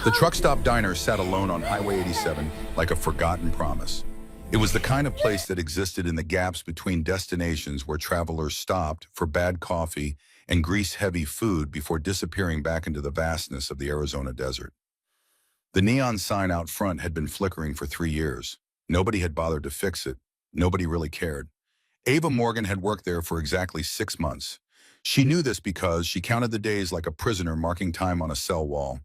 The truck stop diner sat alone on Highway 87 like a forgotten promise. It was the kind of place that existed in the gaps between destinations where travelers stopped for bad coffee and grease-heavy food before disappearing back into the vastness of the Arizona desert. The neon sign out front had been flickering for 3 years. Nobody had bothered to fix it. Nobody really cared. Ava Morgan had worked there for exactly 6 months. She knew this because she counted the days like a prisoner marking time on a cell wall.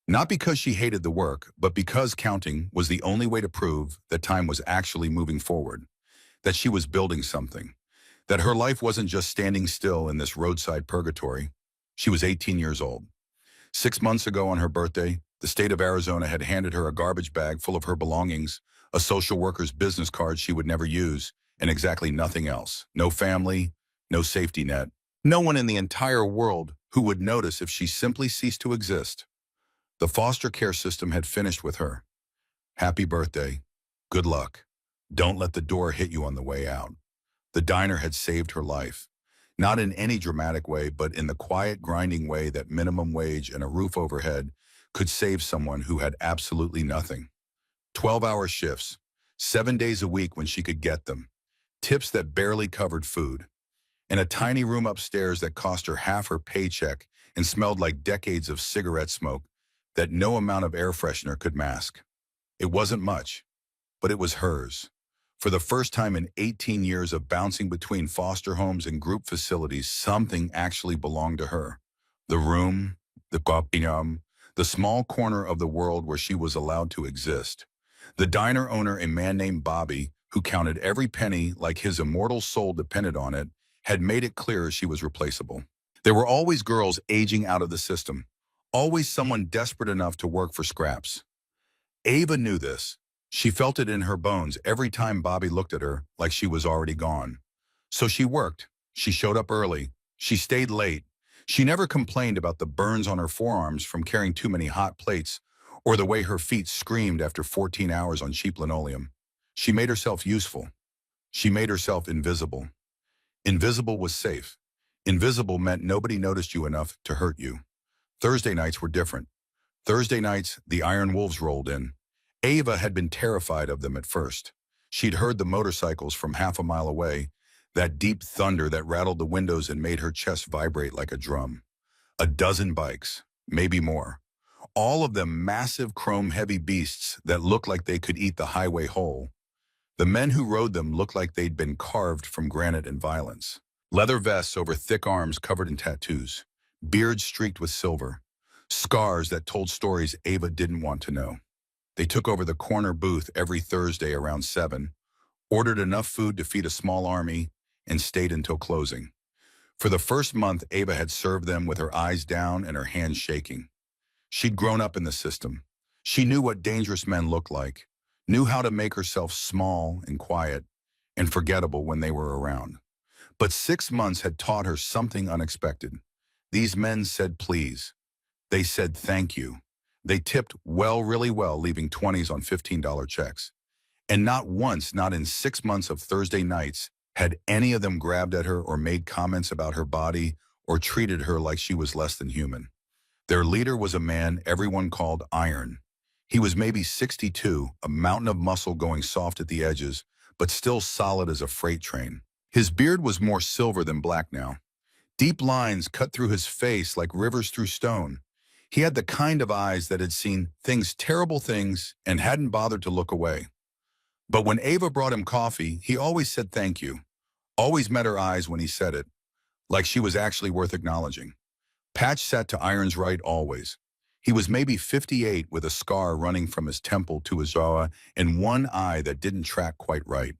Not because she hated the work, but because counting was the only way to prove that time was actually moving forward, that she was building something, that her life wasn't just standing still in this roadside purgatory. She was 18 years old. 6 months ago on her birthday, the state of Arizona had handed her a garbage bag full of her belongings, a social worker's business card she would never use, and exactly nothing else. No family, no safety net, no one in the entire world who would notice if she simply ceased to exist. The foster care system had finished with her. Happy birthday. Good luck. Don't let the door hit you on the way out. The diner had saved her life. Not in any dramatic way, but in the quiet, grinding way that minimum wage and a roof overhead could save someone who had absolutely nothing. 12-hour shifts, 7 days a week when she could get them, tips that barely covered food, and a tiny room upstairs that cost her half her paycheck and smelled like decades of cigarette smoke that no amount of air freshener could mask. It wasn't much, but it was hers. For the first time in 18 years of bouncing between foster homes and group facilities, something actually belonged to her. The room, the copium, the small corner of the world where she was allowed to exist. The diner owner, a man named Bobby, who counted every penny like his immortal soul depended on it, had made it clear she was replaceable. There were always girls aging out of the system, always someone desperate enough to work for scraps. Ava knew this. She felt it in her bones every time Bobby looked at her like she was already gone. So she worked. She showed up early. She stayed late. She never complained about the burns on her forearms from carrying too many hot plates or the way her feet screamed after 14 hours on cheap linoleum. She made herself useful. She made herself invisible. Invisible was safe. Invisible meant nobody noticed you enough to hurt you. Thursday nights were different. Thursday nights, the Iron Wolves rolled in. Ava had been terrified of them at first. She'd heard the motorcycles from half a mile away, that deep thunder that rattled the windows and made her chest vibrate like a drum. A dozen bikes, maybe more. All of them massive chrome-heavy beasts that looked like they could eat the highway whole. The men who rode them looked like they'd been carved from granite and violence. Leather vests over thick arms covered in tattoos. Beards streaked with silver. Scars that told stories Ava didn't want to know. They took over the corner booth every Thursday around 7, ordered enough food to feed a small army, and stayed until closing. For the first month, Ava had served them with her eyes down and her hands shaking. She'd grown up in the system. She knew what dangerous men looked like, knew how to make herself small and quiet and forgettable when they were around. But 6 months had taught her something unexpected. These men said please. They said thank you. They tipped really well, leaving 20s on $15 checks. And not once, not in 6 months of Thursday nights, had any of them grabbed at her or made comments about her body or treated her like she was less than human. Their leader was a man everyone called Iron. He was maybe 62, a mountain of muscle going soft at the edges, but still solid as a freight train. His beard was more silver than black now. Deep lines cut through his face like rivers through stone. He had the kind of eyes that had seen terrible things, and hadn't bothered to look away. But when Ava brought him coffee, he always said thank you. Always met her eyes when he said it, like she was actually worth acknowledging. Patch sat to Iron's right always. He was maybe 58 with a scar running from his temple to his jaw and one eye that didn't track quite right.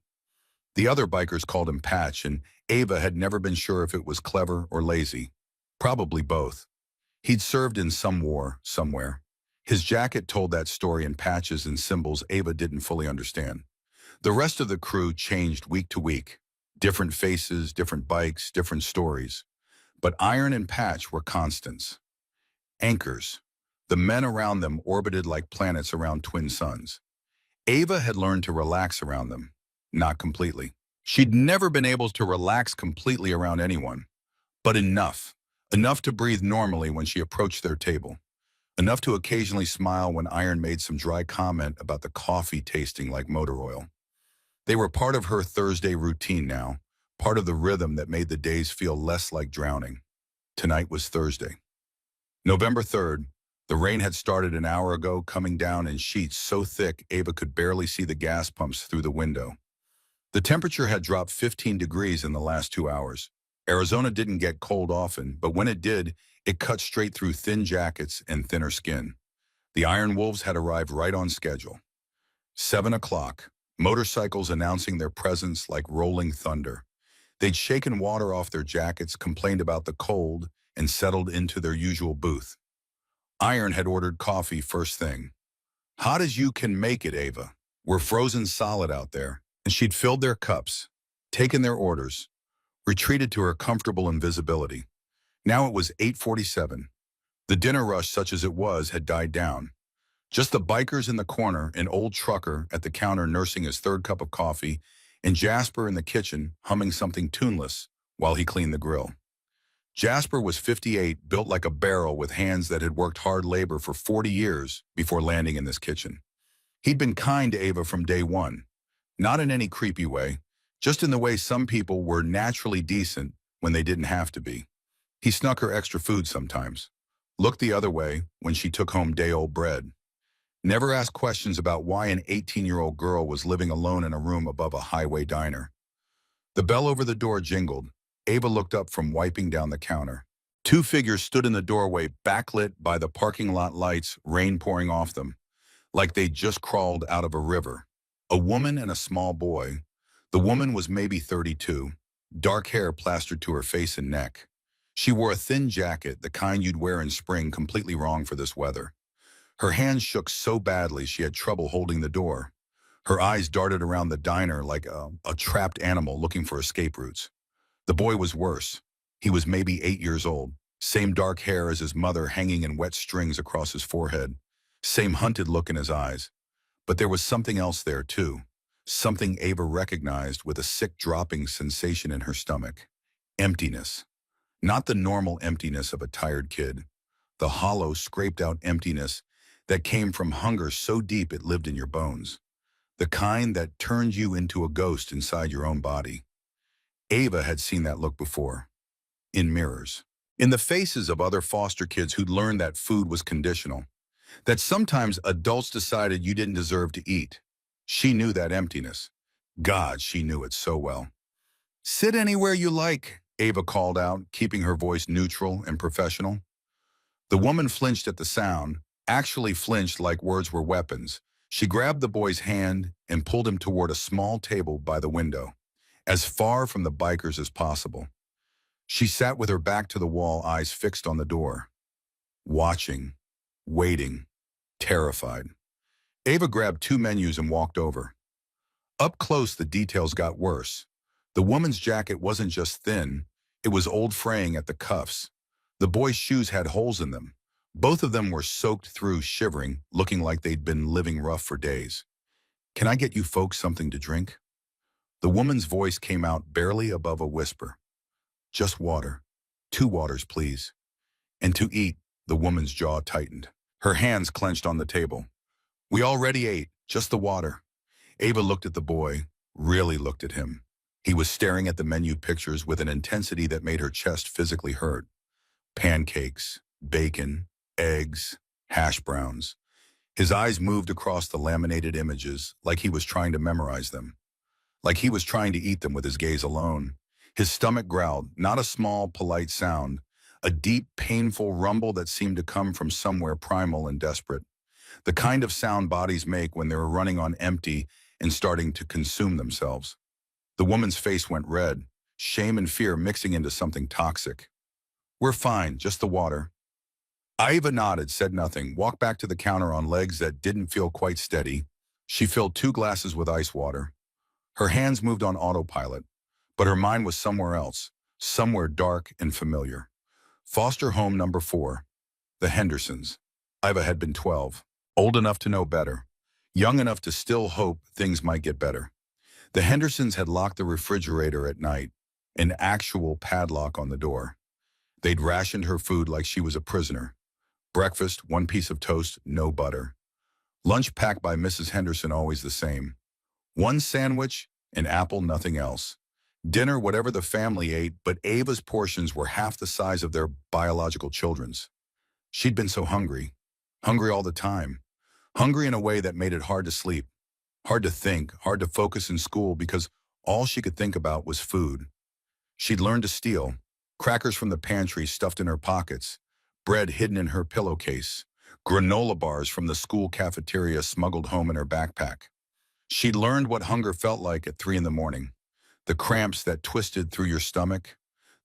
The other bikers called him Patch, and Ava had never been sure if it was clever or lazy. Probably both. He'd served in some war somewhere. His jacket told that story in patches and symbols Ava didn't fully understand. The rest of the crew changed week to week. Different faces, different bikes, different stories. But Iron and Patch were constants. Anchors. The men around them orbited like planets around twin suns. Ava had learned to relax around them. Not completely. She'd never been able to relax completely around anyone. But enough. Enough to breathe normally when she approached their table. enough to occasionally smile when Iron made some dry comment about the coffee tasting like motor oil. They were part of her Thursday routine now, part of the rhythm that made the days feel less like drowning. Tonight was Thursday. November 3rd. The rain had started an hour ago, coming down in sheets so thick Ava could barely see the gas pumps through the window. The temperature had dropped 15 degrees in the last 2 hours. Arizona didn't get cold often, but when it did, it cut straight through thin jackets and thinner skin. The Iron Wolves had arrived right on schedule. 7 o'clock, motorcycles announcing their presence like rolling thunder. They'd shaken water off their jackets, complained about the cold, and settled into their usual booth. Iron had ordered coffee first thing. Hot as you can make it, Ava. We're frozen solid out there. And she'd filled their cups, taken their orders, retreated to her comfortable invisibility. Now it was 8:47. The dinner rush, such as it was, had died down. Just the bikers in the corner, an old trucker at the counter nursing his third cup of coffee, and Jasper in the kitchen humming something tuneless while he cleaned the grill. Jasper was 58, built like a barrel with hands that had worked hard labor for 40 years before landing in this kitchen. He'd been kind to Ava from day one. Not in any creepy way, just in the way some people were naturally decent when they didn't have to be. He snuck her extra food sometimes, looked the other way when she took home day-old bread, never asked questions about why an 18-year-old girl was living alone in a room above a highway diner. The bell over the door jingled. Ava looked up from wiping down the counter. Two figures stood in the doorway, backlit by the parking lot lights, rain pouring off them, like they'd just crawled out of a river. A woman and a small boy. The woman was maybe 32, dark hair plastered to her face and neck. She wore a thin jacket, the kind you'd wear in spring, completely wrong for this weather. Her hands shook so badly she had trouble holding the door. Her eyes darted around the diner like a trapped animal looking for escape routes. The boy was worse. He was maybe 8 years old, same dark hair as his mother hanging in wet strings across his forehead, same hunted look in his eyes. But there was something else there, too. Something Ava recognized with a sick dropping sensation in her stomach. Emptiness. Not the normal emptiness of a tired kid. The hollow, scraped-out emptiness that came from hunger so deep it lived in your bones. The kind that turned you into a ghost inside your own body. Ava had seen that look before. In mirrors. In the faces of other foster kids who'd learned that food was conditional. That sometimes adults decided you didn't deserve to eat. She knew that emptiness. God, she knew it so well. "Sit anywhere you like," Ava called out, keeping her voice neutral and professional. The woman flinched at the sound, actually flinched like words were weapons. She grabbed the boy's hand and pulled him toward a small table by the window, as far from the bikers as possible. She sat with her back to the wall, eyes fixed on the door. Watching. Waiting. Terrified. Ava grabbed 2 menus and walked over. Up close, the details got worse. The woman's jacket wasn't just thin, it was old, fraying at the cuffs. The boy's shoes had holes in them. Both of them were soaked through, shivering, looking like they'd been living rough for days. "Can I get you folks something to drink?" The woman's voice came out barely above a whisper. "Just water. 2 waters, please." "And to eat," the woman's jaw tightened. Her hands clenched on the table. "We already ate, just the water." Ava looked at the boy, really looked at him. He was staring at the menu pictures with an intensity that made her chest physically hurt. Pancakes, bacon, eggs, hash browns. His eyes moved across the laminated images like he was trying to memorize them. Like he was trying to eat them with his gaze alone. His stomach growled, not a small, polite sound, a deep, painful rumble that seemed to come from somewhere primal and desperate. The kind of sound bodies make when they're running on empty and starting to consume themselves. The woman's face went red, shame and fear mixing into something toxic. "We're fine, just the water." Ava nodded, said nothing, walked back to the counter on legs that didn't feel quite steady. She filled 2 glasses with ice water. Her hands moved on autopilot, but her mind was somewhere else, somewhere dark and familiar. Foster home number 4, the Hendersons. Ava had been 12, old enough to know better, young enough to still hope things might get better. The Hendersons had locked the refrigerator at night, an actual padlock on the door. They'd rationed her food like she was a prisoner. Breakfast, one piece of toast, no butter. Lunch packed by Mrs. Henderson, always the same. One sandwich, an apple, nothing else. Dinner, whatever the family ate, but Ava's portions were half the size of their biological children's. She'd been so hungry. Hungry all the time. Hungry in a way that made it hard to sleep. Hard to think, hard to focus in school because all she could think about was food. She'd learned to steal. Crackers from the pantry stuffed in her pockets. Bread hidden in her pillowcase. Granola bars from the school cafeteria smuggled home in her backpack. She'd learned what hunger felt like at 3 in the morning. The cramps that twisted through your stomach.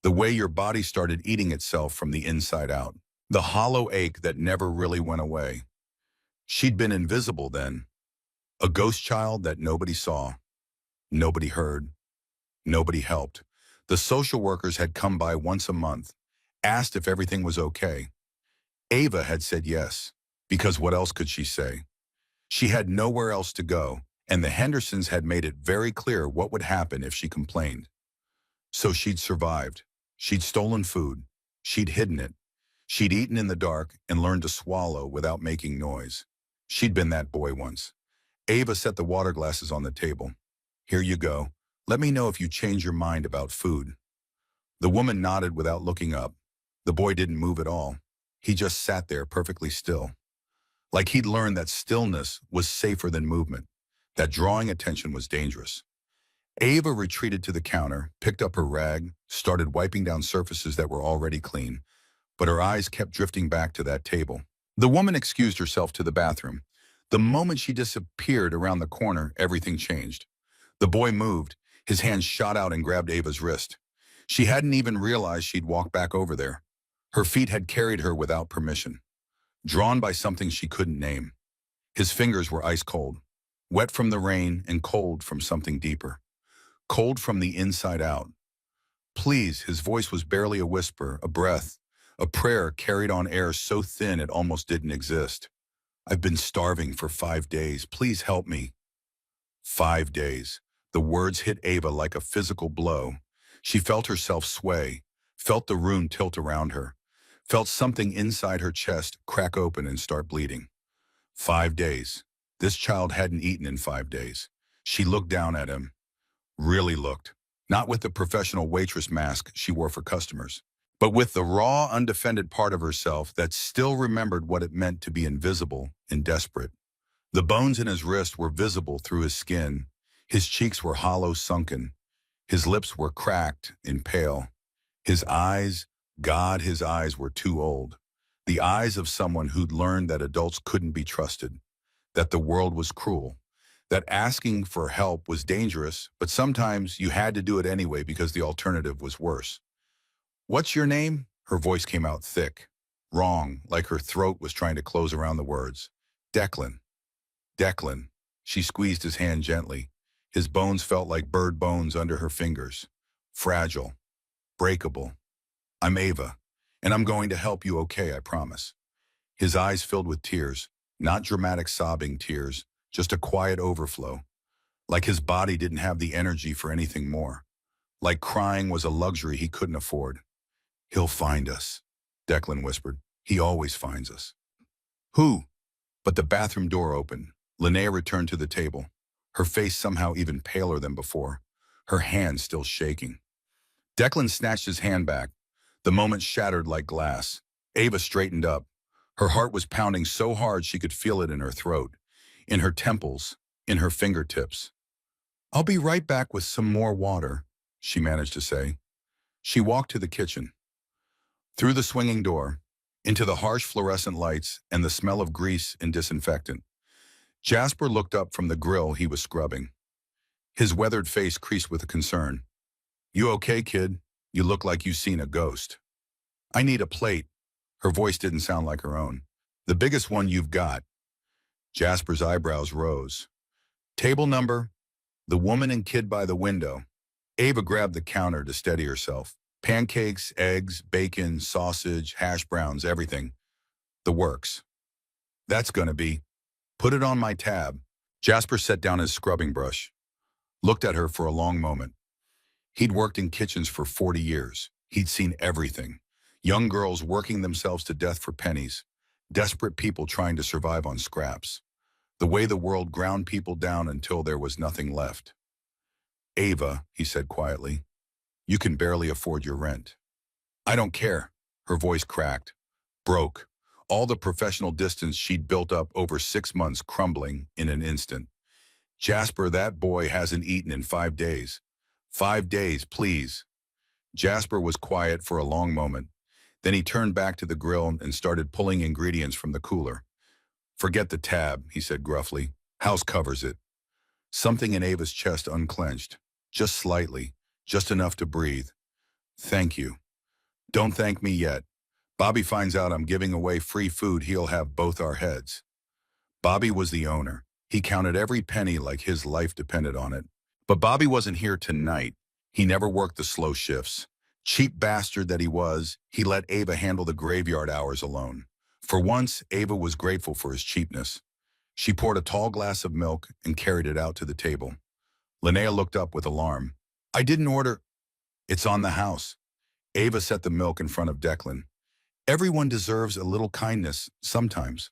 The way your body started eating itself from the inside out. The hollow ache that never really went away. She'd been invisible then. A ghost child that nobody saw. Nobody heard. Nobody helped. The social workers had come by once a month, asked if everything was okay. Ava had said yes, because what else could she say? She had nowhere else to go, and the Hendersons had made it very clear what would happen if she complained. So she'd survived. She'd stolen food. She'd hidden it. She'd eaten in the dark and learned to swallow without making noise. She'd been that boy once. Ava set the water glasses on the table. Here you go. Let me know if you change your mind about food. The woman nodded without looking up. The boy didn't move at all. He just sat there perfectly still. Like he'd learned that stillness was safer than movement, that drawing attention was dangerous. Ava retreated to the counter, picked up her rag, started wiping down surfaces that were already clean, but her eyes kept drifting back to that table. The woman excused herself to the bathroom. The moment she disappeared around the corner, everything changed. The boy moved. His hand shot out and grabbed Ava's wrist. She hadn't even realized she'd walked back over there. Her feet had carried her without permission, drawn by something she couldn't name. His fingers were ice cold, wet from the rain and cold from something deeper. Cold from the inside out. Please, his voice was barely a whisper, a breath, a prayer carried on air so thin it almost didn't exist. I've been starving for 5 days. Please help me. 5 days. The words hit Ava like a physical blow. She felt herself sway, felt the room tilt around her, felt something inside her chest crack open and start bleeding. 5 days. This child hadn't eaten in 5 days. She looked down at him. Really looked. Not with the professional waitress mask she wore for customers, but with the raw, undefended part of herself that still remembered what it meant to be invisible and desperate. The bones in his wrist were visible through his skin. His cheeks were hollow, sunken. His lips were cracked and pale. His eyes, God, his eyes were too old. The eyes of someone who'd learned that adults couldn't be trusted, that the world was cruel, that asking for help was dangerous, but sometimes you had to do it anyway because the alternative was worse. What's your name? Her voice came out thick, wrong, like her throat was trying to close around the words. Declan. Declan. She squeezed his hand gently. His bones felt like bird bones under her fingers. Fragile. Breakable. I'm Ava, and I'm going to help you, okay, I promise. His eyes filled with tears, not dramatic sobbing tears, just a quiet overflow. Like his body didn't have the energy for anything more. Like crying was a luxury he couldn't afford. He'll find us, Declan whispered. He always finds us. Who? But the bathroom door opened. Linnea returned to the table, her face somehow even paler than before, her hand still shaking. Declan snatched his hand back. The moment shattered like glass. Ava straightened up. Her heart was pounding so hard she could feel it in her throat, in her temples, in her fingertips. I'll be right back with some more water, she managed to say. She walked to the kitchen. Through the swinging door, into the harsh fluorescent lights and the smell of grease and disinfectant. Jasper looked up from the grill he was scrubbing. His weathered face creased with concern. You okay, kid? You look like you've seen a ghost. I need a plate. Her voice didn't sound like her own. The biggest one you've got. Jasper's eyebrows rose. Table number? The woman and kid by the window. Ava grabbed the counter to steady herself. Pancakes, eggs, bacon, sausage, hash browns, everything. The works. That's gonna be. Put it on my tab. Jasper set down his scrubbing brush, looked at her for a long moment. He'd worked in kitchens for 40 years. He'd seen everything. Young girls working themselves to death for pennies. Desperate people trying to survive on scraps. The way the world ground people down until there was nothing left. Ava, he said quietly, you can barely afford your rent. I don't care. Her voice cracked, broke. All the professional distance she'd built up over 6 months crumbling in an instant. Jasper, that boy hasn't eaten in 5 days. 5 days, please. Jasper was quiet for a long moment. Then he turned back to the grill and started pulling ingredients from the cooler. Forget the tab, he said gruffly. House covers it. Something in Ava's chest unclenched. Just slightly. Just enough to breathe. Thank you. Don't thank me yet. Bobby finds out I'm giving away free food, he'll have both our heads. Bobby was the owner. He counted every penny like his life depended on it. But Bobby wasn't here tonight. He never worked the slow shifts. Cheap bastard that he was, he let Ava handle the graveyard hours alone. For once, Ava was grateful for his cheapness. She poured a tall glass of milk and carried it out to the table. Linnea looked up with alarm. I didn't order. It's on the house. Ava set the milk in front of Declan. Everyone deserves a little kindness sometimes.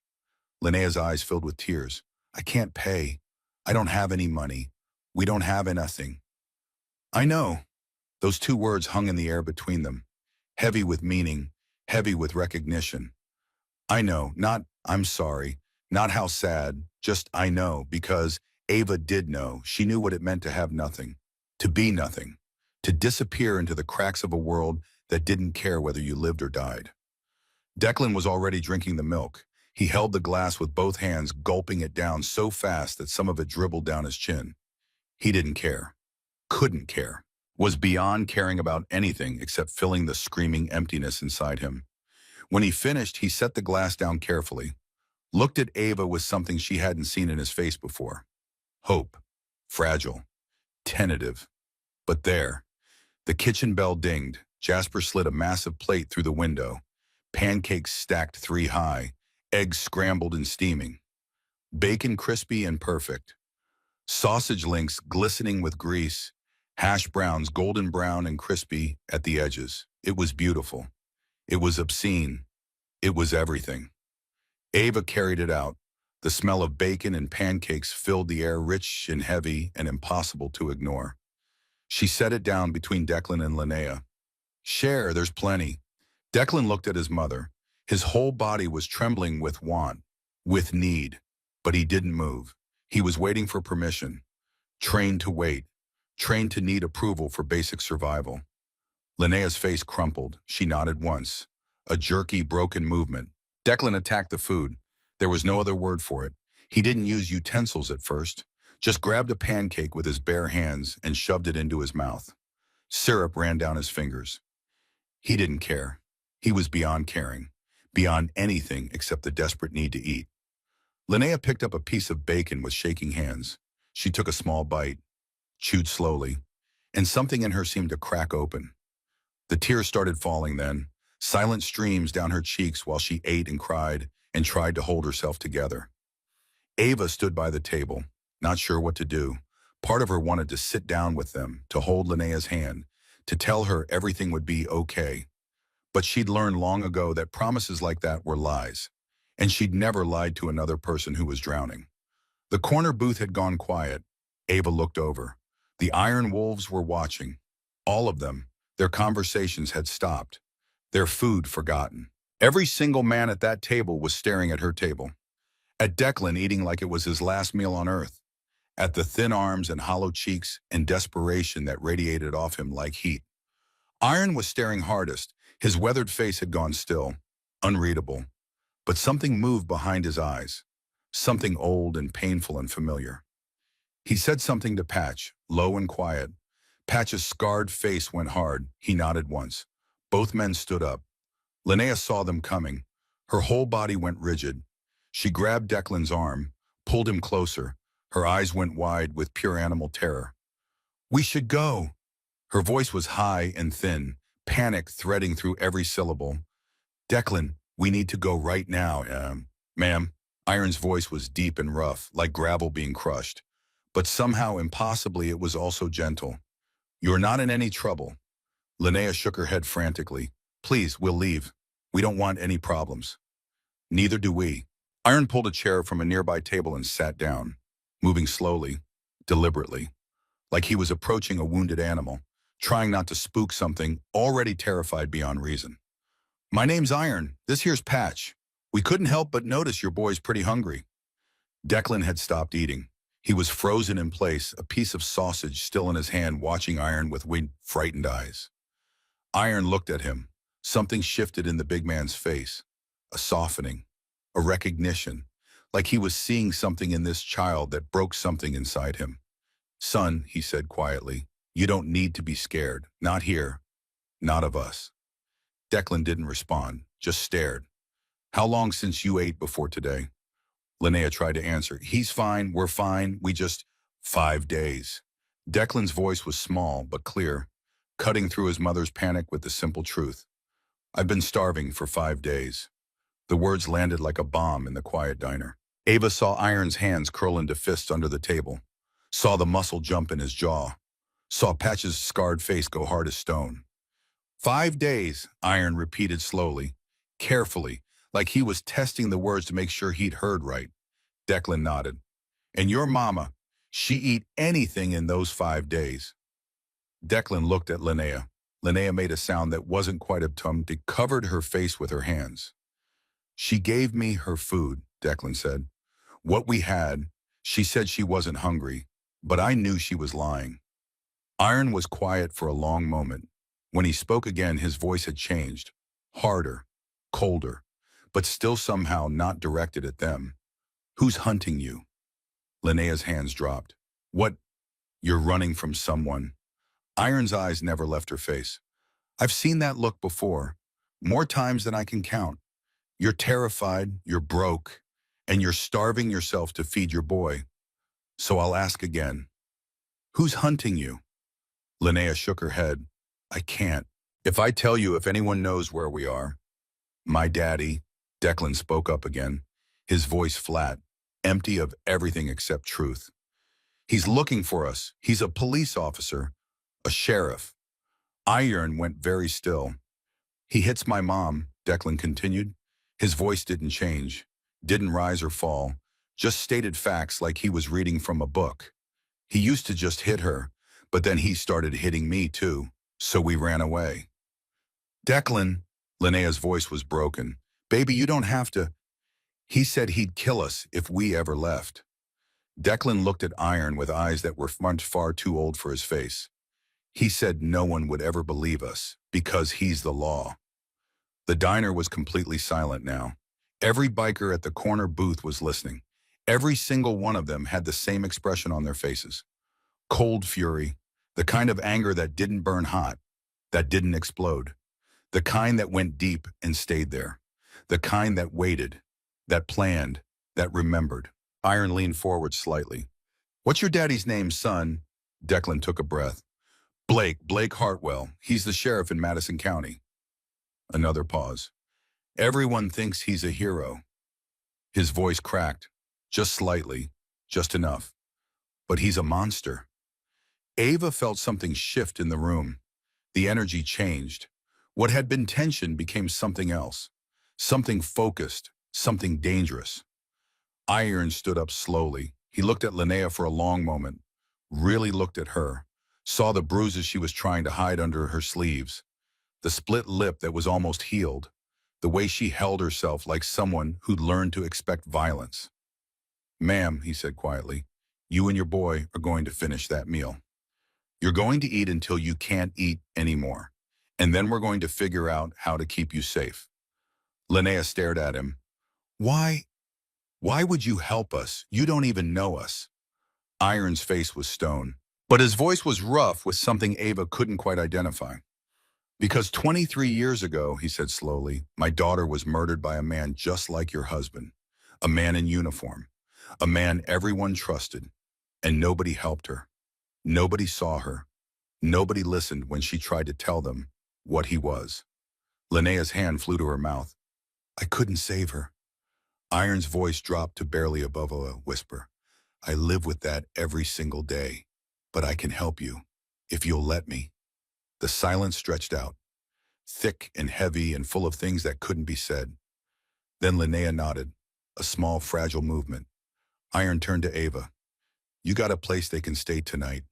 Linnea's eyes filled with tears. I can't pay. I don't have any money. We don't have anything. I know. Those two words hung in the air between them, heavy with meaning, heavy with recognition. I know, not I'm sorry, not how sad, just I know, because Ava did know. She knew what it meant to have nothing, to be nothing, to disappear into the cracks of a world that didn't care whether you lived or died. Declan was already drinking the milk. He held the glass with both hands, gulping it down so fast that some of it dribbled down his chin. He didn't care, couldn't care, was beyond caring about anything except filling the screaming emptiness inside him. When he finished, he set the glass down carefully, looked at Ava with something she hadn't seen in his face before. Hope, fragile, tentative. But there, the kitchen bell dinged. Jasper slid a massive plate through the window. Pancakes stacked 3 high, eggs scrambled and steaming. Bacon crispy and perfect. Sausage links glistening with grease. Hash browns golden brown and crispy at the edges. It was beautiful. It was obscene. It was everything. Ava carried it out. The smell of bacon and pancakes filled the air, rich and heavy and impossible to ignore. She set it down between Declan and Linnea. Share, there's plenty. Declan looked at his mother. His whole body was trembling with want, with need. But he didn't move. He was waiting for permission. Trained to wait. Trained to need approval for basic survival. Linnea's face crumpled. She nodded once. A jerky, broken movement. Declan attacked the food. There was no other word for it. He didn't use utensils at first. Just grabbed a pancake with his bare hands and shoved it into his mouth. Syrup ran down his fingers. He didn't care. He was beyond caring. Beyond anything except the desperate need to eat. Linnea picked up a piece of bacon with shaking hands. She took a small bite, chewed slowly, and something in her seemed to crack open. The tears started falling then, silent streams down her cheeks while she ate and cried and tried to hold herself together. Ava stood by the table, not sure what to do. Part of her wanted to sit down with them, to hold Linnea's hand, to tell her everything would be okay. But she'd learned long ago that promises like that were lies, and she'd never lied to another person who was drowning. The corner booth had gone quiet. Ava looked over. The Iron Wolves were watching. All of them. Their conversations had stopped. Their food forgotten. Every single man at that table was staring at her table. At Declan eating like it was his last meal on earth. At the thin arms and hollow cheeks and desperation that radiated off him like heat. Iron was staring hardest. His weathered face had gone still, unreadable. But something moved behind his eyes. Something old and painful and familiar. He said something to Patch, low and quiet. Patch's scarred face went hard. He nodded once. Both men stood up. Linnea saw them coming. Her whole body went rigid. She grabbed Declan's arm, pulled him closer. Her eyes went wide with pure animal terror. We should go. Her voice was high and thin, panic threading through every syllable. Declan, we need to go right now, ma'am. Iron's voice was deep and rough, like gravel being crushed. But somehow, impossibly, it was also gentle. You're not in any trouble. Linnea shook her head frantically. Please, we'll leave. We don't want any problems. Neither do we. Iron pulled a chair from a nearby table and sat down, moving slowly, deliberately, like he was approaching a wounded animal, trying not to spook something already terrified beyond reason. My name's Iron. This here's Patch. We couldn't help but notice your boy's pretty hungry. Declan had stopped eating. He was frozen in place, a piece of sausage still in his hand, watching Iron with frightened eyes. Iron looked at him. Something shifted in the big man's face. A softening. A recognition. Like he was seeing something in this child that broke something inside him. Son, he said quietly, you don't need to be scared. Not here. Not of us. Declan didn't respond, just stared. How long since you ate before today? Linnea tried to answer. He's fine, we're fine, we just... 5 days. Declan's voice was small but clear, cutting through his mother's panic with the simple truth. I've been starving for 5 days. The words landed like a bomb in the quiet diner. Ava saw Iron's hands curl into fists under the table, saw the muscle jump in his jaw, saw Patch's scarred face go hard as stone. 5 days, Iron repeated slowly, carefully, like he was testing the words to make sure he'd heard right. Declan nodded. And your mama, she eat anything in those 5 days. Declan looked at Linnea. Linnea made a sound that wasn't quite a tum. It covered her face with her hands. She gave me her food, Declan said. What we had, she said she wasn't hungry, but I knew she was lying. Iron was quiet for a long moment. When he spoke again, his voice had changed. Harder, colder, but still somehow not directed at them. Who's hunting you? Linnea's hands dropped. What? You're running from someone. Iron's eyes never left her face. I've seen that look before, more times than I can count. You're terrified, you're broke, and you're starving yourself to feed your boy. So I'll ask again. Who's hunting you? Linnea shook her head. I can't. If I tell you, if anyone knows where we are. My daddy, Declan spoke up again, his voice flat, empty of everything except truth. He's looking for us. He's a police officer, a sheriff. Iron went very still. He hits my mom, Declan continued. His voice didn't change, didn't rise or fall, just stated facts like he was reading from a book. He used to just hit her, but then he started hitting me too, so we ran away. Declan, Linnea's voice was broken. Baby, you don't have to. He said he'd kill us if we ever left. Declan looked at Iron with eyes that were far too old for his face. He said no one would ever believe us, because he's the law. The diner was completely silent now. Every biker at the corner booth was listening. Every single one of them had the same expression on their faces. Cold fury, the kind of anger that didn't burn hot, that didn't explode. The kind that went deep and stayed there. The kind that waited, that planned, that remembered. Iron leaned forward slightly. What's your daddy's name, son? Declan took a breath. Blake Hartwell. He's the sheriff in Madison County. Another pause. Everyone thinks he's a hero. His voice cracked, just slightly, just enough. But he's a monster. Ava felt something shift in the room. The energy changed. What had been tension became something else. Something focused, something dangerous. Iron stood up slowly. He looked at Linnea for a long moment, really looked at her, saw the bruises she was trying to hide under her sleeves, the split lip that was almost healed, the way she held herself like someone who'd learned to expect violence. Ma'am, he said quietly, you and your boy are going to finish that meal. You're going to eat until you can't eat anymore, and then we're going to figure out how to keep you safe. Linnea stared at him. Why would you help us? You don't even know us. Iron's face was stone, but his voice was rough with something Ava couldn't quite identify. Because 23 years ago, he said slowly, my daughter was murdered by a man just like your husband, a man in uniform, a man everyone trusted, and nobody helped her. Nobody saw her. Nobody listened when she tried to tell them what he was. Linnea's hand flew to her mouth. I couldn't save her. Iron's voice dropped to barely above a whisper. I live with that every single day, but I can help you, if you'll let me. The silence stretched out, thick and heavy and full of things that couldn't be said. Then Linnea nodded, a small, fragile movement. Iron turned to Ava. You got a place they can stay tonight,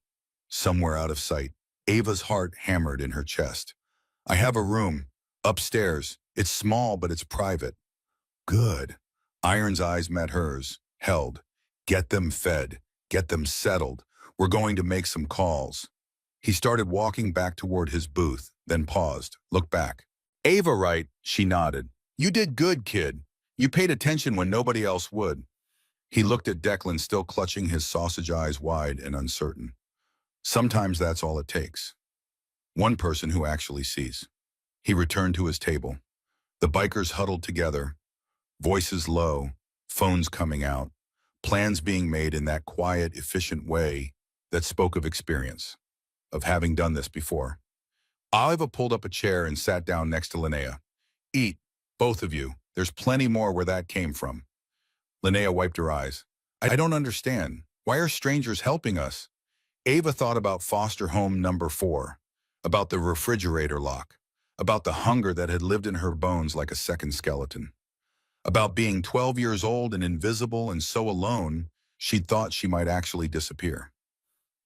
somewhere out of sight. Ava's heart hammered in her chest. I have a room, upstairs. It's small, but it's private. Good. Iron's eyes met hers, held. Get them fed. Get them settled. We're going to make some calls. He started walking back toward his booth, then paused, looked back. Ava, right? She nodded. You did good, kid. You paid attention when nobody else would. He looked at Declan, still clutching his sausage eyes wide and uncertain. Sometimes that's all it takes. One person who actually sees. He returned to his table. The bikers huddled together, voices low, phones coming out, plans being made in that quiet, efficient way that spoke of experience, of having done this before. Oliva pulled up a chair and sat down next to Linnea. Eat, both of you. There's plenty more where that came from. Linnea wiped her eyes. I don't understand. Why are strangers helping us? Ava thought about foster home number 4, about the refrigerator lock, about the hunger that had lived in her bones like a second skeleton, about being 12 years old and invisible and so alone she'd thought she might actually disappear.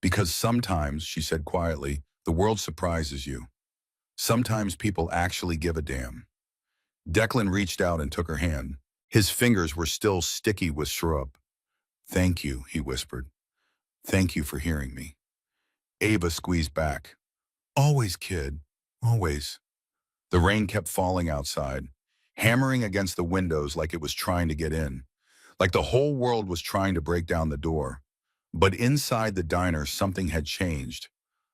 Because sometimes, she said quietly, the world surprises you. Sometimes people actually give a damn. Declan reached out and took her hand. His fingers were still sticky with syrup. Thank you, he whispered. Thank you for hearing me. Ava squeezed back. Always, kid. Always. The rain kept falling outside, hammering against the windows like it was trying to get in, like the whole world was trying to break down the door. But inside the diner, something had changed.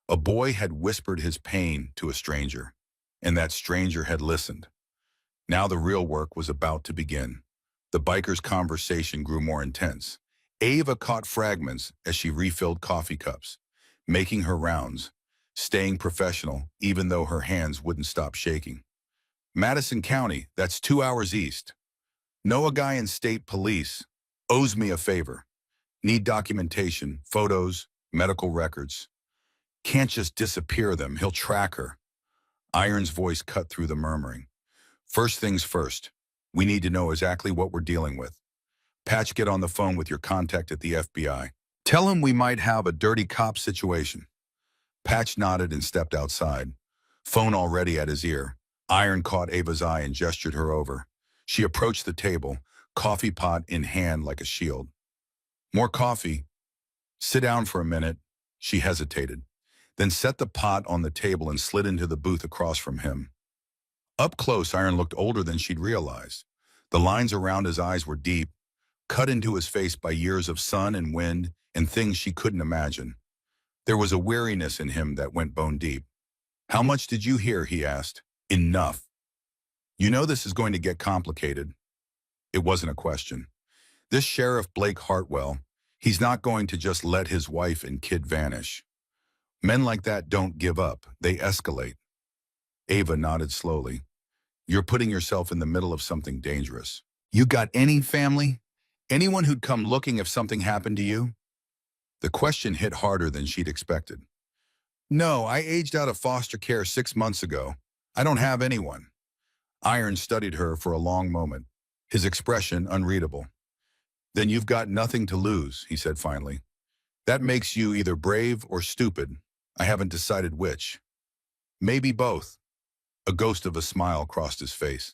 A boy had whispered his pain to a stranger, and that stranger had listened. Now the real work was about to begin. The biker's conversation grew more intense. Ava caught fragments as she refilled coffee cups, making her rounds, staying professional even though her hands wouldn't stop shaking. Madison County, that's 2 hours east. Know a guy in state police. Owes me a favor. Need documentation, photos, medical records. Can't just disappear them, he'll track her. Iron's voice cut through the murmuring. First things first, we need to know exactly what we're dealing with. Patch, get on the phone with your contact at the FBI. Tell him we might have a dirty cop situation. Patch nodded and stepped outside, phone already at his ear. Iron caught Ava's eye and gestured her over. She approached the table, coffee pot in hand like a shield. More coffee. Sit down for a minute. She hesitated, then set the pot on the table and slid into the booth across from him. Up close, Iron looked older than she'd realized. The lines around his eyes were deep, cut into his face by years of sun and wind and things she couldn't imagine. There was a weariness in him that went bone deep. How much did you hear? He asked. Enough. You know this is going to get complicated. It wasn't a question. This Sheriff Blake Hartwell, he's not going to just let his wife and kid vanish. Men like that don't give up. They escalate. Ava nodded slowly. You're putting yourself in the middle of something dangerous. You got any family? Anyone who'd come looking if something happened to you? The question hit harder than she'd expected. No, I aged out of foster care 6 months ago. I don't have anyone. Iron studied her for a long moment, his expression unreadable. Then you've got nothing to lose, he said finally. That makes you either brave or stupid. I haven't decided which. Maybe both. A ghost of a smile crossed his face.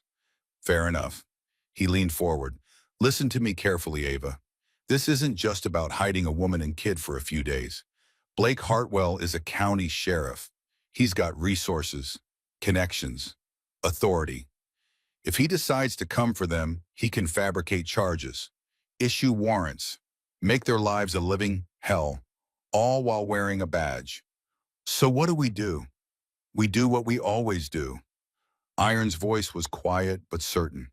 Fair enough. He leaned forward. Listen to me carefully, Ava. This isn't just about hiding a woman and kid for a few days. Blake Hartwell is a county sheriff. He's got resources, connections, authority. If he decides to come for them, he can fabricate charges, issue warrants, make their lives a living hell, all while wearing a badge. So what do? We do what we always do. Iron's voice was quiet but certain.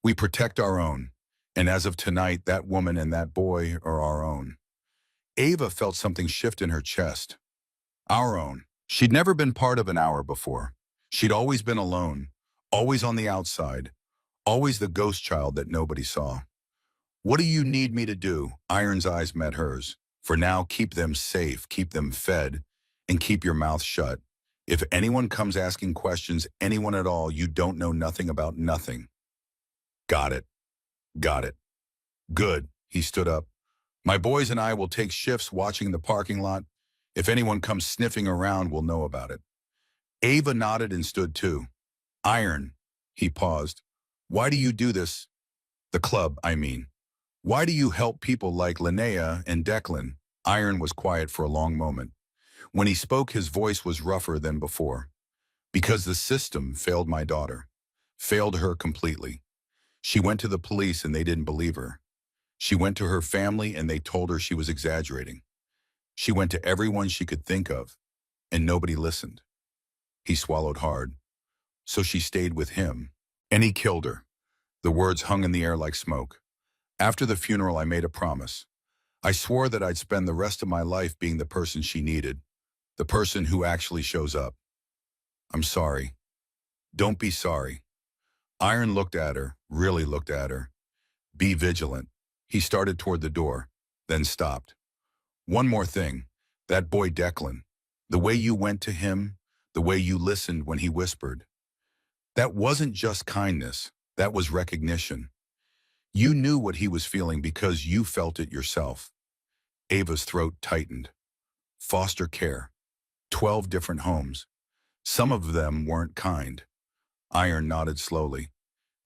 We protect our own, and as of tonight, that woman and that boy are our own. Ava felt something shift in her chest. Our own. She'd never been part of an hour before. She'd always been alone, always on the outside, always the ghost child that nobody saw. What do you need me to do? Iron's eyes met hers. For now, keep them safe, keep them fed, and keep your mouth shut. If anyone comes asking questions, anyone at all, you don't know nothing about nothing. Got it. Got it. Good. He stood up. My boys and I will take shifts watching the parking lot. If anyone comes sniffing around, we'll know about it. Ava nodded and stood too. Iron. He paused. Why do you do this? The club, I mean. Why do you help people like Linnea and Declan? Iron was quiet for a long moment. When he spoke, his voice was rougher than before. Because the system failed my daughter. Failed her completely. She went to the police and they didn't believe her. She went to her family and they told her she was exaggerating. She went to everyone she could think of, and nobody listened. He swallowed hard. So she stayed with him, and he killed her. The words hung in the air like smoke. After the funeral, I made a promise. I swore that I'd spend the rest of my life being the person she needed, the person who actually shows up. I'm sorry. Don't be sorry. Iron looked at her, really looked at her. Be vigilant. He started toward the door, then stopped. One more thing. That boy Declan. The way you went to him, the way you listened when he whispered. That wasn't just kindness. That was recognition. You knew what he was feeling because you felt it yourself. Ava's throat tightened. Foster care. 12 different homes. Some of them weren't kind. Iron nodded slowly.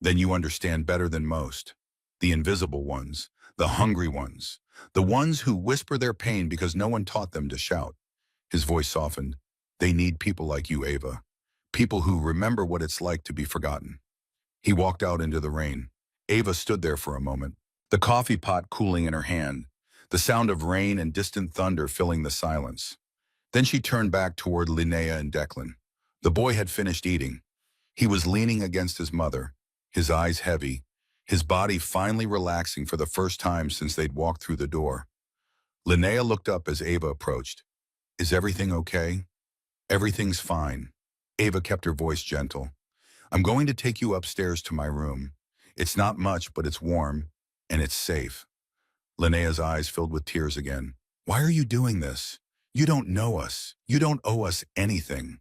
Then you understand better than most. The invisible ones. The hungry ones. The ones who whisper their pain because no one taught them to shout. His voice softened. They need people like you, Ava. People who remember what it's like to be forgotten. He walked out into the rain. Ava stood there for a moment, the coffee pot cooling in her hand, the sound of rain and distant thunder filling the silence. Then she turned back toward Linnea and Declan. The boy had finished eating. He was leaning against his mother, his eyes heavy, his body finally relaxing for the first time since they'd walked through the door. Linnea looked up as Ava approached. Is everything okay? Everything's fine. Ava kept her voice gentle. I'm going to take you upstairs to my room. It's not much, but it's warm, and it's safe. Linnea's eyes filled with tears again. Why are you doing this? You don't know us. You don't owe us anything.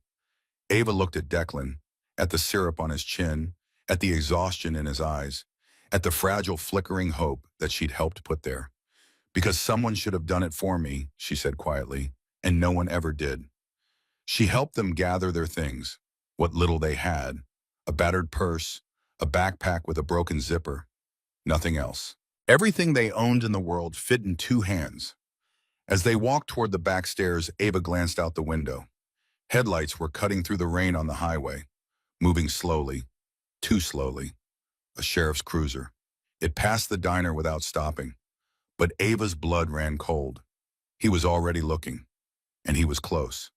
Ava looked at Declan, at the syrup on his chin, at the exhaustion in his eyes, at the fragile flickering hope that she'd helped put there. Because someone should have done it for me, she said quietly, and no one ever did. She helped them gather their things, what little they had, a battered purse, a backpack with a broken zipper, nothing else. Everything they owned in the world fit in 2 hands. As they walked toward the back stairs, Ava glanced out the window. Headlights were cutting through the rain on the highway, moving slowly, too slowly. A sheriff's cruiser. It passed the diner without stopping. But Ava's blood ran cold. He was already looking, and he was close.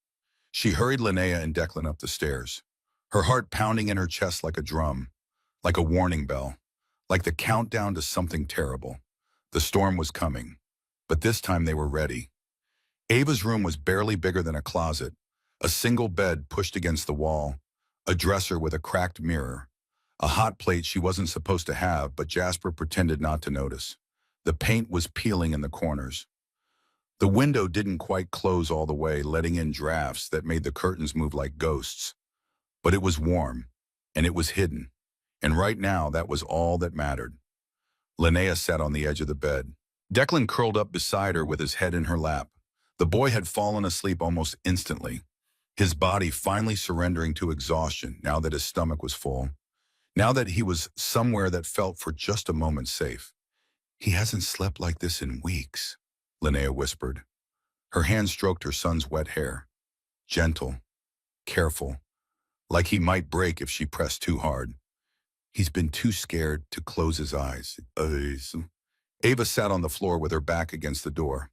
She hurried Linnea and Declan up the stairs, her heart pounding in her chest like a drum, like a warning bell, like the countdown to something terrible. The storm was coming, but this time they were ready. Ava's room was barely bigger than a closet, a single bed pushed against the wall, a dresser with a cracked mirror, a hot plate she wasn't supposed to have, but Jasper pretended not to notice. The paint was peeling in the corners. The window didn't quite close all the way, letting in drafts that made the curtains move like ghosts. But it was warm, and it was hidden. And right now, that was all that mattered. Linnea sat on the edge of the bed. Declan curled up beside her with his head in her lap. The boy had fallen asleep almost instantly, his body finally surrendering to exhaustion now that his stomach was full, now that he was somewhere that felt for just a moment safe. He hasn't slept like this in weeks, Linnea whispered. Her hand stroked her son's wet hair. Gentle, careful, like he might break if she pressed too hard. He's been too scared to close his eyes. Ava sat on the floor with her back against the door.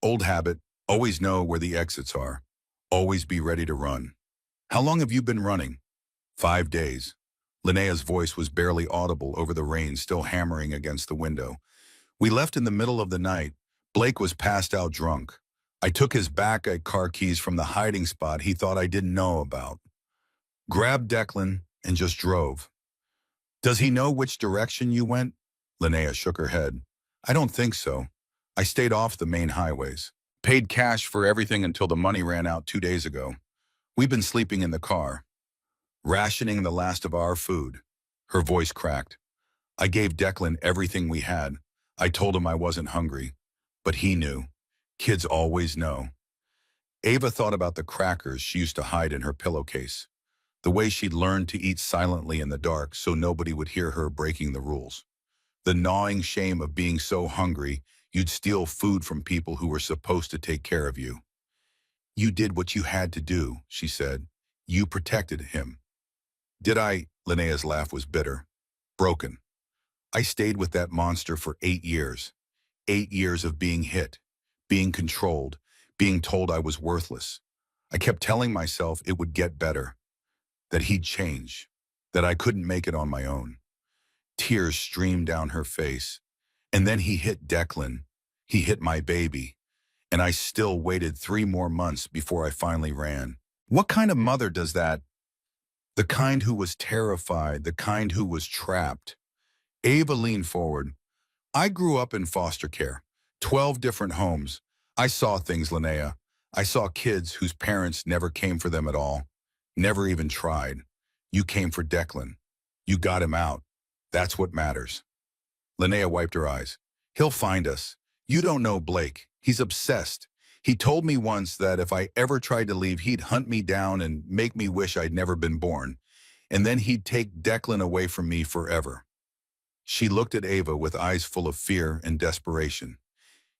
Old habit, always know where the exits are. Always be ready to run. How long have you been running? 5 days. Linnea's voice was barely audible over the rain still hammering against the window. We left in the middle of the night. Blake was passed out drunk. I took his back car keys from the hiding spot he thought I didn't know about. Grabbed Declan and just drove. Does he know which direction you went? Linnea shook her head. I don't think so. I stayed off the main highways. Paid cash for everything until the money ran out 2 days ago. We've been sleeping in the car, rationing the last of our food. Her voice cracked. I gave Declan everything we had. I told him I wasn't hungry, but he knew. Kids always know. Ava thought about the crackers she used to hide in her pillowcase, the way she'd learned to eat silently in the dark so nobody would hear her breaking the rules. The gnawing shame of being so hungry you'd steal food from people who were supposed to take care of you. You did what you had to do, she said. You protected him. Did I? Linnea's laugh was bitter, broken. I stayed with that monster for 8 years. 8 years of being hit, being controlled, being told I was worthless. I kept telling myself it would get better, that he'd change, that I couldn't make it on my own. Tears streamed down her face. And then he hit Declan. He hit my baby. And I still waited 3 more months before I finally ran. What kind of mother does that? The kind who was terrified, the kind who was trapped. Ava leaned forward. I grew up in foster care, 12 different homes. I saw things, Linnea. I saw kids whose parents never came for them at all, never even tried. You came for Declan. You got him out. That's what matters. Linnea wiped her eyes. He'll find us. You don't know Blake. He's obsessed. He told me once that if I ever tried to leave, he'd hunt me down and make me wish I'd never been born. And then he'd take Declan away from me forever. She looked at Ava with eyes full of fear and desperation.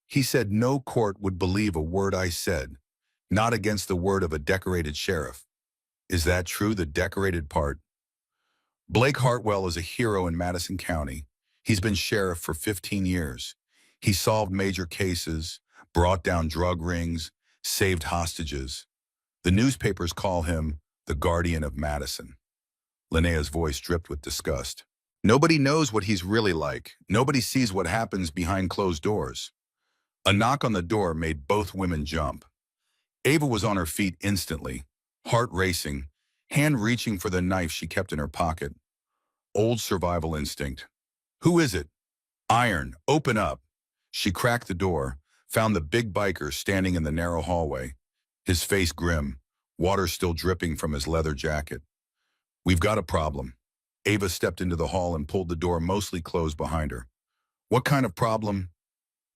He said no court would believe a word I said, not against the word of a decorated sheriff. Is that true, the decorated part? Blake Hartwell is a hero in Madison County. He's been sheriff for 15 years. He solved major cases, brought down drug rings, saved hostages. The newspapers call him the Guardian of Madison. Linnea's voice dripped with disgust. Nobody knows what he's really like. Nobody sees what happens behind closed doors. A knock on the door made both women jump. Ava was on her feet instantly, heart racing, hand reaching for the knife she kept in her pocket. Old survival instinct. Who is it? Iron, open up. She cracked the door, found the big biker standing in the narrow hallway, his face grim, water still dripping from his leather jacket. We've got a problem. Ava stepped into the hall and pulled the door mostly closed behind her. What kind of problem?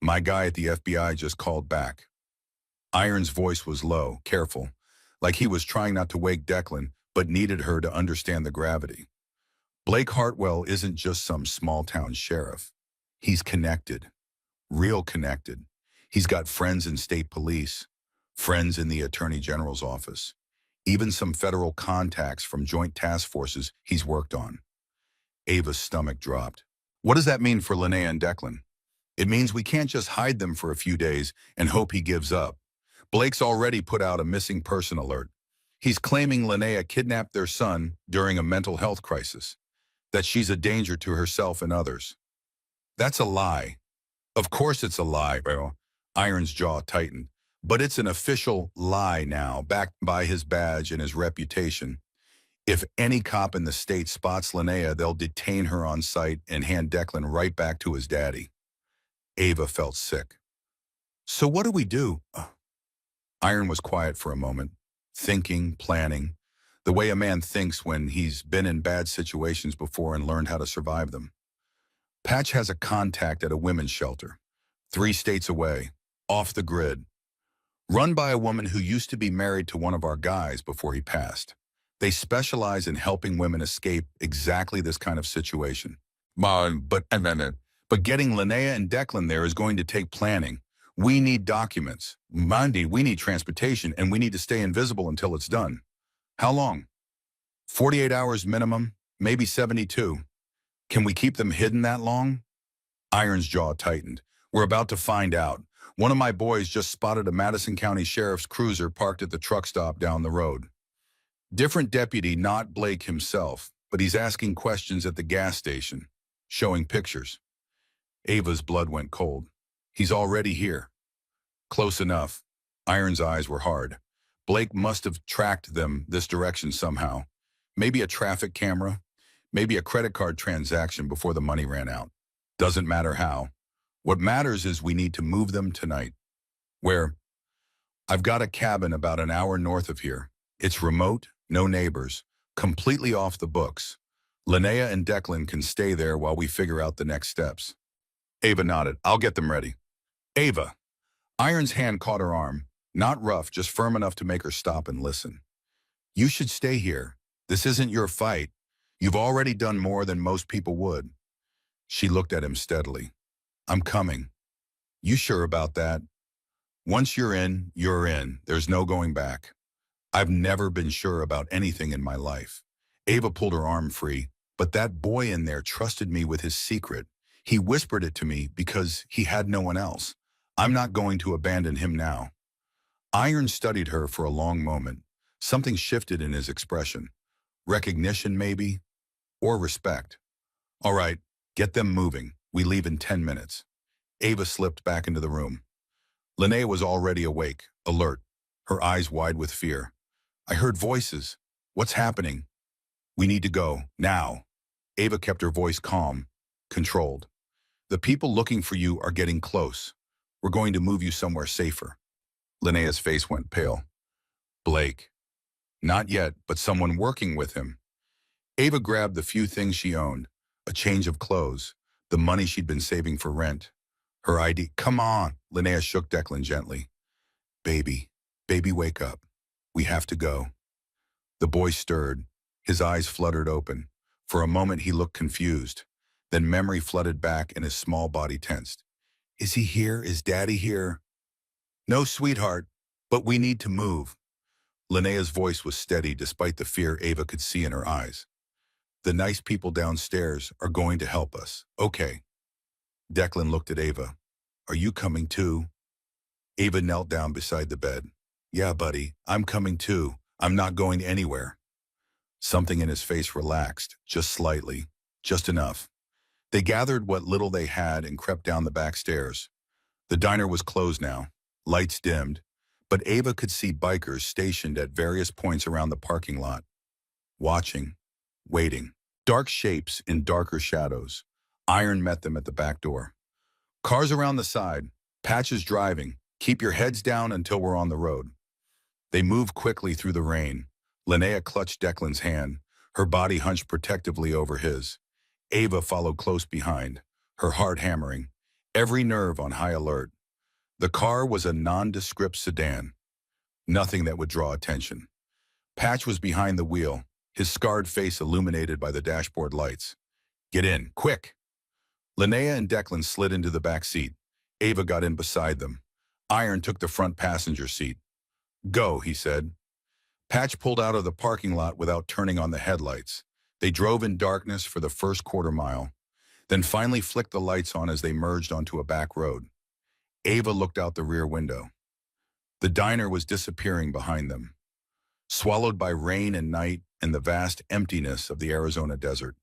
My guy at the FBI just called back. Iron's voice was low, careful, like he was trying not to wake Declan, but needed her to understand the gravity. Blake Hartwell isn't just some small-town sheriff. He's connected, real connected. He's got friends in state police, friends in the Attorney General's office, even some federal contacts from joint task forces he's worked on. Ava's stomach dropped. What does that mean for Linnea and Declan? It means we can't just hide them for a few days and hope he gives up. Blake's already put out a missing person alert. He's claiming Linnea kidnapped their son during a mental health crisis, that she's a danger to herself and others. That's a lie. Of course it's a lie, bro. Iron's jaw tightened. But it's an official lie now, backed by his badge and his reputation. If any cop in the state spots Linnea, they'll detain her on site and hand Declan right back to his daddy. Ava felt sick. So what do we do? Iron was quiet for a moment, thinking, planning, the way a man thinks when he's been in bad situations before and learned how to survive them. Patch has a contact at a women's shelter, 3 states away, off the grid, run by a woman who used to be married to one of our guys before he passed. They specialize in helping women escape exactly this kind of situation. But getting Linnea and Declan there is going to take planning. We need documents. Mandy, we need transportation, and we need to stay invisible until it's done. How long? 48 hours minimum, maybe 72. Can we keep them hidden that long? Iron's jaw tightened. We're about to find out. One of my boys just spotted a Madison County Sheriff's cruiser parked at the truck stop down the road. Different deputy, not Blake himself, but he's asking questions at the gas station, showing pictures. Ava's blood went cold. He's already here. Close enough. Iron's eyes were hard. Blake must have tracked them this direction somehow. Maybe a traffic camera, maybe a credit card transaction before the money ran out. Doesn't matter how. What matters is we need to move them tonight. Where? I've got a cabin about an hour north of here. It's remote, no neighbors, completely off the books. Linnea and Declan can stay there while we figure out the next steps. Ava nodded. I'll get them ready. Ava. Iron's hand caught her arm. Not rough, just firm enough to make her stop and listen. You should stay here. This isn't your fight. You've already done more than most people would. She looked at him steadily. I'm coming. You sure about that? Once you're in, you're in. There's no going back. I've never been sure about anything in my life. Ava pulled her arm free, but that boy in there trusted me with his secret. He whispered it to me because he had no one else. I'm not going to abandon him now. Iron studied her for a long moment. Something shifted in his expression. Recognition, maybe? Or respect. All right, get them moving. We leave in 10 minutes. Ava slipped back into the room. Linnea was already awake, alert, her eyes wide with fear. I heard voices. What's happening? We need to go, now. Ava kept her voice calm, controlled. The people looking for you are getting close. We're going to move you somewhere safer. Linnea's face went pale. Blake. Not yet, but someone working with him. Ava grabbed the few things she owned, a change of clothes, the money she'd been saving for rent. Her ID. Come on, Linnea shook Declan gently. Baby, wake up. We have to go. The boy stirred. His eyes fluttered open. For a moment he looked confused. Then memory flooded back and his small body tensed. Is he here? Is Daddy here? No, sweetheart, but we need to move. Linnea's voice was steady despite the fear Ava could see in her eyes. The nice people downstairs are going to help us. Okay. Declan looked at Ava. Are you coming too? Ava knelt down beside the bed. Yeah, buddy, I'm coming too. I'm not going anywhere. Something in his face relaxed, just slightly, just enough. They gathered what little they had and crept down the back stairs. The diner was closed now, lights dimmed, but Ava could see bikers stationed at various points around the parking lot. Watching, waiting. Dark shapes in darker shadows. Iron met them at the back door. Cars around the side, Patches driving. Keep your heads down until we're on the road. They moved quickly through the rain. Linnea clutched Declan's hand, her body hunched protectively over his. Ava followed close behind, her heart hammering, every nerve on high alert. The car was a nondescript sedan, nothing that would draw attention. Patch was behind the wheel, his scarred face illuminated by the dashboard lights. Get in, quick! Linnea and Declan slid into the back seat. Ava got in beside them. Iron took the front passenger seat. Go, he said. Patch pulled out of the parking lot without turning on the headlights. They drove in darkness for the first quarter mile, then finally flicked the lights on as they merged onto a back road. Ava looked out the rear window. The diner was disappearing behind them, swallowed by rain and night and the vast emptiness of the Arizona desert.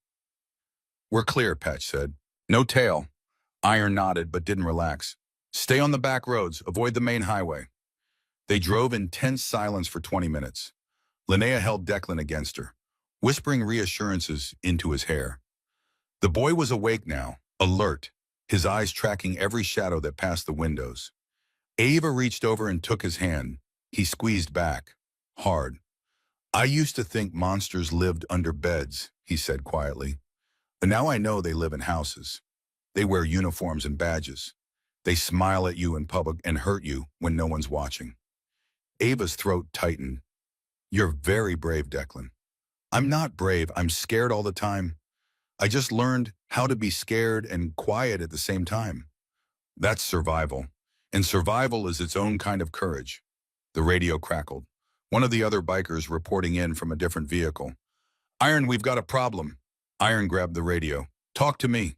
We're clear, Patch said. No tail. Iron nodded but didn't relax. Stay on the back roads, avoid the main highway. They drove in tense silence for 20 minutes. Linnea held Declan against her, whispering reassurances into his hair. The boy was awake now, alert, his eyes tracking every shadow that passed the windows. Ava reached over and took his hand. He squeezed back, hard. I used to think monsters lived under beds, he said quietly. But now I know they live in houses. They wear uniforms and badges. They smile at you in public and hurt you when no one's watching. Ava's throat tightened. You're very brave, Declan. I'm not brave. I'm scared all the time. I just learned how to be scared and quiet at the same time. That's survival. And survival is its own kind of courage. The radio crackled. One of the other bikers reporting in from a different vehicle. Iron, we've got a problem. Iron grabbed the radio. Talk to me.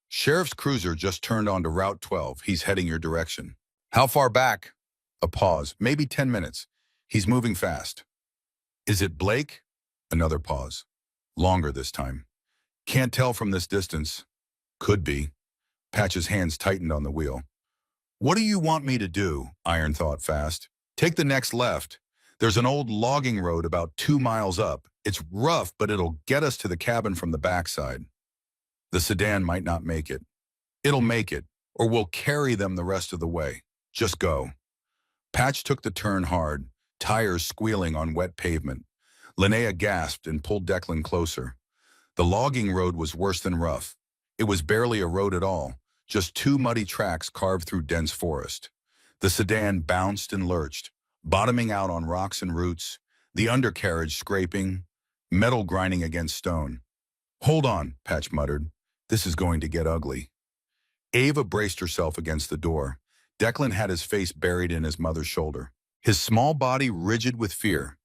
Sheriff's cruiser just turned onto Route 12. He's heading your direction. How far back? A pause. Maybe 10 minutes. He's moving fast. Is it Blake? Another pause. Longer this time. Can't tell from this distance. Could be. Patch's hands tightened on the wheel. What do you want me to do? Iron thought fast. Take the next left. There's an old logging road about 2 miles up. It's rough, but it'll get us to the cabin from the backside. The sedan might not make it. It'll make it, or we'll carry them the rest of the way. Just go. Patch took the turn hard, tires squealing on wet pavement. Linnea gasped and pulled Declan closer. The logging road was worse than rough. It was barely a road at all, just two muddy tracks carved through dense forest. The sedan bounced and lurched, bottoming out on rocks and roots, the undercarriage scraping, metal grinding against stone. "Hold on," Patch muttered. "This is going to get ugly." Ava braced herself against the door. Declan had his face buried in his mother's shoulder, his small body rigid with fear.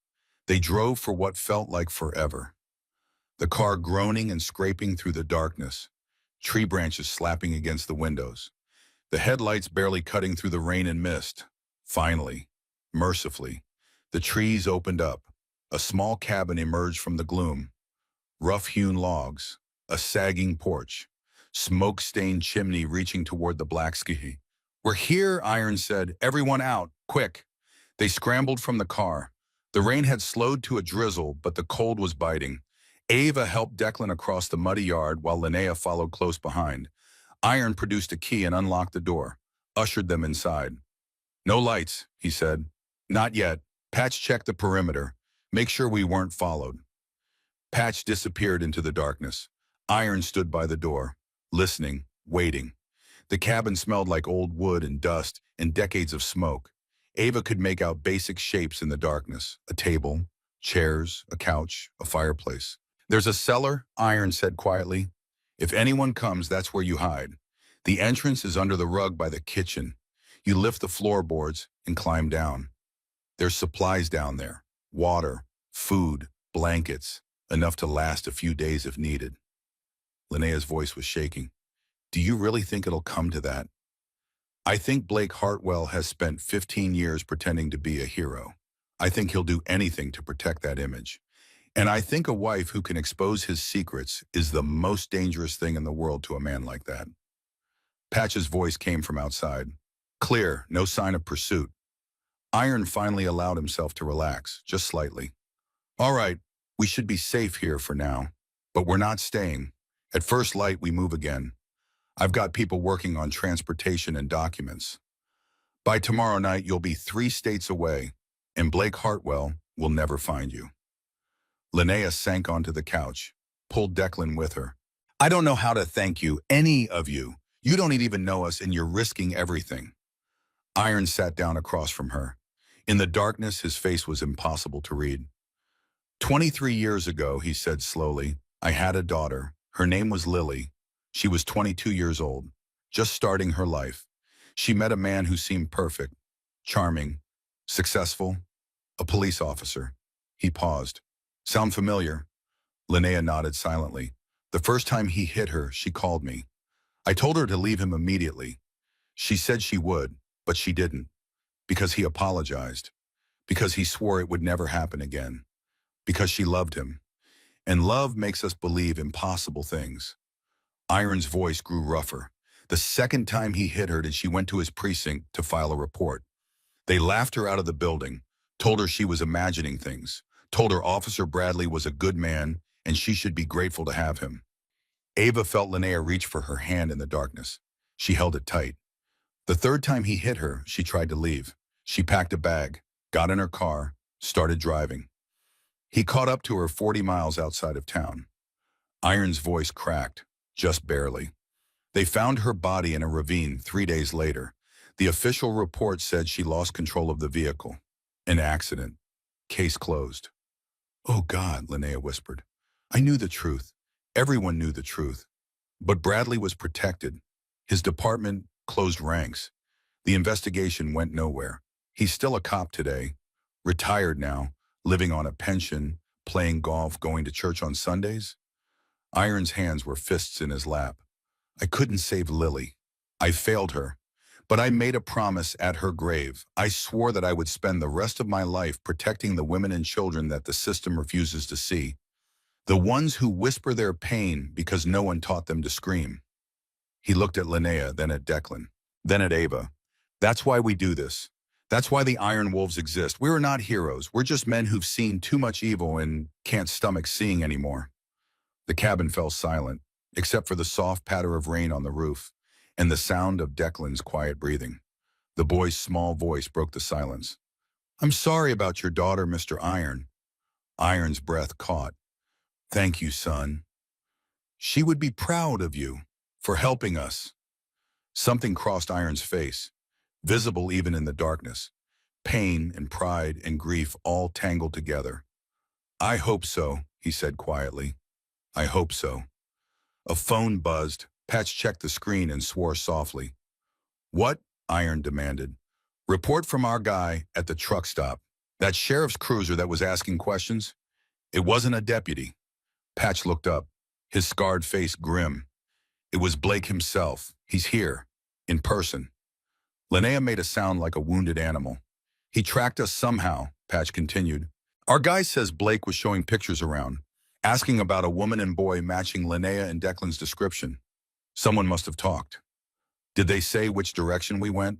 They drove for what felt like forever. The car groaning and scraping through the darkness, tree branches slapping against the windows, the headlights barely cutting through the rain and mist. Finally, mercifully, the trees opened up. A small cabin emerged from the gloom. Rough-hewn logs, a sagging porch, smoke-stained chimney reaching toward the black sky. "We're here," Iron said. "Everyone out, quick." They scrambled from the car. The rain had slowed to a drizzle, but the cold was biting. Ava helped Declan across the muddy yard while Linnea followed close behind. Iron produced a key and unlocked the door, ushered them inside. "No lights," he said. "Not yet. Patch checked the perimeter. Make sure we weren't followed." Patch disappeared into the darkness. Iron stood by the door, listening, waiting. The cabin smelled like old wood and dust and decades of smoke. Ava could make out basic shapes in the darkness: a table, chairs, a couch, a fireplace. "There's a cellar," Iron said quietly. "If anyone comes, that's where you hide. The entrance is under the rug by the kitchen. You lift the floorboards and climb down. There's supplies down there: water, food, blankets, enough to last a few days if needed." Linnea's voice was shaking. "Do you really think it'll come to that?" "I think Blake Hartwell has spent 15 years pretending to be a hero. I think he'll do anything to protect that image. And I think a wife who can expose his secrets is the most dangerous thing in the world to a man like that." Patch's voice came from outside. Clear, no sign of pursuit. Iron finally allowed himself to relax, just slightly. "All right, we should be safe here for now. But we're not staying. At first light, we move again. I've got people working on transportation and documents. By tomorrow night, you'll be 3 states away, and Blake Hartwell will never find you." Linnea sank onto the couch, pulled Declan with her. "I don't know how to thank you, any of you. You don't even know us, and you're risking everything." Iron sat down across from her. In the darkness, his face was impossible to read. 23 years ago, he said slowly, I had a daughter. Her name was Lily. She was 22 years old, just starting her life. She met a man who seemed perfect, charming, successful, a police officer." He paused. "Sound familiar?" Linnea nodded silently. "The first time he hit her, she called me. I told her to leave him immediately. She said she would, but she didn't. Because he apologized. Because he swore it would never happen again. Because she loved him. And love makes us believe impossible things." Iron's voice grew rougher. "The second time he hit her, and she went to his precinct to file a report. They laughed her out of the building, told her she was imagining things, told her Officer Bradley was a good man and she should be grateful to have him." Ava felt Linnea reach for her hand in the darkness. She held it tight. "The third time he hit her, she tried to leave. She packed a bag, got in her car, started driving. He caught up to her 40 miles outside of town." Iron's voice cracked, just barely. "They found her body in a ravine 3 days later. The official report said she lost control of the vehicle. An accident. Case closed." "Oh God," Linnea whispered. "I knew the truth. Everyone knew the truth. But Bradley was protected. His department closed ranks. The investigation went nowhere. He's still a cop today. Retired now, living on a pension, playing golf, going to church on Sundays." Iron's hands were fists in his lap. "I couldn't save Lily. I failed her. But I made a promise at her grave. I swore that I would spend the rest of my life protecting the women and children that the system refuses to see. The ones who whisper their pain because no one taught them to scream." He looked at Linnea, then at Declan, then at Ava. "That's why we do this. That's why the Iron Wolves exist. We're not heroes. We're just men who've seen too much evil and can't stomach seeing anymore." The cabin fell silent, except for the soft patter of rain on the roof and the sound of Declan's quiet breathing. The boy's small voice broke the silence. "I'm sorry about your daughter, Mr. Iron." Iron's breath caught. "Thank you, son." She would be proud of you for helping us. Something crossed Iron's face, visible even in the darkness. Pain and pride and grief all tangled together. I hope so, he said quietly. I hope so. A phone buzzed. Patch checked the screen and swore softly. What? Iron demanded. Report from our guy at the truck stop. That sheriff's cruiser that was asking questions? It wasn't a deputy. Patch looked up, his scarred face grim. It was Blake himself. He's here, in person. Linnea made a sound like a wounded animal. He tracked us somehow, Patch continued. Our guy says Blake was showing pictures around, asking about a woman and boy matching Linnea and Declan's description. Someone must have talked. Did they say which direction we went?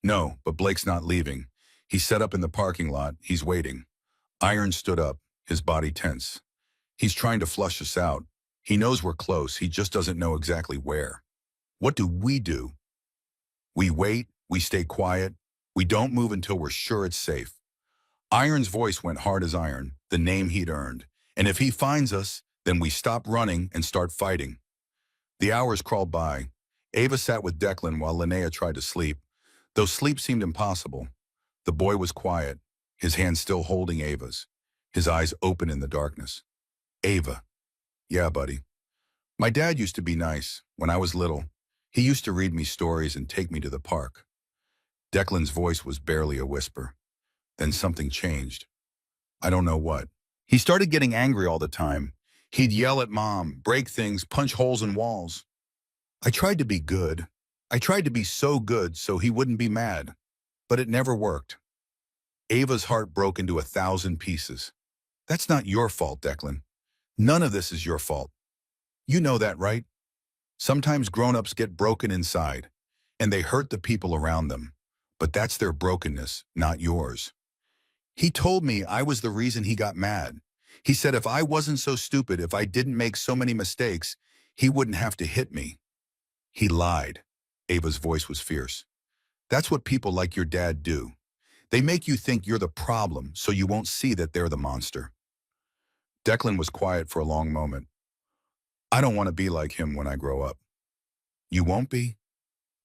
No, but Blake's not leaving. He's set up in the parking lot. He's waiting. Iron stood up, his body tense. He's trying to flush us out. He knows we're close. He just doesn't know exactly where. What do? We wait. We stay quiet. We don't move until we're sure it's safe. Iron's voice went hard as iron, the name he'd earned. And if he finds us, then we stop running and start fighting. The hours crawled by. Ava sat with Declan while Linnea tried to sleep, though sleep seemed impossible. The boy was quiet, his hand still holding Ava's, his eyes open in the darkness. Ava. Yeah, buddy. My dad used to be nice. When I was little, he used to read me stories and take me to the park. Declan's voice was barely a whisper. Then something changed. I don't know what. He started getting angry all the time. He'd yell at Mom, break things, punch holes in walls. I tried to be good. I tried to be so good so he wouldn't be mad. But it never worked. Ava's heart broke into 1,000 pieces. That's not your fault, Declan. None of this is your fault. You know that, right? Sometimes grown-ups get broken inside, and they hurt the people around them. But that's their brokenness, not yours. He told me I was the reason he got mad. He said if I wasn't so stupid, if I didn't make so many mistakes, he wouldn't have to hit me. He lied. Ava's voice was fierce. That's what people like your dad do. They make you think you're the problem so you won't see that they're the monster. Declan was quiet for a long moment. I don't want to be like him when I grow up. You won't be?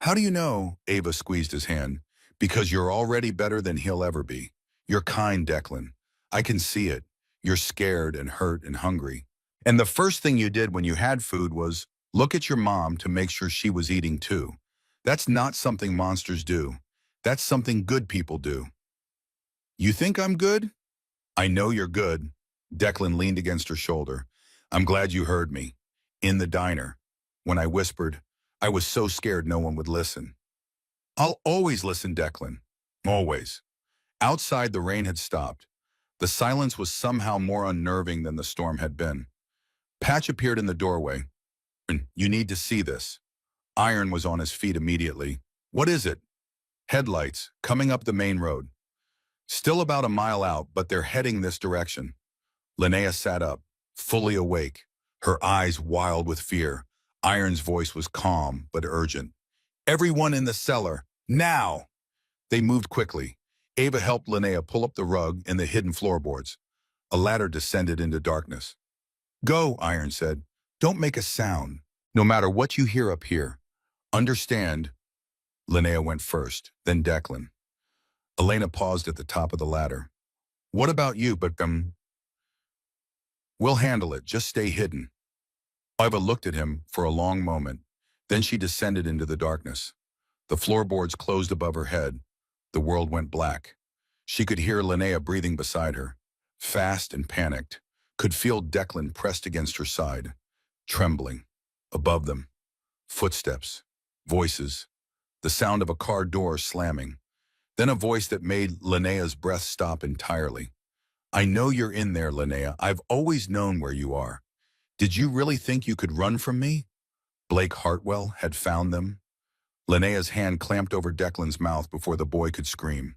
How do you know? Ava squeezed his hand. Because you're already better than he'll ever be. You're kind, Declan. I can see it. You're scared and hurt and hungry. And the first thing you did when you had food was look at your mom to make sure she was eating too. That's not something monsters do. That's something good people do. You think I'm good? I know you're good. Declan leaned against her shoulder. I'm glad you heard me. In the diner. When I whispered, I was so scared no one would listen. I'll always listen, Declan. Always. Outside, the rain had stopped. The silence was somehow more unnerving than the storm had been. Patch appeared in the doorway. You need to see this. Iron was on his feet immediately. What is it? Headlights, coming up the main road. Still about a mile out, but they're heading this direction. Linnea sat up, fully awake, her eyes wild with fear. Iron's voice was calm but urgent. Everyone in the cellar, now! They moved quickly. Ava helped Linnea pull up the rug and the hidden floorboards. A ladder descended into darkness. Go, Iron said. Don't make a sound, no matter what you hear up here. Understand? Linnea went first, then Declan. Elena paused at the top of the ladder. What about you, but we'll handle it, just stay hidden. Eva looked at him for a long moment. Then she descended into the darkness. The floorboards closed above her head. The world went black. She could hear Linnea breathing beside her, fast and panicked, could feel Declan pressed against her side, trembling. Above them, footsteps, voices, the sound of a car door slamming. Then a voice that made Linnea's breath stop entirely. I know you're in there, Linnea. I've always known where you are. Did you really think you could run from me? Blake Hartwell had found them. Linnea's hand clamped over Declan's mouth before the boy could scream.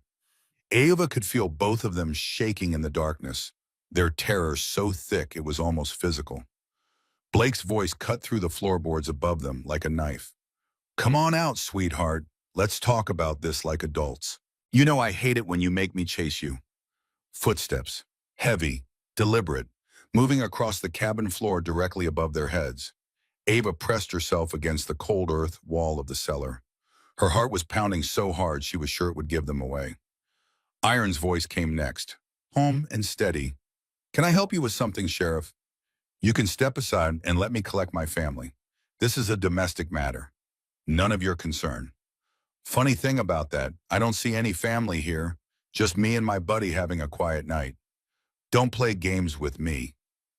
Ava could feel both of them shaking in the darkness, their terror so thick it was almost physical. Blake's voice cut through the floorboards above them like a knife. Come on out, sweetheart. Let's talk about this like adults. You know I hate it when you make me chase you. Footsteps, heavy, deliberate, moving across the cabin floor directly above their heads. Ava pressed herself against the cold earth wall of the cellar. Her heart was pounding so hard she was sure it would give them away. Iron's voice came next, calm and steady. "Can I help you with something, Sheriff? You can step aside and let me collect my family. This is a domestic matter. None of your concern." "Funny thing about that, I don't see any family here. Just me and my buddy having a quiet night." "Don't play games with me."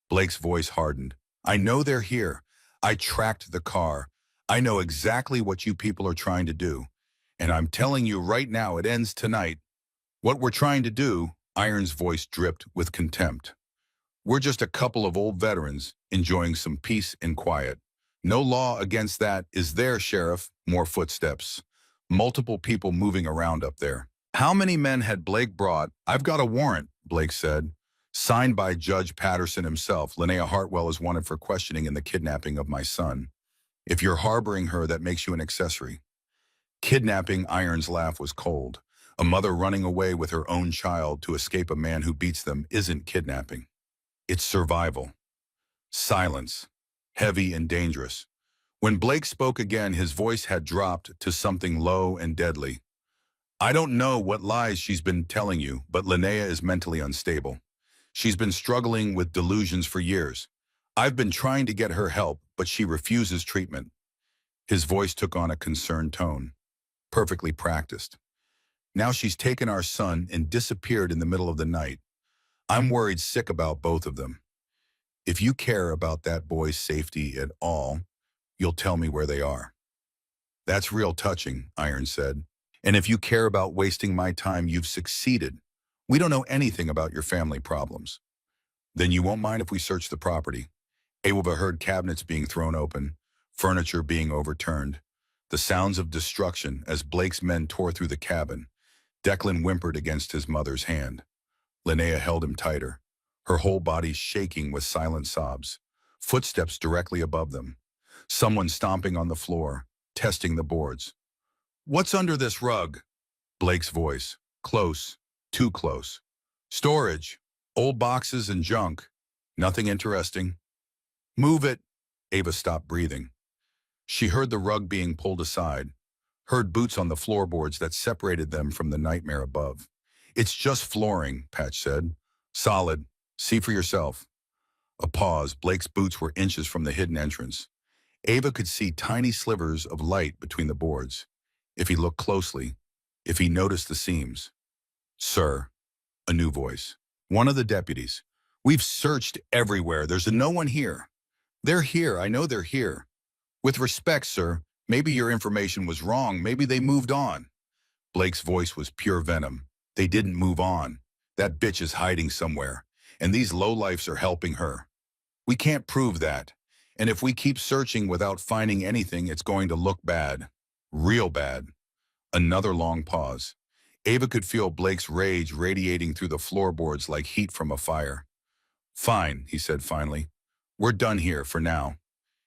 Blake's voice hardened. "I know they're here. I tracked the car. I know exactly what you people are trying to do. And I'm telling you right now it ends tonight. What we're trying to do," Iron's voice dripped with contempt. "We're just a couple of old veterans enjoying some peace and quiet. No law against that, is there, Sheriff?" More footsteps. Multiple people moving around up there. "How many men had Blake brought?" "I've got a warrant," Blake said. "Signed by Judge Patterson himself. Linnea Hartwell is wanted for questioning in the kidnapping of my son. If you're harboring her, that makes you an accessory." Kidnapping, Iron's laugh was cold. A mother running away with her own child to escape a man who beats them isn't kidnapping. It's survival. Silence. Heavy and dangerous. When Blake spoke again, his voice had dropped to something low and deadly. "I don't know what lies she's been telling you, but Linnea is mentally unstable. She's been struggling with delusions for years. I've been trying to get her help, but she refuses treatment." His voice took on a concerned tone. "Perfectly practiced. Now she's taken our son and disappeared in the middle of the night. I'm worried sick about both of them. If you care about that boy's safety at all, you'll tell me where they are." "That's real touching," Iron said. "And if you care about wasting my time, you've succeeded. We don't know anything about your family problems." "Then you won't mind if we search the property." Ava heard cabinets being thrown open, furniture being overturned, the sounds of destruction as Blake's men tore through the cabin. Declan whimpered against his mother's hand. Linnea held him tighter, her whole body shaking with silent sobs. Footsteps directly above them. Someone stomping on the floor, testing the boards. "What's under this rug?" Blake's voice. Close, too close. "Storage. Old boxes and junk. Nothing interesting." "Move it." Ava stopped breathing. She heard the rug being pulled aside, heard boots on the floorboards that separated them from the nightmare above. "It's just flooring," Patch said. "Solid. See for yourself." A pause. Blake's boots were inches from the hidden entrance. Ava could see tiny slivers of light between the boards. If he looked closely, if he noticed the seams. "Sir," a new voice. One of the deputies. "We've searched everywhere. There's no one here." "They're here. I know they're here." "With respect, sir, maybe your information was wrong. Maybe they moved on." Blake's voice was pure venom. "They didn't move on. That bitch is hiding somewhere, and these lowlifes are helping her. We can't prove that. And if we keep searching without finding anything, it's going to look bad. Real bad." Another long pause. Ava could feel Blake's rage radiating through the floorboards like heat from a fire. "Fine," he said finally. "We're done here for now."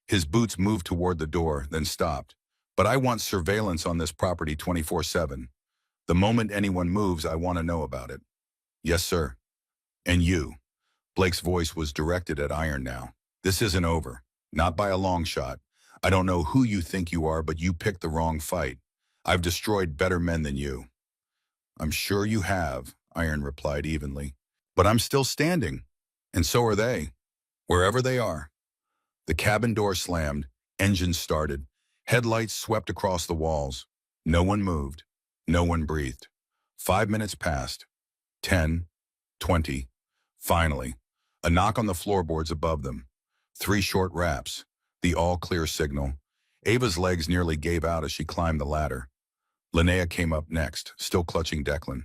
His boots moved toward the door, then stopped. "But I want surveillance on this property 24/7. The moment anyone moves, I want to know about it." "Yes, sir." "And you." Blake's voice was directed at Iron now. "This isn't over. Not by a long shot. I don't know who you think you are, but you picked the wrong fight. I've destroyed better men than you." "I'm sure you have," Iron replied evenly. "But I'm still standing. And so are they. Wherever they are." The cabin door slammed, engines started, headlights swept across the walls. No one moved. No one breathed. 5 minutes passed. 10, 20. Finally, a knock on the floorboards above them. 3 short raps. The all-clear signal. Ava's legs nearly gave out as she climbed the ladder. Linnea came up next, still clutching Declan.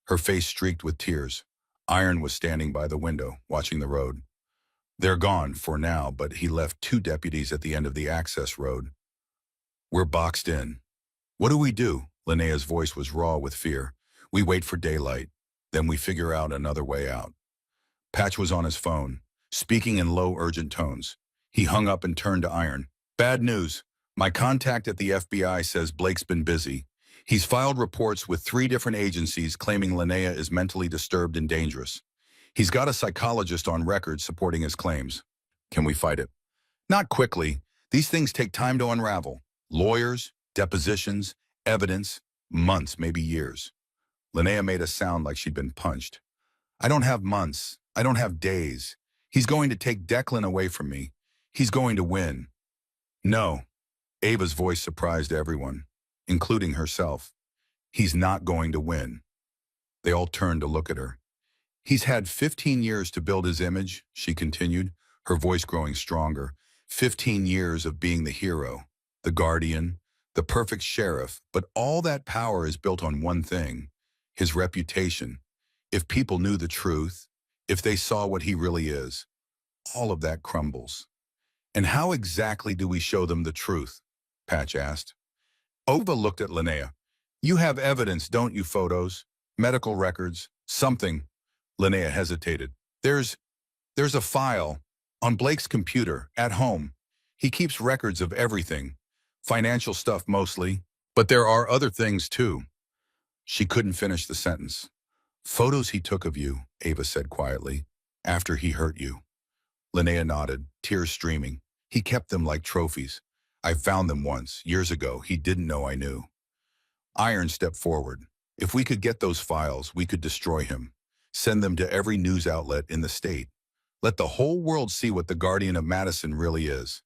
Her face streaked with tears. Iron was standing by the window, watching the road. "They're gone for now, but he left 2 deputies at the end of the access road. We're boxed in." "What do we do?" Linnea's voice was raw with fear. "We wait for daylight. Then we figure out another way out." Patch was on his phone, speaking in low, urgent tones. He hung up and turned to Iron. "Bad news. My contact at the FBI says Blake's been busy. He's filed reports with 3 different agencies claiming Linnea is mentally disturbed and dangerous. He's got a psychologist on record supporting his claims." "Can we fight it?" "Not quickly. These things take time to unravel. Lawyers, depositions, evidence, months, maybe years. Linnea made a sound like she'd been punched. I don't have months. I don't have days. He's going to take Declan away from me. He's going to win. No. Ava's voice surprised everyone, including herself. He's not going to win. They all turned to look at her. He's had 15 years to build his image, she continued, her voice growing stronger. 15 years of being the hero, the guardian, the perfect sheriff, but all that power is built on one thing, his reputation. If people knew the truth, if they saw what he really is, all of that crumbles. And how exactly do we show them the truth? Patch asked. Ova looked at Linnea. You have evidence, don't you, photos? Medical records? Something. Linnea hesitated. There's a file on Blake's computer at home. He keeps records of everything. Financial stuff mostly. But there are other things too. She couldn't finish the sentence. Photos he took of you, Ava said quietly, after he hurt you. Linnea nodded, tears streaming. He kept them like trophies. I found them once, years ago. He didn't know I knew. Iron stepped forward. If we could get those files, we could destroy him. Send them to every news outlet in the state. Let the whole world see what the Guardian of Madison really is.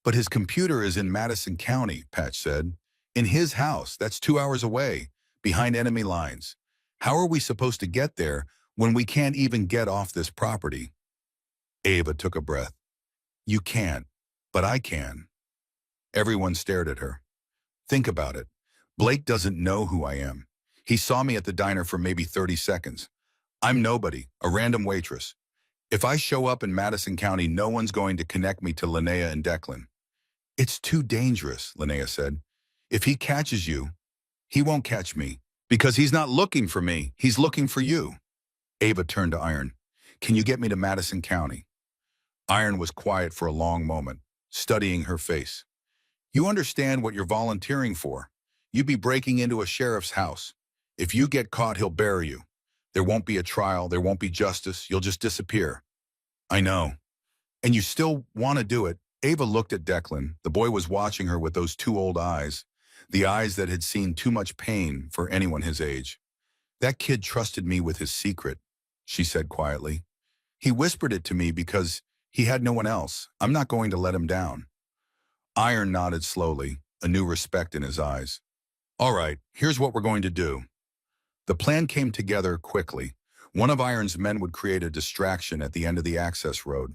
But his computer is in Madison County, Patch said. In his house, that's 2 hours away, behind enemy lines. How are we supposed to get there when we can't even get off this property? Ava took a breath. You can't, but I can. Everyone stared at her. Think about it. Blake doesn't know who I am. He saw me at the diner for maybe 30 seconds. I'm nobody, a random waitress. If I show up in Madison County, no one's going to connect me to Linnea and Declan. It's too dangerous, Linnea said. If he catches you, he won't catch me. Because he's not looking for me, he's looking for you. Ava turned to Iron. Can you get me to Madison County? Iron was quiet for a long moment, studying her face. You understand what you're volunteering for. You'd be breaking into a sheriff's house. If you get caught, he'll bury you. There won't be a trial, there won't be justice, you'll just disappear. I know. And you still want to do it. Ava looked at Declan. The boy was watching her with those two old eyes, the eyes that had seen too much pain for anyone his age. That kid trusted me with his secret, she said quietly. He whispered it to me because he had no one else. I'm not going to let him down. Iron nodded slowly, a new respect in his eyes. All right, here's what we're going to do. The plan came together quickly. One of Iron's men would create a distraction at the end of the access road,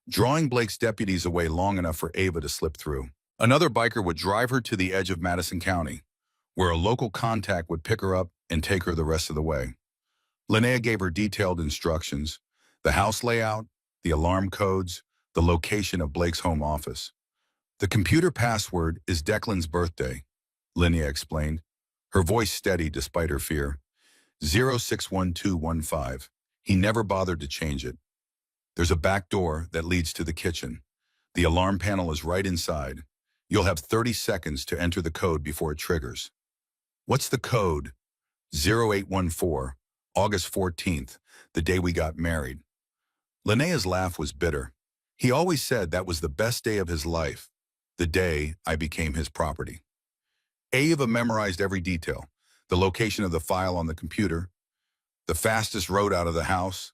drawing Blake's deputies away long enough for Ava to slip through. Another biker would drive her to the edge of Madison County, where a local contact would pick her up and take her the rest of the way. Linnea gave her detailed instructions, the house layout, the alarm codes, the location of Blake's home office. The computer password is Declan's birthday, Linnea explained, her voice steady despite her fear. 061215. He never bothered to change it. There's a back door that leads to the kitchen. The alarm panel is right inside. You'll have 30 seconds to enter the code before it triggers. What's the code? 0814, August 14th, the day we got married. Linnea's laugh was bitter. He always said that was the best day of his life, the day I became his property. Ava memorized every detail, the location of the file on the computer, the fastest road out of the house,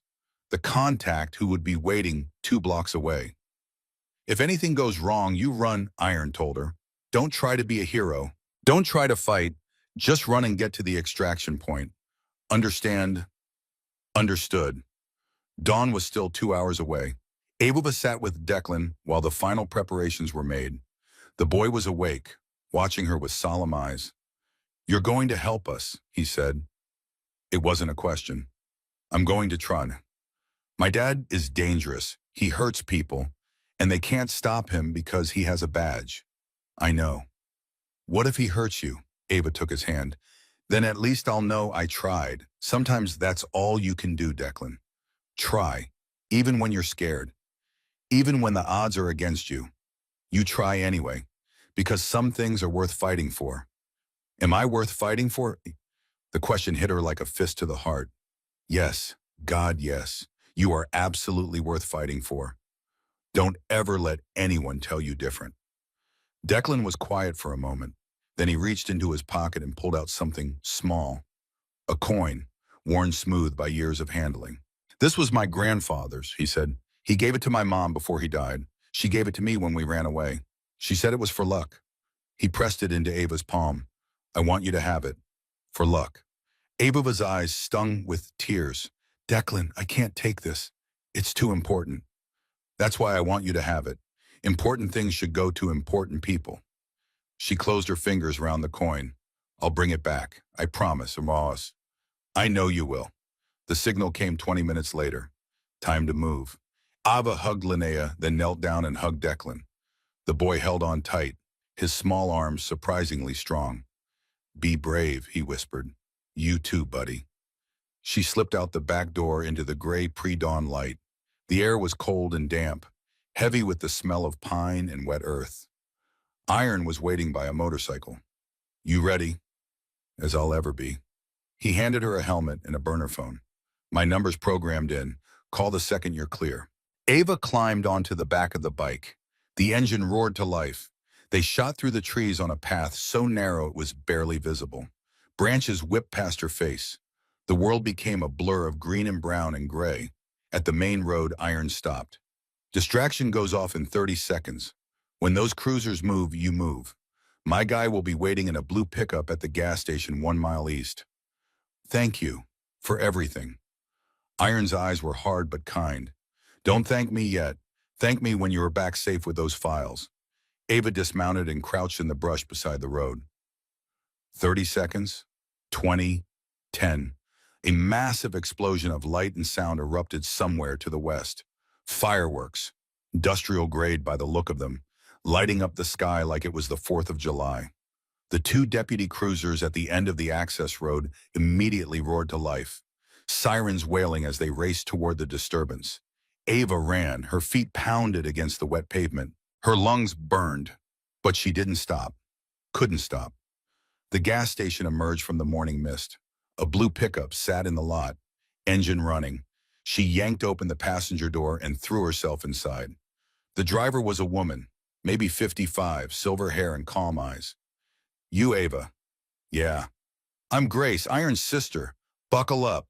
the contact who would be waiting 2 blocks away. If anything goes wrong, you run, Iron told her. Don't try to be a hero. Don't try to fight. Just run and get to the extraction point. Understand? Understood. Dawn was still 2 hours away. Ava sat with Declan while the final preparations were made. The boy was awake, watching her with solemn eyes. You're going to help us, he said. It wasn't a question. I'm going to try. My dad is dangerous. He hurts people, and they can't stop him because he has a badge. I know. What if he hurts you? Ava took his hand. Then at least I'll know I tried. Sometimes that's all you can do, Declan. Try, even when you're scared. Even when the odds are against you. You try anyway, because some things are worth fighting for. Am I worth fighting for? The question hit her like a fist to the heart. Yes, God, yes. You are absolutely worth fighting for. Don't ever let anyone tell you different. Declan was quiet for a moment. Then he reached into his pocket and pulled out something small, a coin, worn smooth by years of handling. This was my grandfather's, he said. He gave it to my mom before he died. She gave it to me when we ran away. She said it was for luck. He pressed it into Ava's palm. I want you to have it. For luck. Ava's eyes stung with tears. Declan, I can't take this. It's too important. That's why I want you to have it. Important things should go to important people. She closed her fingers around the coin. I'll bring it back. I promise, Amos. I know you will. The signal came 20 minutes later. Time to move. Ava hugged Linnea, then knelt down and hugged Declan. The boy held on tight, his small arms surprisingly strong. Be brave, he whispered. You too, buddy. She slipped out the back door into the gray pre-dawn light. The air was cold and damp, heavy with the smell of pine and wet earth. Iron was waiting by a motorcycle. You ready? As I'll ever be. He handed her a helmet and a burner phone. My number's programmed in. Call the second you're clear. Ava climbed onto the back of the bike. The engine roared to life. They shot through the trees on a path so narrow it was barely visible. Branches whipped past her face. The world became a blur of green and brown and gray. At the main road, Iron stopped. Distraction goes off in 30 seconds. When those cruisers move, you move. My guy will be waiting in a blue pickup at the gas station 1 mile east. Thank you for everything. Iron's eyes were hard but kind. Don't thank me yet. Thank me when you are back safe with those files. Ava dismounted and crouched in the brush beside the road. 30 seconds, 20, 10. A massive explosion of light and sound erupted somewhere to the west. Fireworks, industrial grade by the look of them, lighting up the sky like it was the 4th of July. The 2 deputy cruisers at the end of the access road immediately roared to life, sirens wailing as they raced toward the disturbance. Ava ran, her feet pounded against the wet pavement. Her lungs burned, but she didn't stop, couldn't stop. The gas station emerged from the morning mist. A blue pickup sat in the lot, engine running. She yanked open the passenger door and threw herself inside. The driver was a woman, maybe 55, silver hair and calm eyes. You, Ava? Yeah. I'm Grace, Iron's sister. Buckle up.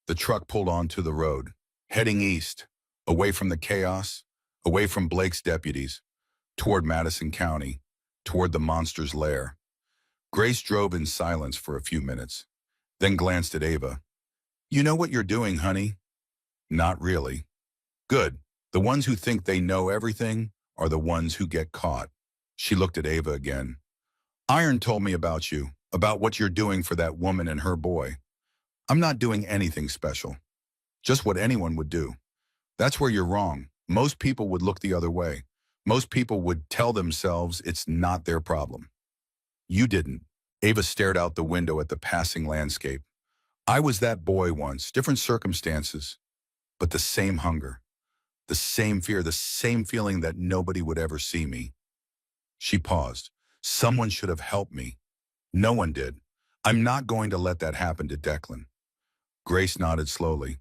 The truck pulled onto the road, heading east, away from the chaos, away from Blake's deputies, toward Madison County, toward the monster's lair. Grace drove in silence for a few minutes, then glanced at Ava. You know what you're doing, honey? Not really. Good. The ones who think they know everything are the ones who get caught. She looked at Ava again. Iron told me about you, about what you're doing for that woman and her boy. I'm not doing anything special. Just what anyone would do. That's where you're wrong. Most people would look the other way. Most people would tell themselves it's not their problem. You didn't. Ava stared out the window at the passing landscape. I was that boy once, different circumstances, but the same hunger, the same fear, the same feeling that nobody would ever see me. She paused. Someone should have helped me. No one did. I'm not going to let that happen to Declan. Grace nodded slowly.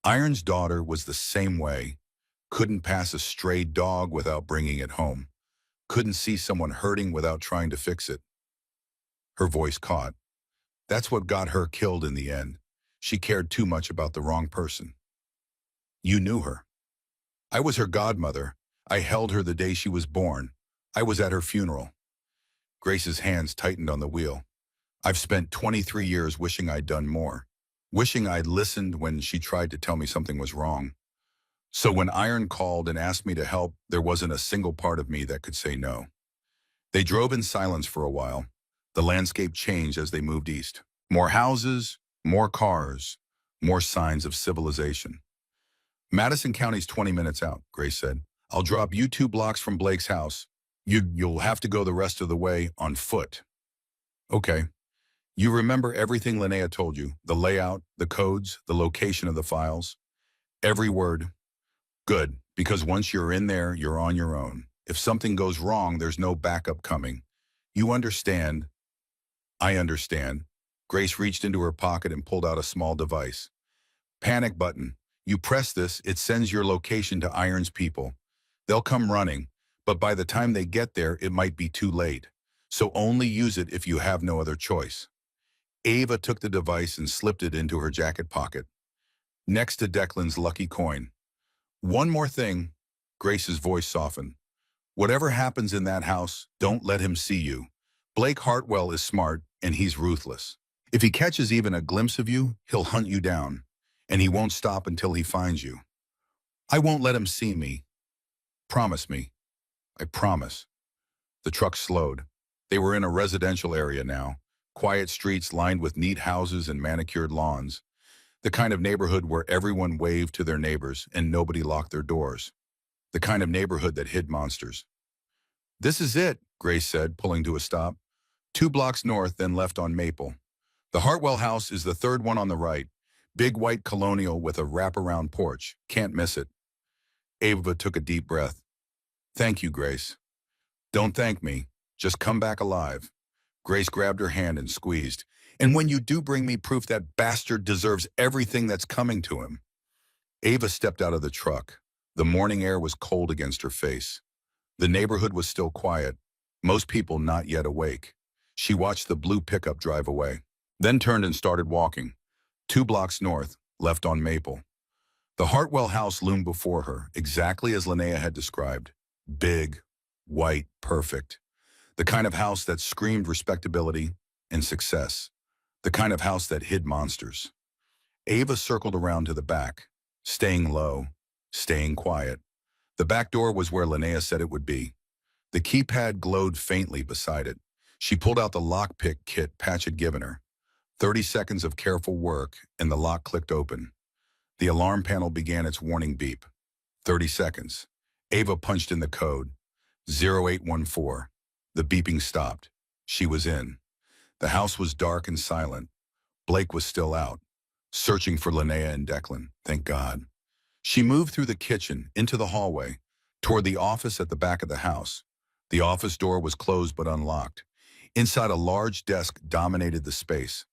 Iron's daughter was the same way. Couldn't pass a stray dog without bringing it home. Couldn't see someone hurting without trying to fix it. Her voice caught. That's what got her killed in the end. She cared too much about the wrong person. You knew her. I was her godmother. I held her the day she was born. I was at her funeral. Grace's hands tightened on the wheel. I've spent 23 years wishing I'd done more. Wishing I'd listened when she tried to tell me something was wrong. So when Iron called and asked me to help, there wasn't a single part of me that could say no. They drove in silence for a while. The landscape changed as they moved east. More houses, more cars, more signs of civilization. Madison County's 20 minutes out, Grace said. I'll drop you 2 blocks from Blake's house. You'll have to go the rest of the way on foot. Okay. You remember everything Linnea told you, the layout, the codes, the location of the files? Every word. Good, because once you're in there, you're on your own. If something goes wrong, there's no backup coming. You understand. I understand. Grace reached into her pocket and pulled out a small device. Panic button. You press this, it sends your location to Iron's people. They'll come running, but by the time they get there, it might be too late. So only use it if you have no other choice. Ava took the device and slipped it into her jacket pocket, next to Declan's lucky coin. One more thing, Grace's voice softened. Whatever happens in that house, don't let him see you. Blake Hartwell is smart, and he's ruthless. If he catches even a glimpse of you, he'll hunt you down, and he won't stop until he finds you. I won't let him see me. Promise me. I promise. The truck slowed. They were in a residential area now, quiet streets lined with neat houses and manicured lawns, the kind of neighborhood where everyone waved to their neighbors and nobody locked their doors, the kind of neighborhood that hid monsters. This is it, Grace said, pulling to a stop. 2 blocks north, then left on Maple. The Hartwell house is the third one on the right. Big white colonial with a wraparound porch. Can't miss it. Ava took a deep breath. Thank you, Grace. Don't thank me. Just come back alive. Grace grabbed her hand and squeezed. And when you do bring me proof that bastard deserves everything that's coming to him. Ava stepped out of the truck. The morning air was cold against her face. The neighborhood was still quiet, most people not yet awake. She watched the blue pickup drive away, then turned and started walking. 2 blocks north, left on Maple. The Hartwell house loomed before her, exactly as Linnea had described. Big, white, perfect. The kind of house that screamed respectability and success. The kind of house that hid monsters. Ava circled around to the back, staying low, staying quiet. The back door was where Linnea said it would be. The keypad glowed faintly beside it. She pulled out the lockpick kit Patch had given her. 30 seconds of careful work, and the lock clicked open. The alarm panel began its warning beep. 30 seconds. Ava punched in the code. 0814. The beeping stopped. She was in. The house was dark and silent. Blake was still out, searching for Linnea and Declan, thank God. She moved through the kitchen, into the hallway, toward the office at the back of the house. The office door was closed but unlocked. Inside, a large desk dominated the space.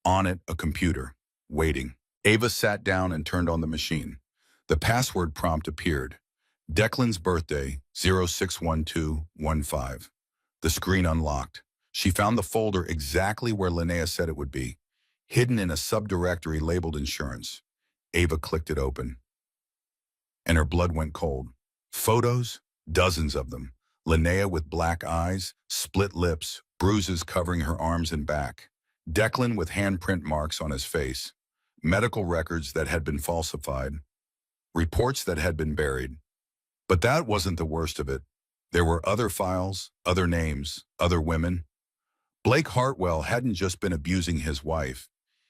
On it, a computer, waiting. Ava sat down and turned on the machine. The password prompt appeared. Declan's birthday, 061215. The screen unlocked. She found the folder exactly where Linnea said it would be, hidden in a subdirectory labeled insurance. Ava clicked it open, and her blood went cold. Photos? Dozens of them. Linnea with black eyes, split lips, bruises covering her arms and back. Declan with handprint marks on his face. Medical records that had been falsified. Reports that had been buried. But that wasn't the worst of it. There were other files, other names, other women. Blake Hartwell hadn't just been abusing his wife.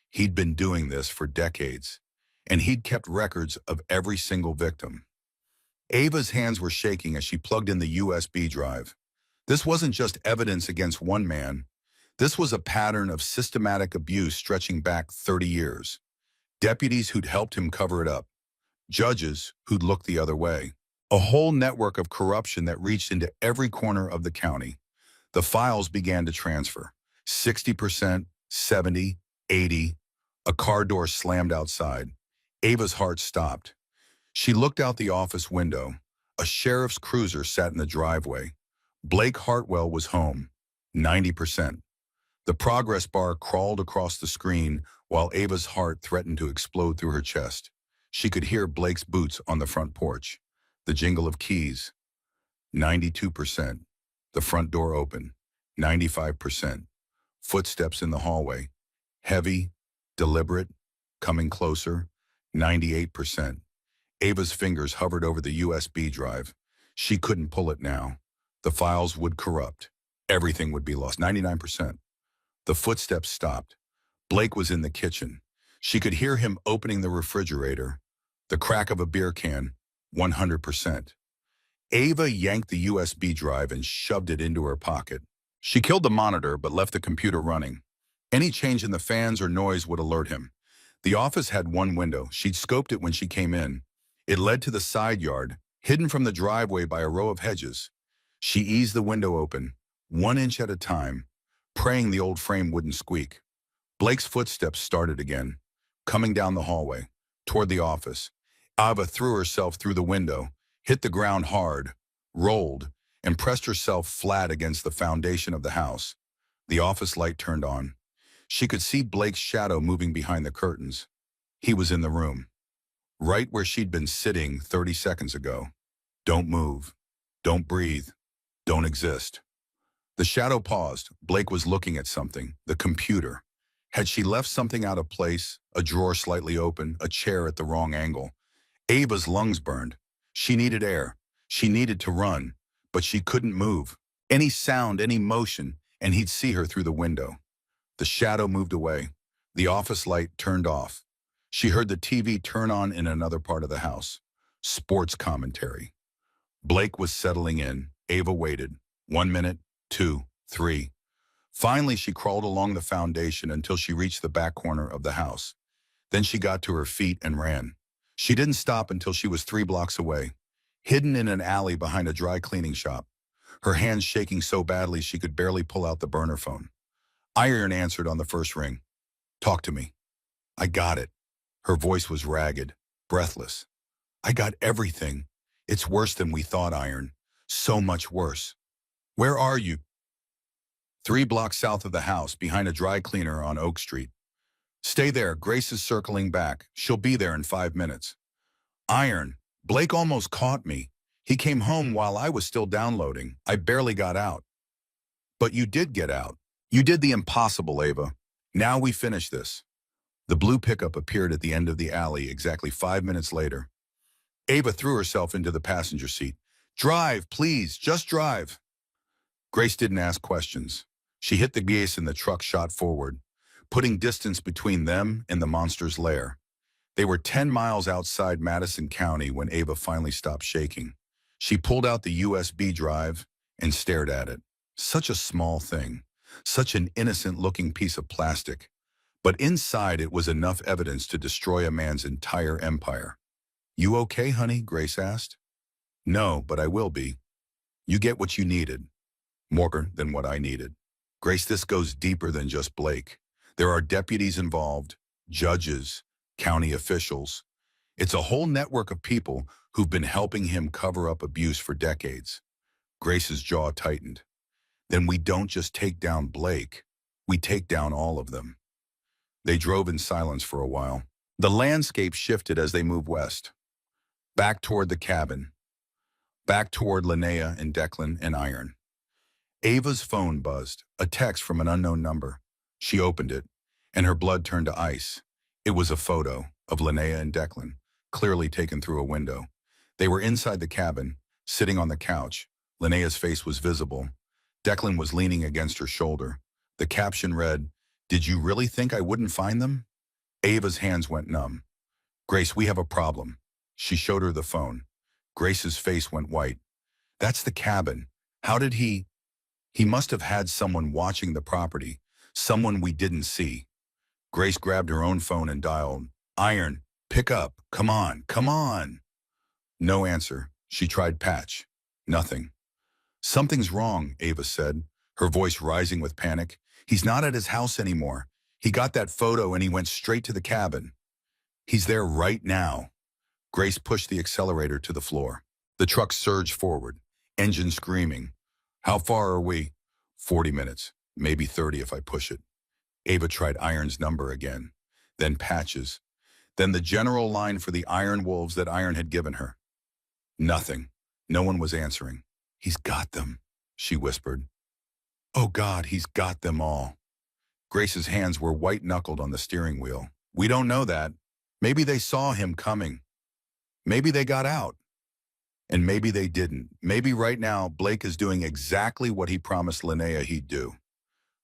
He'd been doing this for decades, and he'd kept records of every single victim. Ava's hands were shaking as she plugged in the USB drive. This wasn't just evidence against one man. This was a pattern of systematic abuse stretching back 30 years. Deputies who'd helped him cover it up. Judges who'd looked the other way. A whole network of corruption that reached into every corner of the county. The files began to transfer. 60%, 70, 80. A car door slammed outside. Ava's heart stopped. She looked out the office window. A sheriff's cruiser sat in the driveway. Blake Hartwell was home. 90%. The progress bar crawled across the screen while Ava's heart threatened to explode through her chest. She could hear Blake's boots on the front porch. The jingle of keys. 92%. The front door open. 95%. Footsteps in the hallway. Heavy, deliberate, coming closer. 98%. Ava's fingers hovered over the USB drive. She couldn't pull it now. The files would corrupt. Everything would be lost. 99%. The footsteps stopped. Blake was in the kitchen. She could hear him opening the refrigerator. The crack of a beer can. 100%. Ava yanked the USB drive and shoved it into her pocket. She killed the monitor but left the computer running. Any change in the fans or noise would alert him. The office had one window. She'd scoped it when she came in. It led to the side yard, hidden from the driveway by a row of hedges. She eased the window open, 1 inch at a time, praying the old frame wouldn't squeak. Blake's footsteps started again, coming down the hallway, toward the office. Ava threw herself through the window, hit the ground hard, rolled, and pressed herself flat against the foundation of the house. The office light turned on. She could see Blake's shadow moving behind the curtains. He was in the room, right where she'd been sitting 30 seconds ago. Don't move. Don't breathe. Don't exist. The shadow paused. Blake was looking at something, the computer. Had she left something out of place, a drawer slightly open, a chair at the wrong angle? Ava's lungs burned. She needed air. She needed to run, but she couldn't move. Any sound, any motion, and he'd see her through the window. The shadow moved away. The office light turned off. She heard the TV turn on in another part of the house. Sports commentary. Blake was settling in. Ava waited. 1 minute, 2, 3. Finally, she crawled along the foundation until she reached the back corner of the house. Then she got to her feet and ran. She didn't stop until she was 3 blocks away, hidden in an alley behind a dry cleaning shop, her hands shaking so badly she could barely pull out the burner phone. Iron answered on the first ring. Talk to me. I got it. Her voice was ragged, breathless. I got everything. It's worse than we thought, Iron. So much worse. Where are you? 3 blocks south of the house, behind a dry cleaner on Oak Street. Stay there. Grace is circling back. She'll be there in 5 minutes. Iron. Blake almost caught me. He came home while I was still downloading. I barely got out. But you did get out. You did the impossible, Ava. Now we finish this. The blue pickup appeared at the end of the alley exactly 5 minutes later. Ava threw herself into the passenger seat. Drive, please, just drive. Grace didn't ask questions. She hit the gas and the truck shot forward, putting distance between them and the monster's lair. They were 10 miles outside Madison County when Ava finally stopped shaking. She pulled out the USB drive and stared at it. Such a small thing, such an innocent-looking piece of plastic. But inside it was enough evidence to destroy a man's entire empire. You okay, honey? Grace asked. No, but I will be. You get what you needed. More than what I needed. Grace, this goes deeper than just Blake. There are deputies involved, judges, county officials. It's a whole network of people who've been helping him cover up abuse for decades. Grace's jaw tightened. Then we don't just take down Blake, we take down all of them. They drove in silence for a while. The landscape shifted as they moved west. Back toward the cabin. Back toward Linnea and Declan and Iron. Ava's phone buzzed, a text from an unknown number. She opened it, and her blood turned to ice. It was a photo of Linnea and Declan, clearly taken through a window. They were inside the cabin, sitting on the couch. Linnea's face was visible. Declan was leaning against her shoulder. The caption read, "Did you really think I wouldn't find them?" Ava's hands went numb. Grace, we have a problem. She showed her the phone. Grace's face went white. That's the cabin. How did he? He must have had someone watching the property, someone we didn't see. Grace grabbed her own phone and dialed. Iron, pick up. Come on, come on. No answer. She tried patch. Nothing. Something's wrong, Ava said, her voice rising with panic. He's not at his house anymore. He got that photo and he went straight to the cabin. He's there right now. Grace pushed the accelerator to the floor. The truck surged forward, engine screaming. How far are we? 40 minutes, maybe 30 if I push it. Ava tried Iron's number again, then Patch's, then the general line for the Iron Wolves that Iron had given her. Nothing. No one was answering. He's got them, she whispered. Oh God, he's got them all. Grace's hands were white-knuckled on the steering wheel. We don't know that. Maybe they saw him coming. Maybe they got out. And maybe they didn't. Maybe right now, Blake is doing exactly what he promised Linnea he'd do.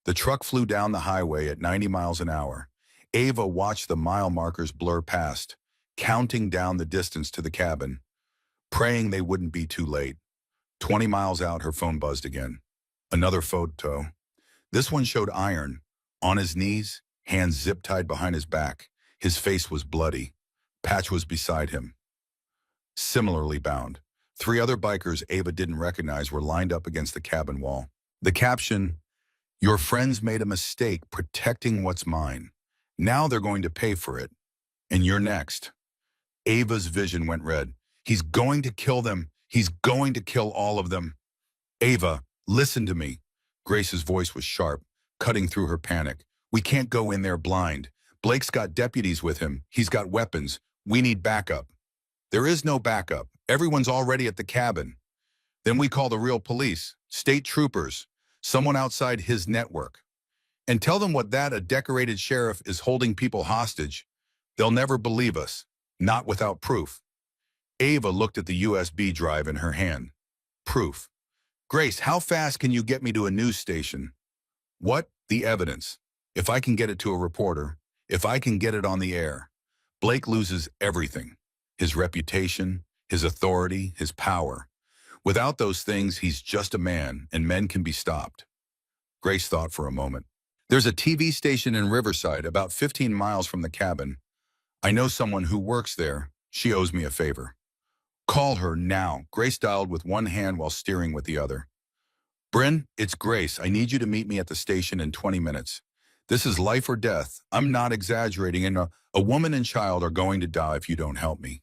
The truck flew down the highway at 90 miles an hour. Ava watched the mile markers blur past, counting down the distance to the cabin, praying they wouldn't be too late. 20 miles out, her phone buzzed again. Another photo. This one showed Iron, on his knees, hands zip-tied behind his back. His face was bloody. Patch was beside him, similarly bound. 3 other bikers Ava didn't recognize were lined up against the cabin wall. The caption, "Your friends made a mistake protecting what's mine. Now they're going to pay for it. And you're next." Ava's vision went red. He's going to kill them. He's going to kill all of them. Ava, listen to me. Grace's voice was sharp, cutting through her panic. We can't go in there blind. Blake's got deputies with him. He's got weapons. We need backup. There is no backup. Everyone's already at the cabin. Then we call the real police, state troopers, someone outside his network, and tell them a decorated sheriff is holding people hostage. They'll never believe us, not without proof. Ava looked at the USB drive in her hand. Proof. Grace, how fast can you get me to a news station? What? The evidence. If I can get it to a reporter, if I can get it on the air. Blake loses everything. His reputation, his authority, his power. Without those things, he's just a man, and men can be stopped. Grace thought for a moment. There's a TV station in Riverside, about 15 miles from the cabin. I know someone who works there. She owes me a favor. Call her now. Grace dialed with one hand while steering with the other. Bryn, it's Grace. I need you to meet me at the station in 20 minutes. This is life or death. I'm not exaggerating, and a woman and child are going to die if you don't help me.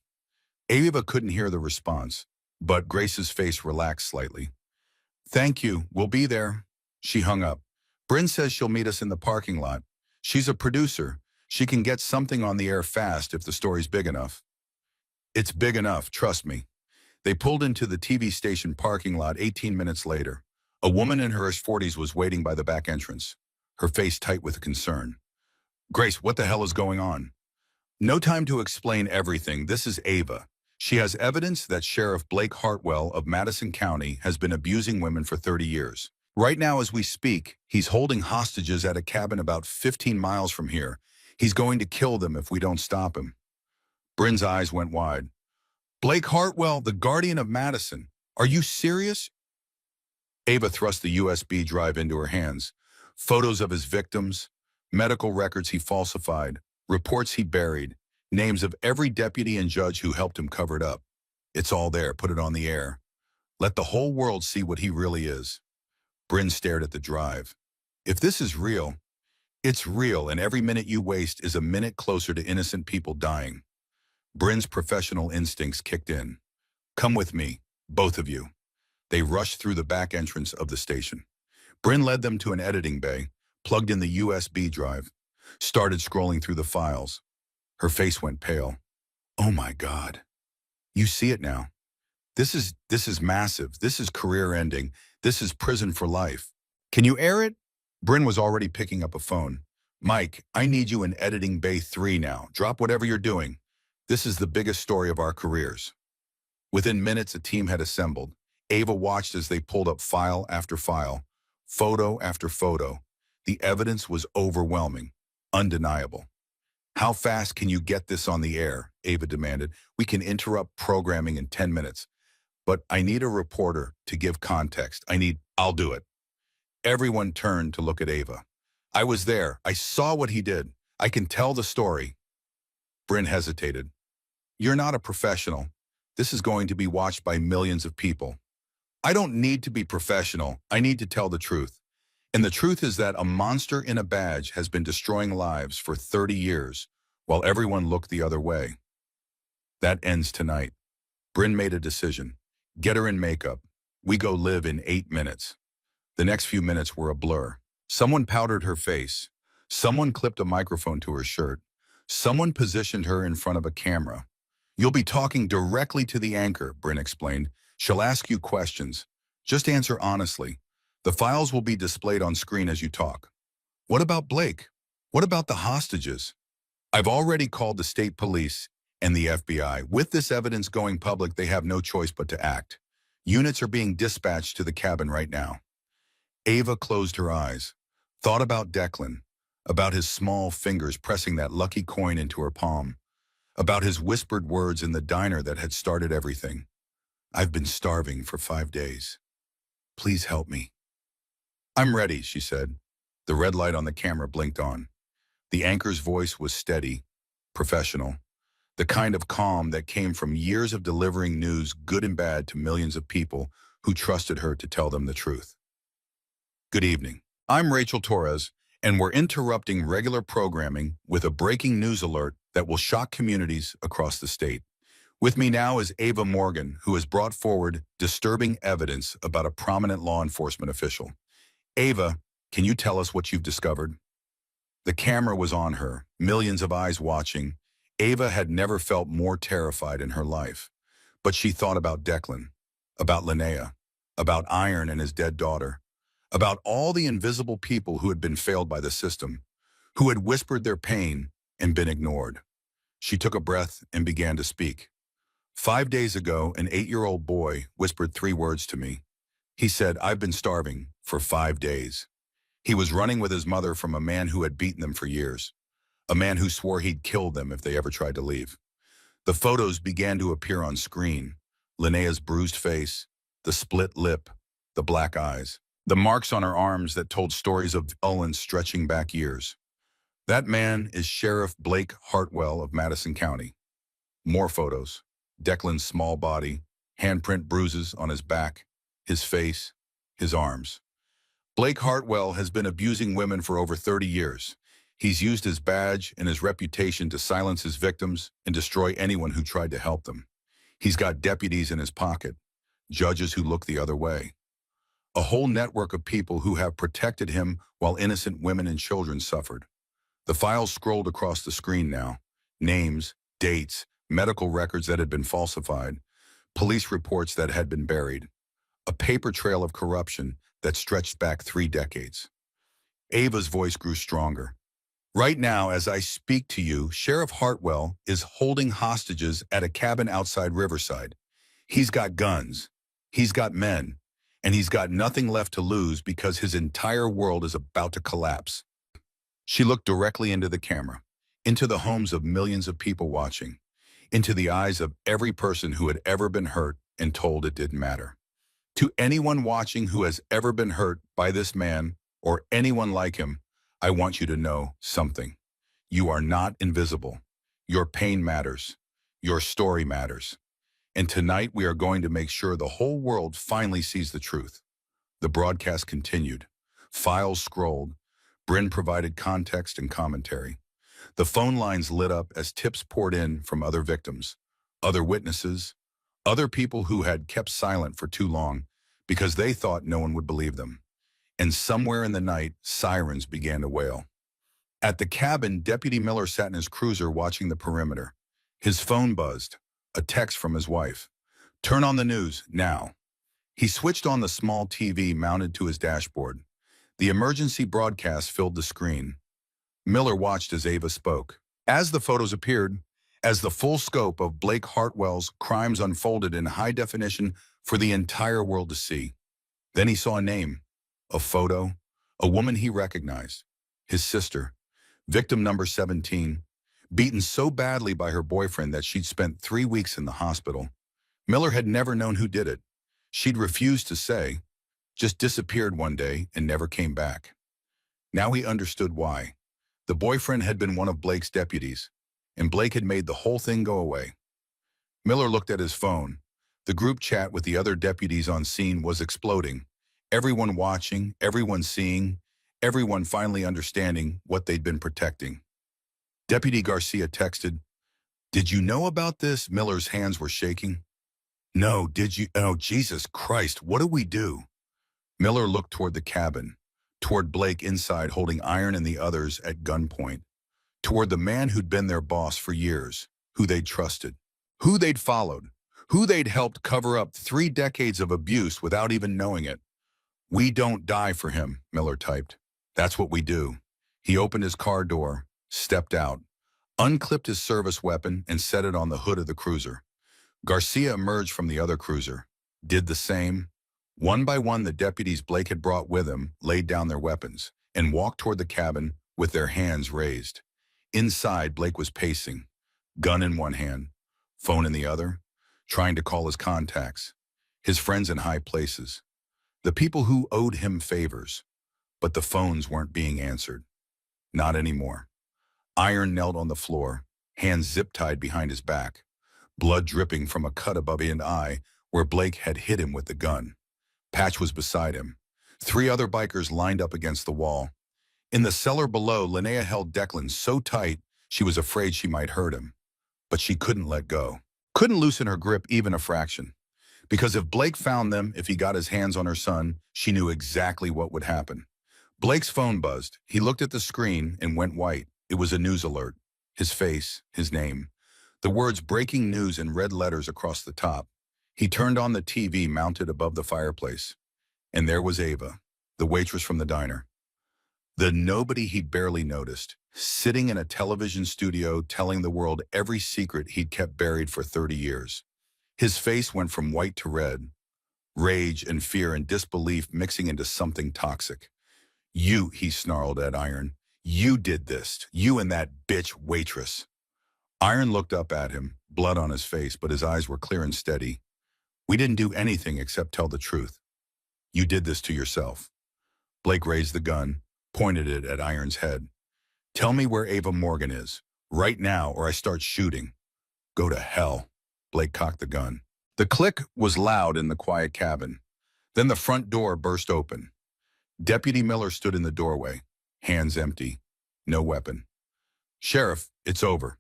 Ava couldn't hear the response, but Grace's face relaxed slightly. Thank you. We'll be there. She hung up. Bryn says she'll meet us in the parking lot. She's a producer. She can get something on the air fast if the story's big enough. It's big enough, trust me. They pulled into the TV station parking lot 18 minutes later. A woman in her 40s was waiting by the back entrance, her face tight with concern. Grace, what the hell is going on? No time to explain everything. This is Ava. She has evidence that Sheriff Blake Hartwell of Madison County has been abusing women for 30 years. Right now as we speak, he's holding hostages at a cabin about 15 miles from here. He's going to kill them if we don't stop him. Bryn's eyes went wide. Blake Hartwell, the guardian of Madison. Are you serious? Ava thrust the USB drive into her hands. Photos of his victims, medical records he falsified, reports he buried, names of every deputy and judge who helped him cover it up. It's all there. Put it on the air. Let the whole world see what he really is. Bryn stared at the drive. If this is real, it's real, and every minute you waste is a minute closer to innocent people dying. Bryn's professional instincts kicked in. Come with me, both of you. They rushed through the back entrance of the station. Bryn led them to an editing bay, plugged in the USB drive, started scrolling through the files. Her face went pale. Oh my God. You see it now. This is massive. This is career-ending. This is prison for life. Can you air it? Bryn was already picking up a phone. Mike, I need you in editing bay 3 now. Drop whatever you're doing. This is the biggest story of our careers. Within minutes, a team had assembled. Ava watched as they pulled up file after file, photo after photo. The evidence was overwhelming, undeniable. How fast can you get this on the air? Ava demanded. We can interrupt programming in 10 minutes. But I need a reporter to give context. I'll do it. Everyone turned to look at Ava. I was there. I saw what he did. I can tell the story. Bryn hesitated. You're not a professional. This is going to be watched by millions of people. I don't need to be professional. I need to tell the truth. And the truth is that a monster in a badge has been destroying lives for 30 years while everyone looked the other way. That ends tonight. Bryn made a decision. Get her in makeup. We go live in 8 minutes. The next few minutes were a blur. Someone powdered her face. Someone clipped a microphone to her shirt. Someone positioned her in front of a camera. You'll be talking directly to the anchor, Bryn explained. She'll ask you questions. Just answer honestly. The files will be displayed on screen as you talk. What about Blake? What about the hostages? I've already called the state police and the FBI. With this evidence going public, they have no choice but to act. Units are being dispatched to the cabin right now. Ava closed her eyes, thought about Declan, about his small fingers pressing that lucky coin into her palm, about his whispered words in the diner that had started everything. I've been starving for 5 days. Please help me. I'm ready, she said. The red light on the camera blinked on. The anchor's voice was steady, professional, the kind of calm that came from years of delivering news, good and bad, to millions of people who trusted her to tell them the truth. Good evening. I'm Rachel Torres, and we're interrupting regular programming with a breaking news alert that will shock communities across the state. With me now is Ava Morgan, who has brought forward disturbing evidence about a prominent law enforcement official. Ava, can you tell us what you've discovered? The camera was on her, millions of eyes watching. Ava had never felt more terrified in her life. But she thought about Declan, about Linnea, about Iron and his dead daughter, about all the invisible people who had been failed by the system, who had whispered their pain and been ignored. She took a breath and began to speak. 5 days ago, an 8-year-old boy whispered 3 words to me. He said, "I've been starving for 5 days." He was running with his mother from a man who had beaten them for years, a man who swore he'd kill them if they ever tried to leave. The photos began to appear on screen. Linnea's bruised face, the split lip, the black eyes, the marks on her arms that told stories of violence stretching back years. That man is Sheriff Blake Hartwell of Madison County. More photos. Declan's small body, handprint bruises on his back, his face, his arms. Blake Hartwell has been abusing women for over 30 years. He's used his badge and his reputation to silence his victims and destroy anyone who tried to help them. He's got deputies in his pocket, judges who look the other way. A whole network of people who have protected him while innocent women and children suffered. The files scrolled across the screen now. Names, dates, medical records that had been falsified, police reports that had been buried, a paper trail of corruption that stretched back 3 decades. Ava's voice grew stronger. Right now, as I speak to you, Sheriff Hartwell is holding hostages at a cabin outside Riverside. He's got guns, he's got men, and he's got nothing left to lose because his entire world is about to collapse. She looked directly into the camera, into the homes of millions of people watching, into the eyes of every person who had ever been hurt and told it didn't matter. To anyone watching who has ever been hurt by this man or anyone like him, I want you to know something. You are not invisible. Your pain matters. Your story matters. And tonight we are going to make sure the whole world finally sees the truth. The broadcast continued. Files scrolled. Bryn provided context and commentary. The phone lines lit up as tips poured in from other victims, other witnesses, other people who had kept silent for too long because they thought no one would believe them. And somewhere in the night, sirens began to wail. At the cabin, Deputy Miller sat in his cruiser watching the perimeter. His phone buzzed, a text from his wife. "Turn on the news, now." He switched on the small TV mounted to his dashboard. The emergency broadcast filled the screen. Miller watched as Ava spoke. As the photos appeared, as the full scope of Blake Hartwell's crimes unfolded in high definition for the entire world to see. Then he saw a name, a photo, a woman he recognized, his sister, victim number 17, beaten so badly by her boyfriend that she'd spent 3 weeks in the hospital. Miller had never known who did it. She'd refused to say, just disappeared one day and never came back. Now he understood why. The boyfriend had been one of Blake's deputies, and Blake had made the whole thing go away. Miller looked at his phone. The group chat with the other deputies on scene was exploding. Everyone watching, everyone seeing, everyone finally understanding what they'd been protecting. Deputy Garcia texted, "Did you know about this?" Miller's hands were shaking. "No, did you? Oh, Jesus Christ, what do we do?" Miller looked toward the cabin, toward Blake inside holding Iron and the others at gunpoint, toward the man who'd been their boss for years, who they'd trusted, who they'd followed, who they'd helped cover up 3 decades of abuse without even knowing it. "We don't die for him," Miller typed. "That's what we do." He opened his car door, stepped out, unclipped his service weapon and set it on the hood of the cruiser. Garcia emerged from the other cruiser, did the same. One by one, the deputies Blake had brought with him laid down their weapons and walked toward the cabin with their hands raised. Inside, Blake was pacing, gun in one hand, phone in the other, trying to call his contacts, his friends in high places, the people who owed him favors. But the phones weren't being answered. Not anymore. Iron knelt on the floor, hands zip-tied behind his back, blood dripping from a cut above his eye where Blake had hit him with the gun. Patch was beside him. 3 other bikers lined up against the wall. In the cellar below, Linnea held Declan so tight she was afraid she might hurt him. But she couldn't let go. Couldn't loosen her grip even a fraction. Because if Blake found them, if he got his hands on her son, she knew exactly what would happen. Blake's phone buzzed. He looked at the screen and went white. It was a news alert. His face, his name. The words breaking news in red letters across the top. He turned on the TV mounted above the fireplace. And there was Ava, the waitress from the diner. The nobody he'd barely noticed, sitting in a television studio telling the world every secret he'd kept buried for 30 years. His face went from white to red, rage and fear and disbelief mixing into something toxic. You, he snarled at Iron. You did this. You and that bitch waitress. Iron looked up at him, blood on his face, but his eyes were clear and steady. We didn't do anything except tell the truth. You did this to yourself. Blake raised the gun, pointed it at Iron's head. Tell me where Ava Morgan is, right now, or I start shooting. Go to hell. Blake cocked the gun. The click was loud in the quiet cabin. Then the front door burst open. Deputy Miller stood in the doorway, hands empty, no weapon. Sheriff, it's over.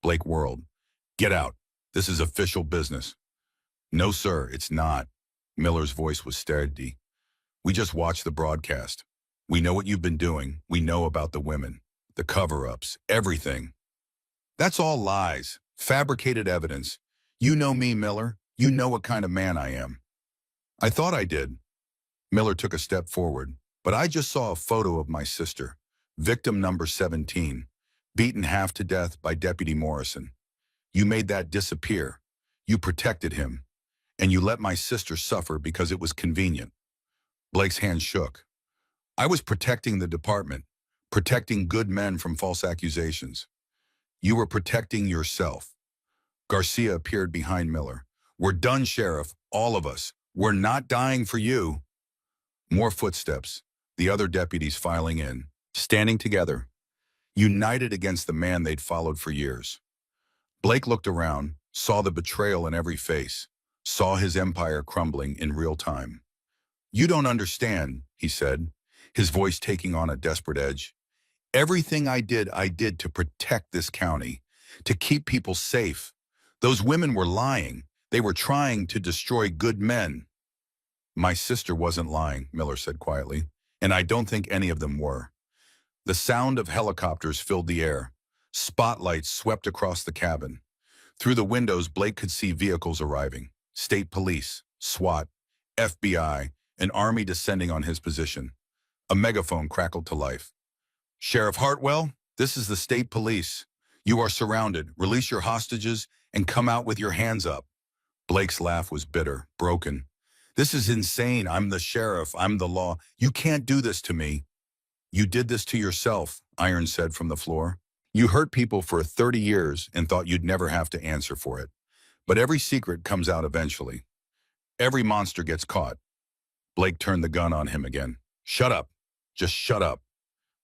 Blake whirled. Get out. This is official business. No, sir, it's not. Miller's voice was steady. We just watched the broadcast. We know what you've been doing. We know about the women, the cover-ups, everything. That's all lies, fabricated evidence. You know me, Miller. You know what kind of man I am. I thought I did. Miller took a step forward, but I just saw a photo of my sister, victim number 17, beaten half to death by Deputy Morrison. You made that disappear. You protected him. And you let my sister suffer because it was convenient. Blake's hand shook. I was protecting the department, protecting good men from false accusations. You were protecting yourself. Garcia appeared behind Miller. We're done, Sheriff, all of us. We're not dying for you. More footsteps, the other deputies filing in, standing together, united against the man they'd followed for years. Blake looked around, saw the betrayal in every face, saw his empire crumbling in real time. You don't understand, he said, his voice taking on a desperate edge. Everything I did to protect this county, to keep people safe. Those women were lying. They were trying to destroy good men. My sister wasn't lying, Miller said quietly, and I don't think any of them were. The sound of helicopters filled the air. Spotlights swept across the cabin. Through the windows, Blake could see vehicles arriving. State police, SWAT, FBI, an army descending on his position. A megaphone crackled to life. Sheriff Hartwell, this is the state police. You are surrounded. Release your hostages and come out with your hands up. Blake's laugh was bitter, broken. This is insane. I'm the sheriff. I'm the law. You can't do this to me. You did this to yourself, Iron said from the floor. You hurt people for 30 years and thought you'd never have to answer for it. But every secret comes out eventually. Every monster gets caught. Blake turned the gun on him again. Shut up. Just shut up.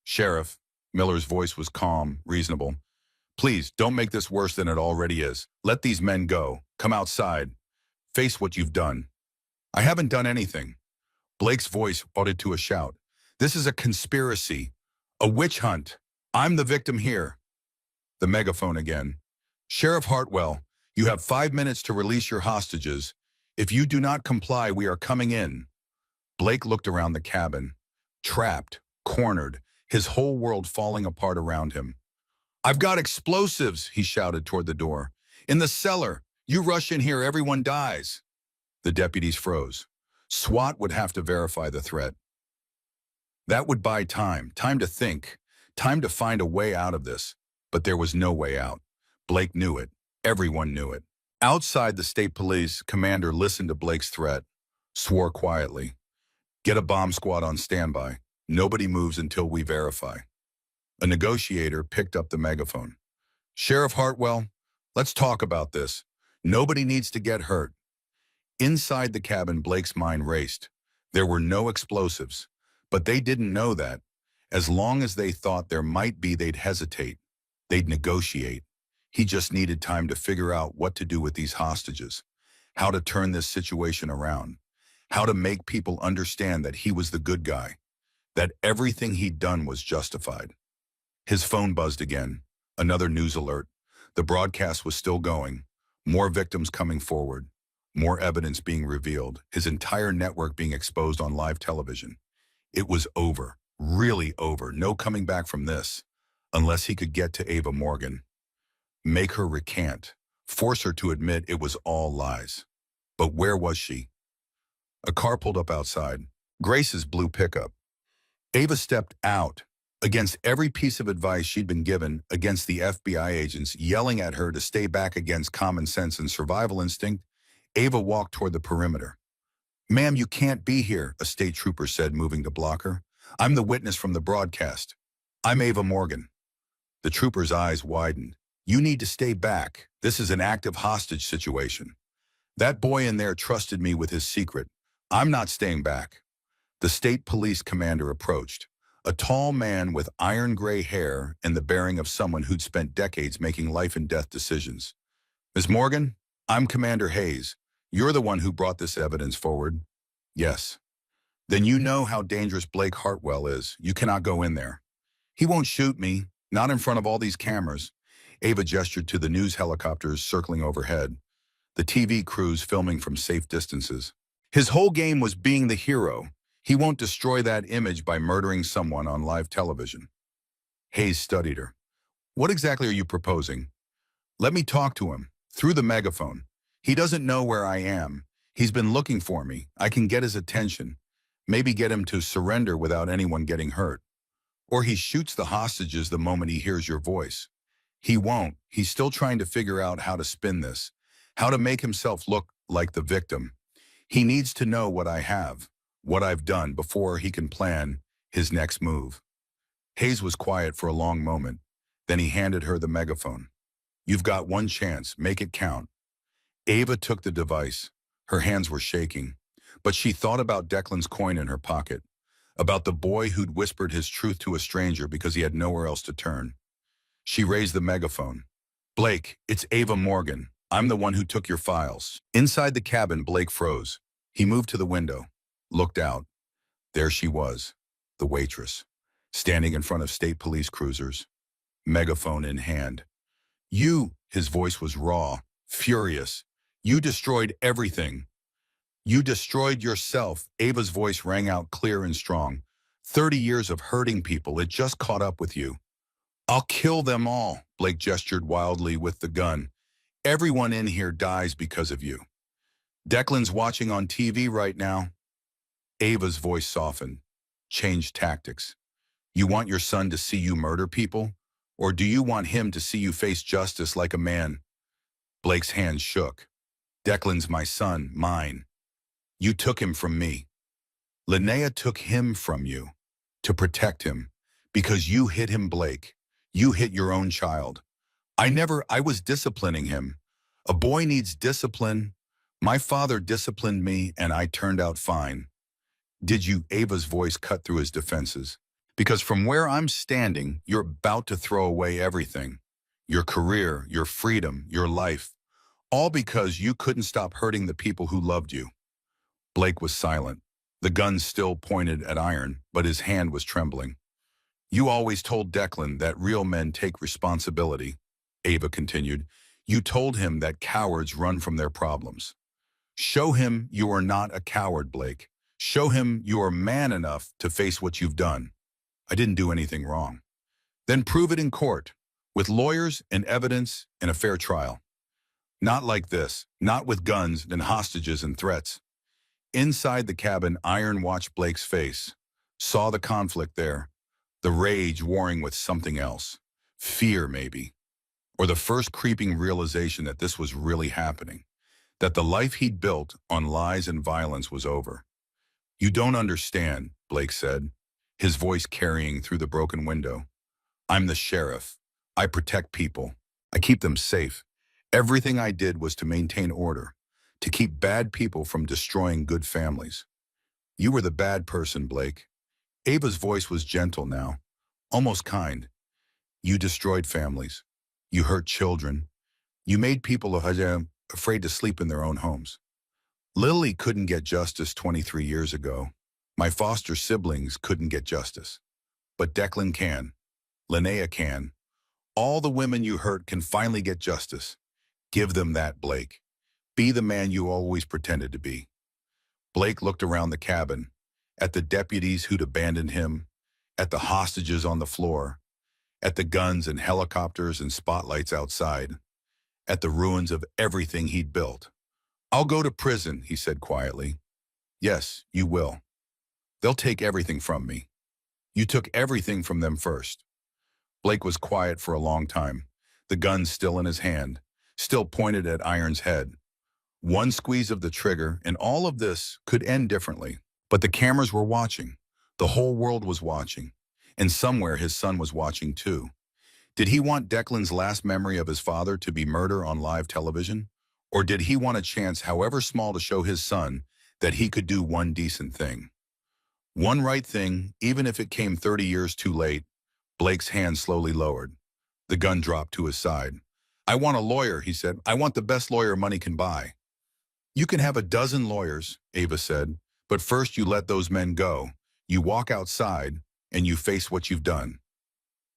Sheriff, Miller's voice was calm, reasonable. Please, don't make this worse than it already is. Let these men go. Come outside. Face what you've done. I haven't done anything. Blake's voice fought to a shout. This is a conspiracy. A witch hunt. I'm the victim here. The megaphone again. Sheriff Hartwell, you have 5 minutes to release your hostages. If you do not comply, we are coming in. Blake looked around the cabin. Trapped, cornered, his whole world falling apart around him. I've got explosives, he shouted toward the door. In the cellar. You rush in here, everyone dies. The deputies froze. SWAT would have to verify the threat. That would buy time to think, time to find a way out of this. But there was no way out. Blake knew it. Everyone knew it. Outside, the state police commander listened to Blake's threat, swore quietly. Get a bomb squad on standby. Nobody moves until we verify. A negotiator picked up the megaphone. Sheriff Hartwell, let's talk about this. Nobody needs to get hurt. Inside the cabin, Blake's mind raced. There were no explosives, but they didn't know that. As long as they thought there might be, they'd hesitate. They'd negotiate. He just needed time to figure out what to do with these hostages, how to turn this situation around, how to make people understand that he was the good guy, that everything he'd done was justified. His phone buzzed again. Another news alert. The broadcast was still going. More victims coming forward, more evidence being revealed, his entire network being exposed on live television. It was over, really over, no coming back from this, unless he could get to Ava Morgan, make her recant, force her to admit it was all lies. But where was she? A car pulled up outside, Grace's blue pickup. Ava stepped out, against every piece of advice she'd been given, against the FBI agents yelling at her to stay back, against common sense and survival instinct. Ava walked toward the perimeter. "Ma'am, you can't be here," a state trooper said, moving to block her. "I'm the witness from the broadcast. I'm Ava Morgan." The trooper's eyes widened. "You need to stay back. This is an active hostage situation. That boy in there trusted me with his secret. I'm not staying back." The state police commander approached, a tall man with iron gray hair and the bearing of someone who'd spent decades making life and death decisions. "Miss Morgan, I'm Commander Hayes. You're the one who brought this evidence forward." "Yes." "Then you know how dangerous Blake Hartwell is. You cannot go in there." "He won't shoot me, not in front of all these cameras." Ava gestured to the news helicopters circling overhead, the TV crews filming from safe distances. "His whole game was being the hero. He won't destroy that image by murdering someone on live television." Hayes studied her. "What exactly are you proposing?" "Let me talk to him, through the megaphone. He doesn't know where I am. He's been looking for me. I can get his attention. Maybe get him to surrender without anyone getting hurt. Or he shoots the hostages the moment he hears your voice." "He won't. He's still trying to figure out how to spin this, how to make himself look like the victim. He needs to know what I have, what I've done, before he can plan his next move." Hayes was quiet for a long moment. Then he handed her the megaphone. "You've got one chance. Make it count." Ava took the device. Her hands were shaking, but she thought about Declan's coin in her pocket, about the boy who'd whispered his truth to a stranger because he had nowhere else to turn. She raised the megaphone. "Blake, it's Ava Morgan. I'm the one who took your files." Inside the cabin, Blake froze. He moved to the window, looked out. There she was, the waitress, standing in front of state police cruisers, megaphone in hand. "You," his voice was raw, furious. "You destroyed everything. You destroyed yourself." Ava's voice rang out clear and strong. 30 years of hurting people, it just caught up with you." "I'll kill them all." Blake gestured wildly with the gun. "Everyone in here dies because of you. Declan's watching on TV right now." Ava's voice softened, changed tactics. "You want your son to see you murder people? Or do you want him to see you face justice like a man?" Blake's hands shook. "Declan's my son, mine. You took him from me. Linnea took him from you to protect him because you hit him, Blake. You hit your own child. I was disciplining him. A boy needs discipline. My father disciplined me and I turned out fine." "Did you?" Ava's voice cut through his defenses. "Because from where I'm standing, you're about to throw away everything. Your career, your freedom, your life. All because you couldn't stop hurting the people who loved you." Blake was silent. The gun still pointed at iron, but his hand was trembling. "You always told Declan that real men take responsibility," Ava continued. "You told him that cowards run from their problems. Show him you are not a coward, Blake. Show him you are man enough to face what you've done." "I didn't do anything wrong." "Then prove it in court, with lawyers and evidence and a fair trial. Not like this, not with guns and hostages and threats." Inside the cabin, Iron watched Blake's face, saw the conflict there, the rage warring with something else. Fear, maybe. Or the first creeping realization that this was really happening, that the life he'd built on lies and violence was over. "You don't understand," Blake said, his voice carrying through the broken window. "I'm the sheriff. I protect people. I keep them safe. Everything I did was to maintain order, to keep bad people from destroying good families. You were the bad person, Blake." Ava's voice was gentle now, almost kind. "You destroyed families. You hurt children. You made people afraid to sleep in their own homes. Lily couldn't get justice 23 years ago. My foster siblings couldn't get justice. But Declan can. Linnea can. All the women you hurt can finally get justice. Give them that, Blake. Be the man you always pretended to be. Blake looked around the cabin, at the deputies who'd abandoned him, at the hostages on the floor, at the guns and helicopters and spotlights outside, at the ruins of everything he'd built. I'll go to prison, he said quietly. Yes, you will. They'll take everything from me. You took everything from them first. Blake was quiet for a long time, the gun still in his hand, still pointed at Iron's head. One squeeze of the trigger, and all of this could end differently. But the cameras were watching. The whole world was watching. And somewhere his son was watching too. Did he want Declan's last memory of his father to be murder on live television? Or did he want a chance, however small, to show his son that he could do one decent thing? One right thing, even if it came 30 years too late. Blake's hand slowly lowered. The gun dropped to his side. I want a lawyer, he said. I want the best lawyer money can buy. You can have a dozen lawyers, Ava said, but first you let those men go. You walk outside, and you face what you've done.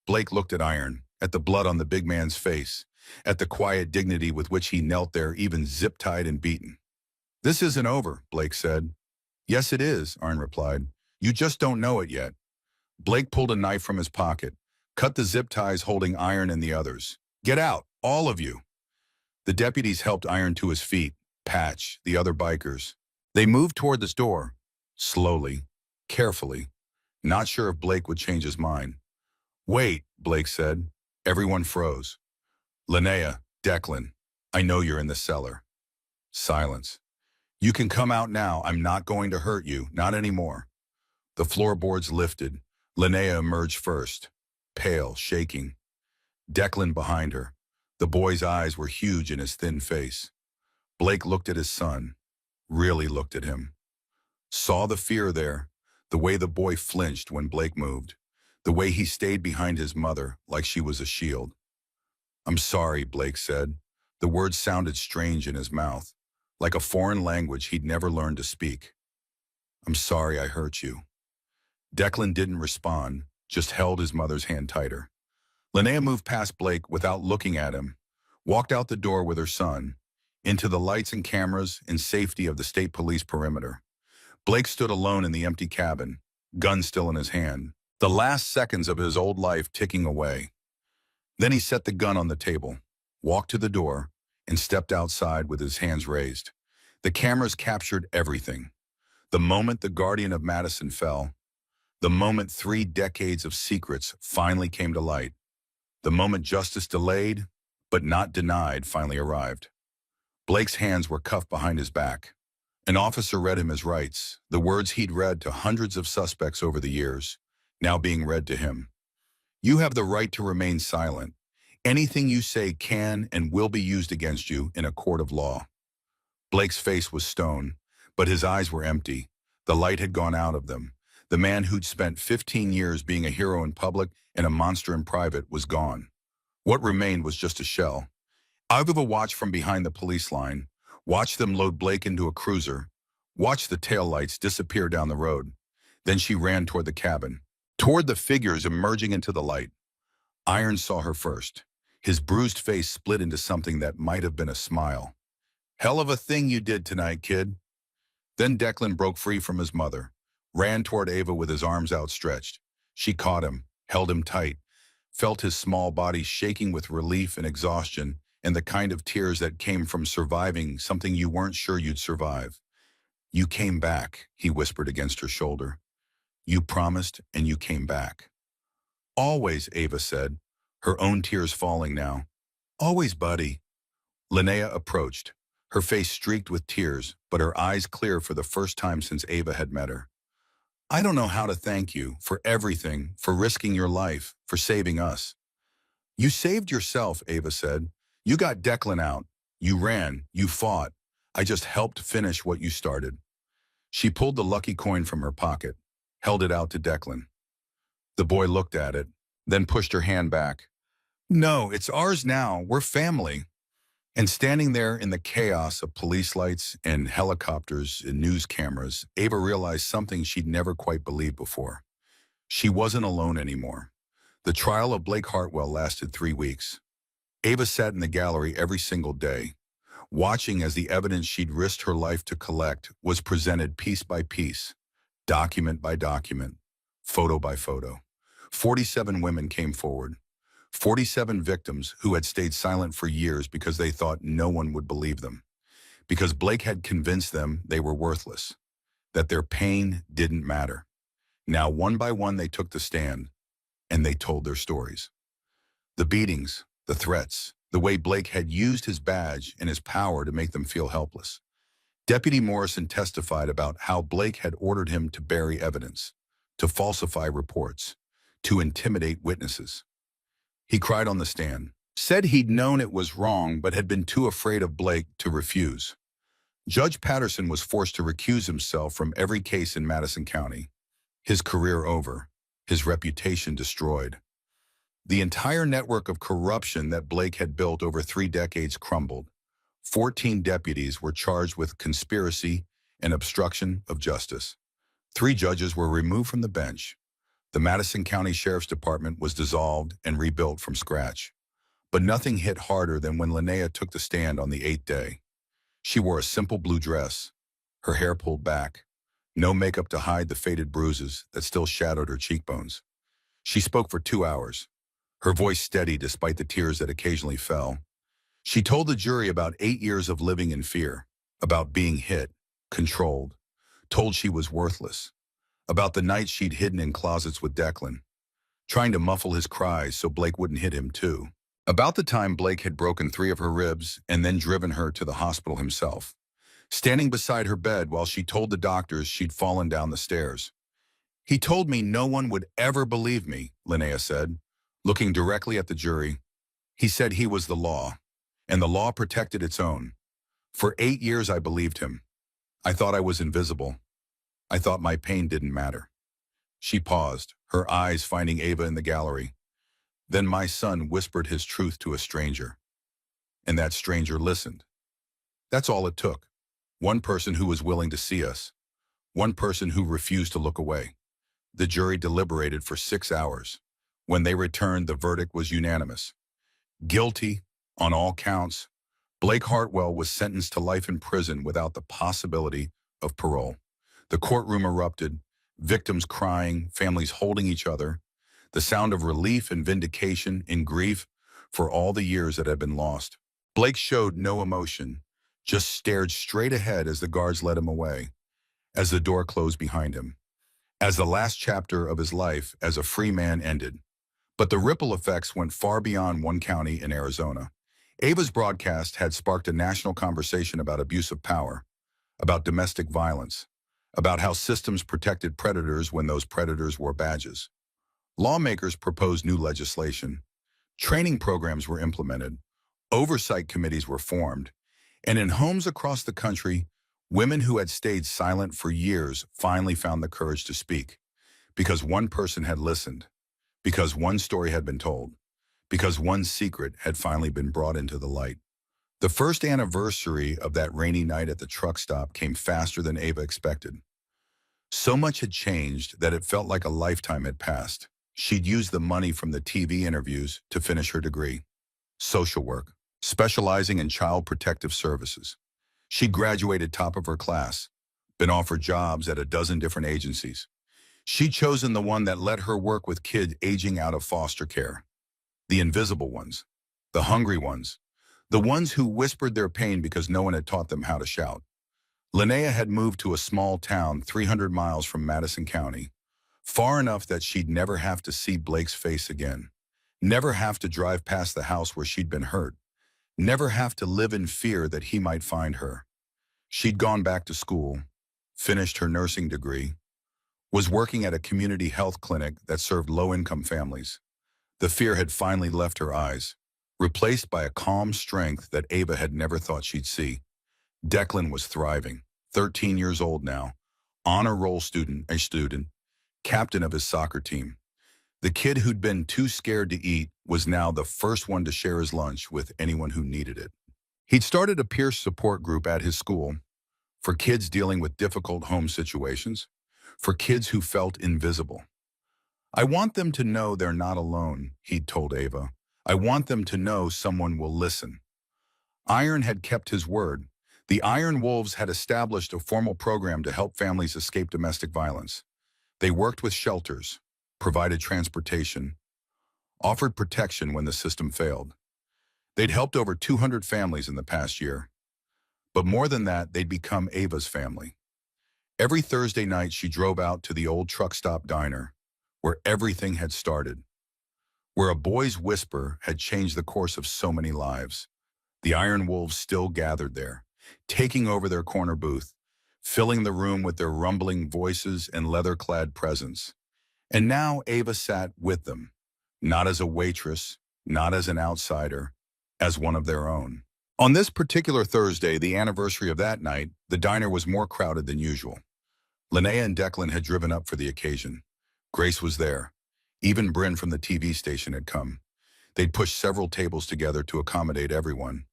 Blake looked at Iron, at the blood on the big man's face, at the quiet dignity with which he knelt there, even zip-tied and beaten. This isn't over, Blake said. Yes, it is, Iron replied. You just don't know it yet. Blake pulled a knife from his pocket, cut the zip ties holding Iron and the others. Get out, all of you. The deputies helped Iron to his feet, Patch, the other bikers. They moved toward the door, slowly, carefully, not sure if Blake would change his mind. Wait, Blake said. Everyone froze. Linnea, Declan, I know you're in the cellar. Silence. You can come out now. I'm not going to hurt you, not anymore. The floorboards lifted. Linnea emerged first, pale, shaking. Declan behind her. The boy's eyes were huge in his thin face. Blake looked at his son, really looked at him. Saw the fear there, the way the boy flinched when Blake moved, the way he stayed behind his mother like she was a shield. I'm sorry, Blake said. The words sounded strange in his mouth, like a foreign language he'd never learned to speak. I'm sorry I hurt you. Declan didn't respond, just held his mother's hand tighter. Linnea moved past Blake without looking at him, walked out the door with her son, into the lights and cameras and safety of the state police perimeter. Blake stood alone in the empty cabin, gun still in his hand, the last seconds of his old life ticking away. Then he set the gun on the table, walked to the door, and stepped outside with his hands raised. The cameras captured everything. The moment the guardian of Madison fell, the moment 3 decades of secrets finally came to light, the moment justice delayed, but not denied, finally arrived. Blake's hands were cuffed behind his back. An officer read him his rights, the words he'd read to hundreds of suspects over the years, now being read to him. You have the right to remain silent. Anything you say can and will be used against you in a court of law. Blake's face was stone, but his eyes were empty. The light had gone out of them. The man who'd spent 15 years being a hero in public and a monster in private was gone. What remained was just a shell. Ava watched from behind the police line, watched them load Blake into a cruiser, watched the taillights disappear down the road. Then she ran toward the cabin, toward the figures emerging into the light. Iron saw her first. His bruised face split into something that might have been a smile. Hell of a thing you did tonight, kid. Then Declan broke free from his mother, ran toward Ava with his arms outstretched. She caught him, held him tight, felt his small body shaking with relief and exhaustion, and the kind of tears that came from surviving something you weren't sure you'd survive. You came back, he whispered against her shoulder. You promised, and you came back. Always, Ava said, her own tears falling now. Always, buddy. Linnea approached, her face streaked with tears, but her eyes clear for the first time since Ava had met her. I don't know how to thank you for everything, for risking your life, for saving us. You saved yourself, Ava said. You got Declan out. You ran. You fought. I just helped finish what you started. She pulled the lucky coin from her pocket, held it out to Declan. The boy looked at it, then pushed her hand back. No, it's ours now. We're family. And standing there in the chaos of police lights and helicopters and news cameras, Ava realized something she'd never quite believed before. She wasn't alone anymore. The trial of Blake Hartwell lasted 3 weeks. Ava sat in the gallery every single day, watching as the evidence she'd risked her life to collect was presented piece by piece, document by document, photo by photo. 47 women came forward, 47 victims who had stayed silent for years because they thought no one would believe them, because Blake had convinced them they were worthless, that their pain didn't matter. Now, one by one, they took the stand, and they told their stories. The beatings, the threats, the way Blake had used his badge and his power to make them feel helpless. Deputy Morrison testified about how Blake had ordered him to bury evidence, to falsify reports, to intimidate witnesses. He cried on the stand, said he'd known it was wrong but had been too afraid of Blake to refuse. Judge Patterson was forced to recuse himself from every case in Madison County. His career over, his reputation destroyed. The entire network of corruption that Blake had built over 3 decades crumbled. 14 deputies were charged with conspiracy and obstruction of justice. 3 judges were removed from the bench. The Madison County Sheriff's Department was dissolved and rebuilt from scratch. But nothing hit harder than when Linnea took the stand on the 8th day. She wore a simple blue dress, her hair pulled back, no makeup to hide the faded bruises that still shadowed her cheekbones. She spoke for 2 hours, her voice steady despite the tears that occasionally fell. She told the jury about 8 years of living in fear, about being hit, controlled, told she was worthless, about the nights she'd hidden in closets with Declan, trying to muffle his cries so Blake wouldn't hit him too. About the time Blake had broken 3 of her ribs and then driven her to the hospital himself, standing beside her bed while she told the doctors she'd fallen down the stairs. "He told me no one would ever believe me," Linnea said, looking directly at the jury. "He said he was the law, and the law protected its own. For 8 years I believed him. I thought I was invisible. I thought my pain didn't matter." She paused, her eyes finding Ava in the gallery. "Then my son whispered his truth to a stranger. And that stranger listened. That's all it took. One person who was willing to see us. One person who refused to look away." The jury deliberated for 6 hours. When they returned, the verdict was unanimous. Guilty on all counts. Blake Hartwell was sentenced to life in prison without the possibility of parole. The courtroom erupted, victims crying, families holding each other, the sound of relief and vindication in grief for all the years that had been lost. Blake showed no emotion, just stared straight ahead as the guards led him away, as the door closed behind him, as the last chapter of his life as a free man ended. But the ripple effects went far beyond one county in Arizona. Ava's broadcast had sparked a national conversation about abuse of power, about domestic violence, about how systems protected predators when those predators wore badges. Lawmakers proposed new legislation. Training programs were implemented. Oversight committees were formed. And in homes across the country, women who had stayed silent for years finally found the courage to speak. Because one person had listened. Because one story had been told. Because one secret had finally been brought into the light. The first anniversary of that rainy night at the truck stop came faster than Ava expected. So much had changed that it felt like a lifetime had passed. She'd used the money from the TV interviews to finish her degree. Social work, specializing in child protective services. She'd graduated top of her class, been offered jobs at a dozen different agencies. She'd chosen the one that let her work with kids aging out of foster care. The invisible ones, the hungry ones, the ones who whispered their pain because no one had taught them how to shout. Linnea had moved to a small town 300 miles from Madison County, far enough that she'd never have to see Blake's face again, never have to drive past the house where she'd been hurt, never have to live in fear that he might find her. She'd gone back to school, finished her nursing degree, was working at a community health clinic that served low-income families. The fear had finally left her eyes, replaced by a calm strength that Ava had never thought she'd see. Declan was thriving, 13 years old now, honor roll student, captain of his soccer team. The kid who'd been too scared to eat was now the first one to share his lunch with anyone who needed it. He'd started a peer support group at his school for kids dealing with difficult home situations, for kids who felt invisible. "I want them to know they're not alone," he'd told Ava. I want them to know someone will listen. Iron had kept his word. The Iron Wolves had established a formal program to help families escape domestic violence. They worked with shelters, provided transportation, offered protection when the system failed. They'd helped over 200 families in the past year. But more than that, they'd become Ava's family. Every Thursday night, she drove out to the old truck stop diner, where everything had started, where a boy's whisper had changed the course of so many lives. The Iron Wolves still gathered there, taking over their corner booth, filling the room with their rumbling voices and leather-clad presence. And now Ava sat with them, not as a waitress, not as an outsider, as one of their own. On this particular Thursday, the anniversary of that night, the diner was more crowded than usual. Linnea and Declan had driven up for the occasion. Grace was there. Even Bryn from the TV station had come. They'd pushed several tables together to accommodate everyone.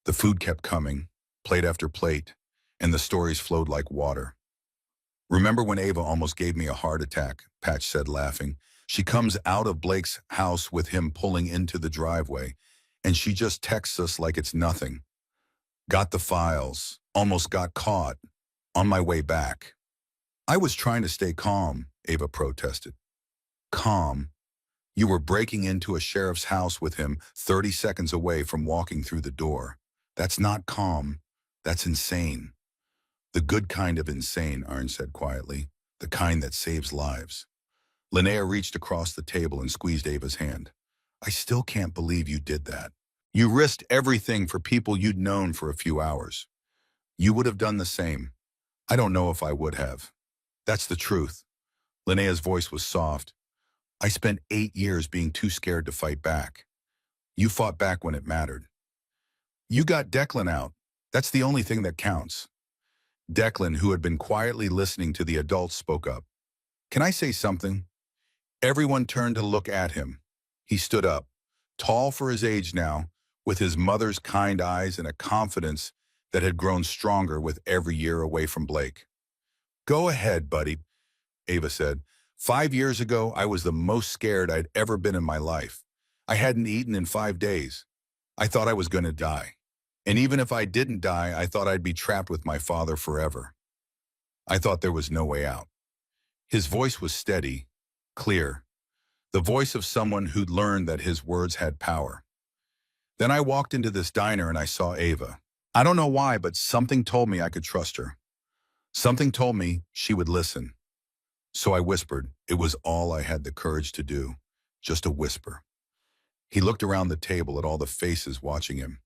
The food kept coming, plate after plate, and the stories flowed like water. "Remember when Ava almost gave me a heart attack?" Patch said, laughing. "She comes out of Blake's house with him pulling into the driveway, and she just texts us like it's nothing. Got the files, almost got caught, on my way back." "I was trying to stay calm," Ava protested. "Calm? You were breaking into a sheriff's house with him 30 seconds away from walking through the door. That's not calm. That's insane." "The good kind of insane," Arn said quietly. "The kind that saves lives." Linnea reached across the table and squeezed Ava's hand. "I still can't believe you did that. You risked everything for people you'd known for a few hours. You would have done the same. I don't know if I would have. That's the truth." Linnea's voice was soft. "I spent 8 years being too scared to fight back. You fought back when it mattered. You got Declan out. That's the only thing that counts." Declan, who had been quietly listening to the adults, spoke up. "Can I say something?" Everyone turned to look at him. He stood up, tall for his age now, with his mother's kind eyes and a confidence that had grown stronger with every year away from Blake. "Go ahead, buddy," Ava said. "5 years ago, I was the most scared I'd ever been in my life. I hadn't eaten in 5 days. I thought I was going to die. And even if I didn't die, I thought I'd be trapped with my father forever. I thought there was no way out." His voice was steady, clear, the voice of someone who'd learned that his words had power. "Then I walked into this diner and I saw Ava. I don't know why, but something told me I could trust her. Something told me she would listen. So I whispered. It was all I had the courage to do, just a whisper." He looked around the table at all the faces watching him.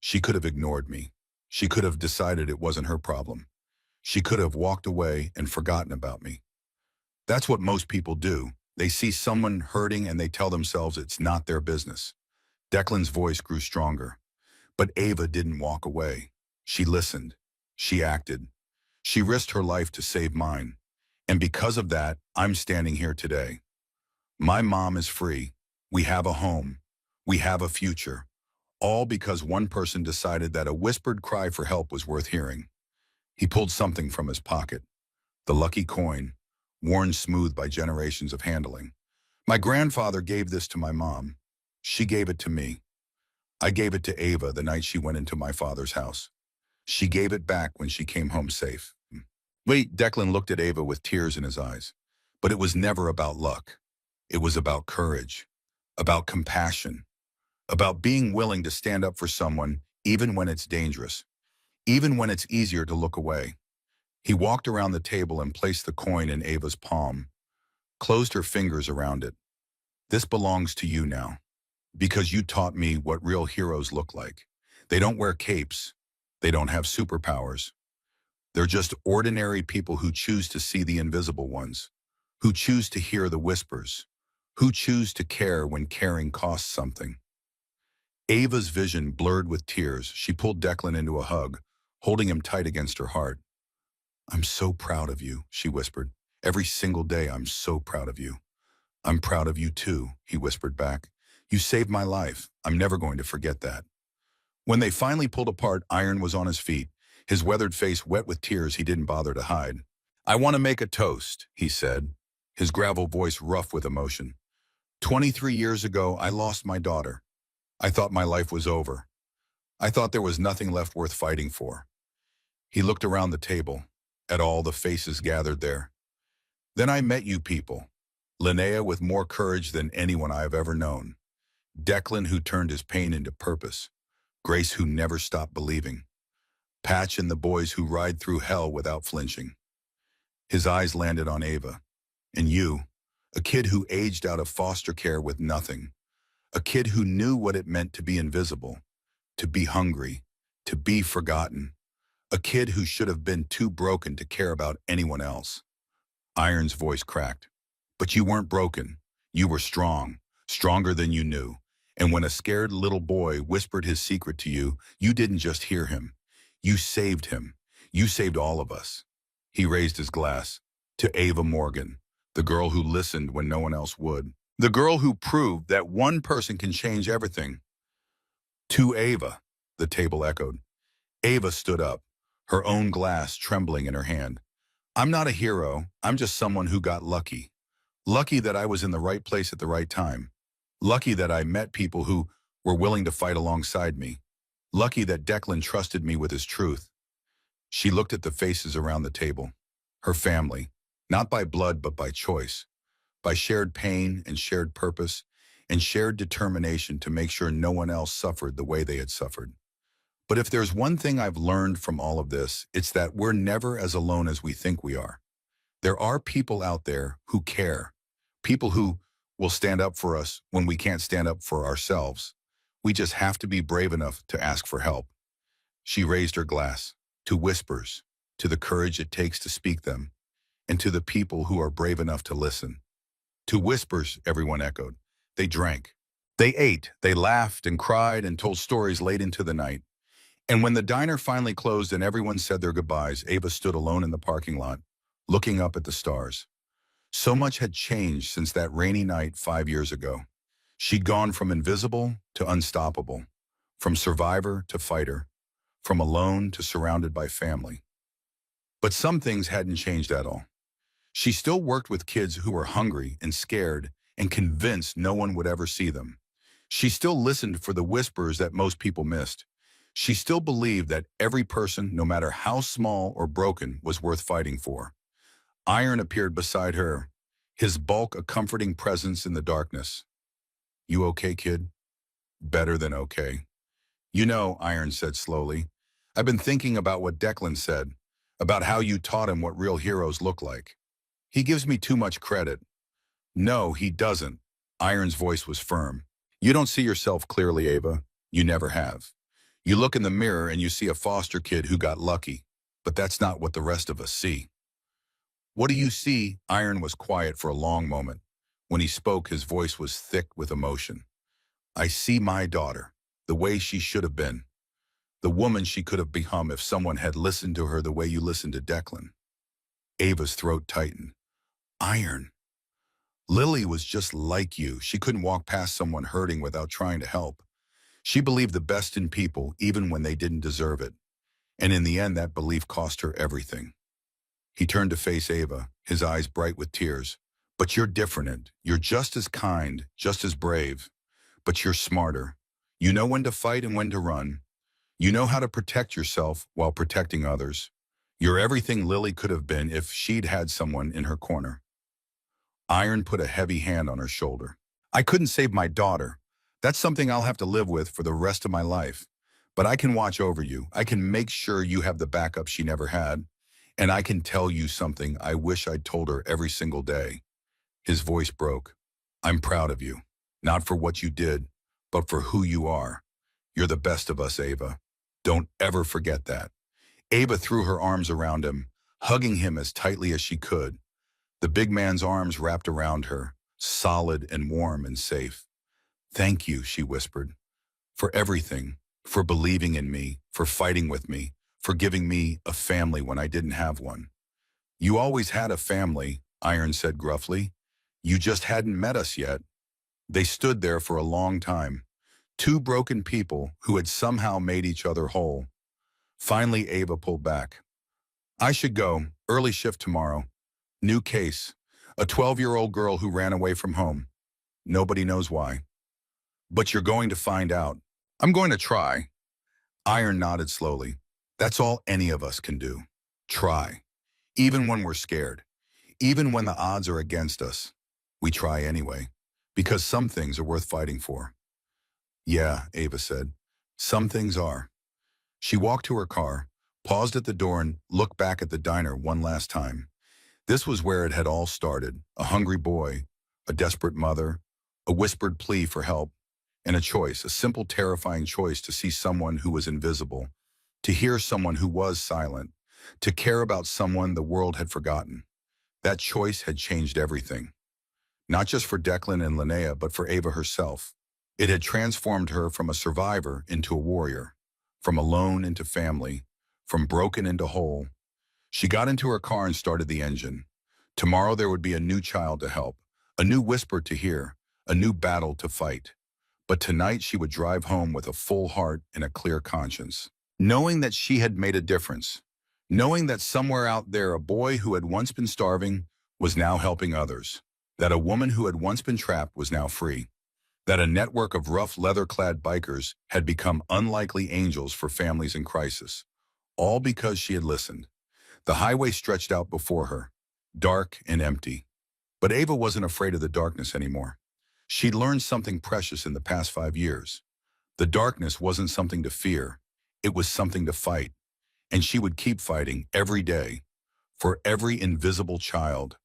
She could have ignored me. She could have decided it wasn't her problem. She could have walked away and forgotten about me. That's what most people do. They see someone hurting and they tell themselves it's not their business. Declan's voice grew stronger. But Ava didn't walk away. She listened. She acted. She risked her life to save mine. And because of that, I'm standing here today. My mom is free. We have a home. We have a future. All because one person decided that a whispered cry for help was worth hearing. He pulled something from his pocket. The lucky coin, worn smooth by generations of handling. "My grandfather gave this to my mom. She gave it to me. I gave it to Ava the night she went into my father's house. She gave it back when she came home safe." Wait, Declan looked at Ava with tears in his eyes. But it was never about luck. It was about courage, about compassion, about being willing to stand up for someone even when it's dangerous, even when it's easier to look away. He walked around the table and placed the coin in Ava's palm, closed her fingers around it. "This belongs to you now, because you taught me what real heroes look like. They don't wear capes. They don't have superpowers. They're just ordinary people who choose to see the invisible ones, who choose to hear the whispers, who choose to care when caring costs something." Ava's vision blurred with tears. She pulled Declan into a hug, holding him tight against her heart. "I'm so proud of you," she whispered. "Every single day I'm so proud of you." "I'm proud of you too," he whispered back. "You saved my life. I'm never going to forget that." When they finally pulled apart, Iron was on his feet, his weathered face wet with tears he didn't bother to hide. "I want to make a toast," he said, his gravel voice rough with emotion. 23 years ago, I lost my daughter. I thought my life was over. I thought there was nothing left worth fighting for. He looked around the table, at all the faces gathered there. Then I met you people. Linnea with more courage than anyone I have ever known. Declan who turned his pain into purpose. Grace who never stopped believing. Patch and the boys who ride through hell without flinching. His eyes landed on Ava. And you, a kid who aged out of foster care with nothing. A kid who knew what it meant to be invisible, to be hungry, to be forgotten. A kid who should have been too broken to care about anyone else. Iron's voice cracked. But you weren't broken. You were strong, stronger than you knew. And when a scared little boy whispered his secret to you, you didn't just hear him. You saved him. You saved all of us. He raised his glass. To Ava Morgan, the girl who listened when no one else would. The girl who proved that one person can change everything. To Ava, the table echoed. Ava stood up, her own glass trembling in her hand. I'm not a hero. I'm just someone who got lucky. Lucky that I was in the right place at the right time. Lucky that I met people who were willing to fight alongside me. Lucky that Declan trusted me with his truth. She looked at the faces around the table. Her family, not by blood but by choice. By shared pain and shared purpose and shared determination to make sure no one else suffered the way they had suffered. But if there's one thing I've learned from all of this, it's that we're never as alone as we think we are. There are people out there who care, people who will stand up for us when we can't stand up for ourselves. We just have to be brave enough to ask for help. She raised her glass to whispers, to the courage it takes to speak them, and to the people who are brave enough to listen. To whispers, everyone echoed. They drank. They ate. They laughed and cried and told stories late into the night. And when the diner finally closed and everyone said their goodbyes, Ava stood alone in the parking lot, looking up at the stars. So much had changed since that rainy night 5 years ago. She'd gone from invisible to unstoppable, from survivor to fighter, from alone to surrounded by family. But some things hadn't changed at all. She still worked with kids who were hungry and scared and convinced no one would ever see them. She still listened for the whispers that most people missed. She still believed that every person, no matter how small or broken, was worth fighting for. Iron appeared beside her, his bulk a comforting presence in the darkness. You okay, kid? Better than okay. You know, Iron said slowly, I've been thinking about what Declan said, about how you taught him what real heroes look like. He gives me too much credit. No, he doesn't. Iron's voice was firm. You don't see yourself clearly, Ava. You never have. You look in the mirror and you see a foster kid who got lucky, but that's not what the rest of us see. What do you see? Iron was quiet for a long moment. When he spoke, his voice was thick with emotion. I see my daughter, the way she should have been, the woman she could have become if someone had listened to her the way you listened to Declan. Ava's throat tightened. Iron. Lily was just like you. She couldn't walk past someone hurting without trying to help. She believed the best in people even when they didn't deserve it. And in the end, that belief cost her everything. He turned to face Ava, his eyes bright with tears. But you're different. You're just as kind, just as brave. But you're smarter. You know when to fight and when to run. You know how to protect yourself while protecting others. You're everything Lily could have been if she'd had someone in her corner. Iron put a heavy hand on her shoulder. I couldn't save my daughter. That's something I'll have to live with for the rest of my life. But I can watch over you. I can make sure you have the backup she never had. And I can tell you something I wish I'd told her every single day. His voice broke. I'm proud of you. Not for what you did, but for who you are. You're the best of us, Ava. Don't ever forget that. Ava threw her arms around him, hugging him as tightly as she could. The big man's arms wrapped around her, solid and warm and safe. Thank you, she whispered, for everything, for believing in me, for fighting with me, for giving me a family when I didn't have one. You always had a family, Iron said gruffly. You just hadn't met us yet. They stood there for a long time, two broken people who had somehow made each other whole. Finally, Ava pulled back. I should go. Early shift tomorrow. New case. A 12-year-old girl who ran away from home. Nobody knows why. But you're going to find out. I'm going to try. Iron nodded slowly. That's all any of us can do. Try. Even when we're scared. Even when the odds are against us. We try anyway. Because some things are worth fighting for. Yeah, Ava said. Some things are. She walked to her car, paused at the door and looked back at the diner one last time. This was where it had all started. A hungry boy, a desperate mother, a whispered plea for help, and a choice, a simple, terrifying choice to see someone who was invisible, to hear someone who was silent, to care about someone the world had forgotten. That choice had changed everything. Not just for Declan and Linnea, but for Ava herself. It had transformed her from a survivor into a warrior, from alone into family, from broken into whole. She got into her car and started the engine. Tomorrow there would be a new child to help, a new whisper to hear, a new battle to fight. But tonight she would drive home with a full heart and a clear conscience, knowing that she had made a difference, knowing that somewhere out there a boy who had once been starving was now helping others, that a woman who had once been trapped was now free, that a network of rough leather-clad bikers had become unlikely angels for families in crisis, all because she had listened. The highway stretched out before her, dark and empty. But Ava wasn't afraid of the darkness anymore. She'd learned something precious in the past 5 years. The darkness wasn't something to fear. It was something to fight. And she would keep fighting every day, for every invisible child,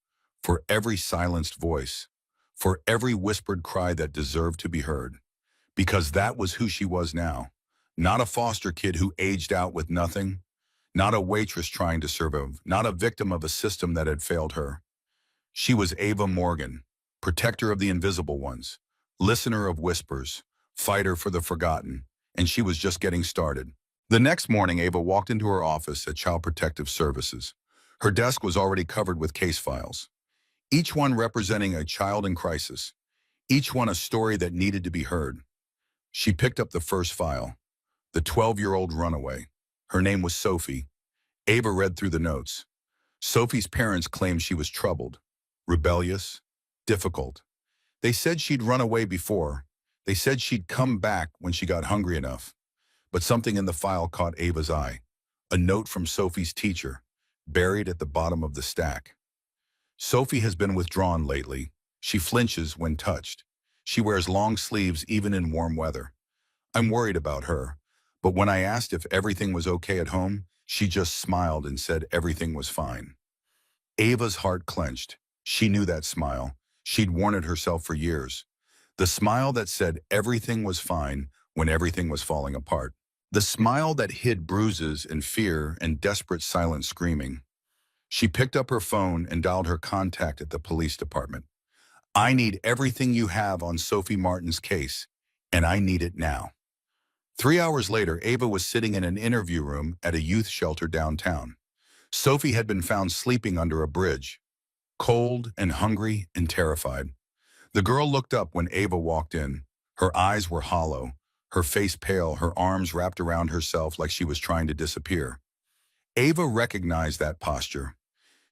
for every silenced voice, for every whispered cry that deserved to be heard. Because that was who she was now. Not a foster kid who aged out with nothing, not a waitress trying to survive, not a victim of a system that had failed her. She was Ava Morgan, protector of the invisible ones, listener of whispers, fighter for the forgotten, and she was just getting started. The next morning, Ava walked into her office at Child Protective Services. Her desk was already covered with case files, each one representing a child in crisis, each one a story that needed to be heard. She picked up the first file, the 12-year-old runaway. Her name was Sophie. Ava read through the notes. Sophie's parents claimed she was troubled, rebellious, difficult. They said she'd run away before. They said she'd come back when she got hungry enough. But something in the file caught Ava's eye. A note from Sophie's teacher, buried at the bottom of the stack. Sophie has been withdrawn lately. She flinches when touched. She wears long sleeves even in warm weather. I'm worried about her. But when I asked if everything was okay at home, she just smiled and said everything was fine. Ava's heart clenched. She knew that smile. She'd worn it herself for years. The smile that said everything was fine when everything was falling apart. The smile that hid bruises and fear and desperate silent screaming. She picked up her phone and dialed her contact at the police department. I need everything you have on Sophie Martin's case, and I need it now. 3 hours later, Ava was sitting in an interview room at a youth shelter downtown. Sophie had been found sleeping under a bridge, cold and hungry and terrified. The girl looked up when Ava walked in. Her eyes were hollow, her face pale, her arms wrapped around herself like she was trying to disappear. Ava recognized that posture.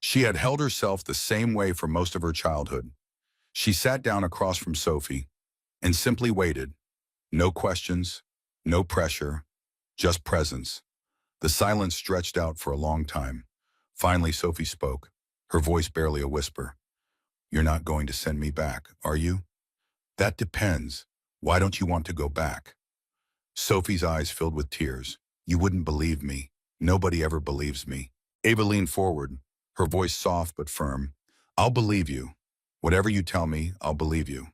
She had held herself the same way for most of her childhood. She sat down across from Sophie and simply waited. No questions, no pressure, just presence. The silence stretched out for a long time. Finally, Sophie spoke, her voice barely a whisper. You're not going to send me back, are you? That depends. Why don't you want to go back? Sophie's eyes filled with tears. You wouldn't believe me. Nobody ever believes me. Ava leaned forward, her voice soft but firm. I'll believe you. Whatever you tell me, I'll believe you.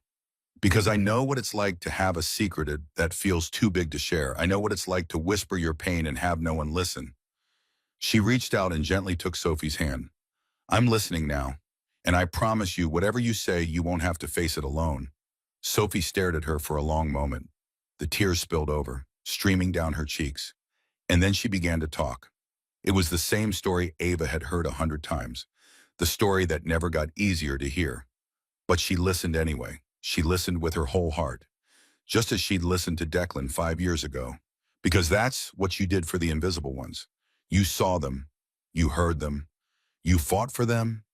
Because I know what it's like to have a secret that feels too big to share. I know what it's like to whisper your pain and have no one listen. She reached out and gently took Sophie's hand. I'm listening now, and I promise you, whatever you say, you won't have to face it alone. Sophie stared at her for a long moment. The tears spilled over, streaming down her cheeks. And then she began to talk. It was the same story Ava had heard 100 times, the story that never got easier to hear. But she listened anyway. She listened with her whole heart, just as she'd listened to Declan 5 years ago. Because that's what you did for the invisible ones. You saw them, you heard them, you fought for them,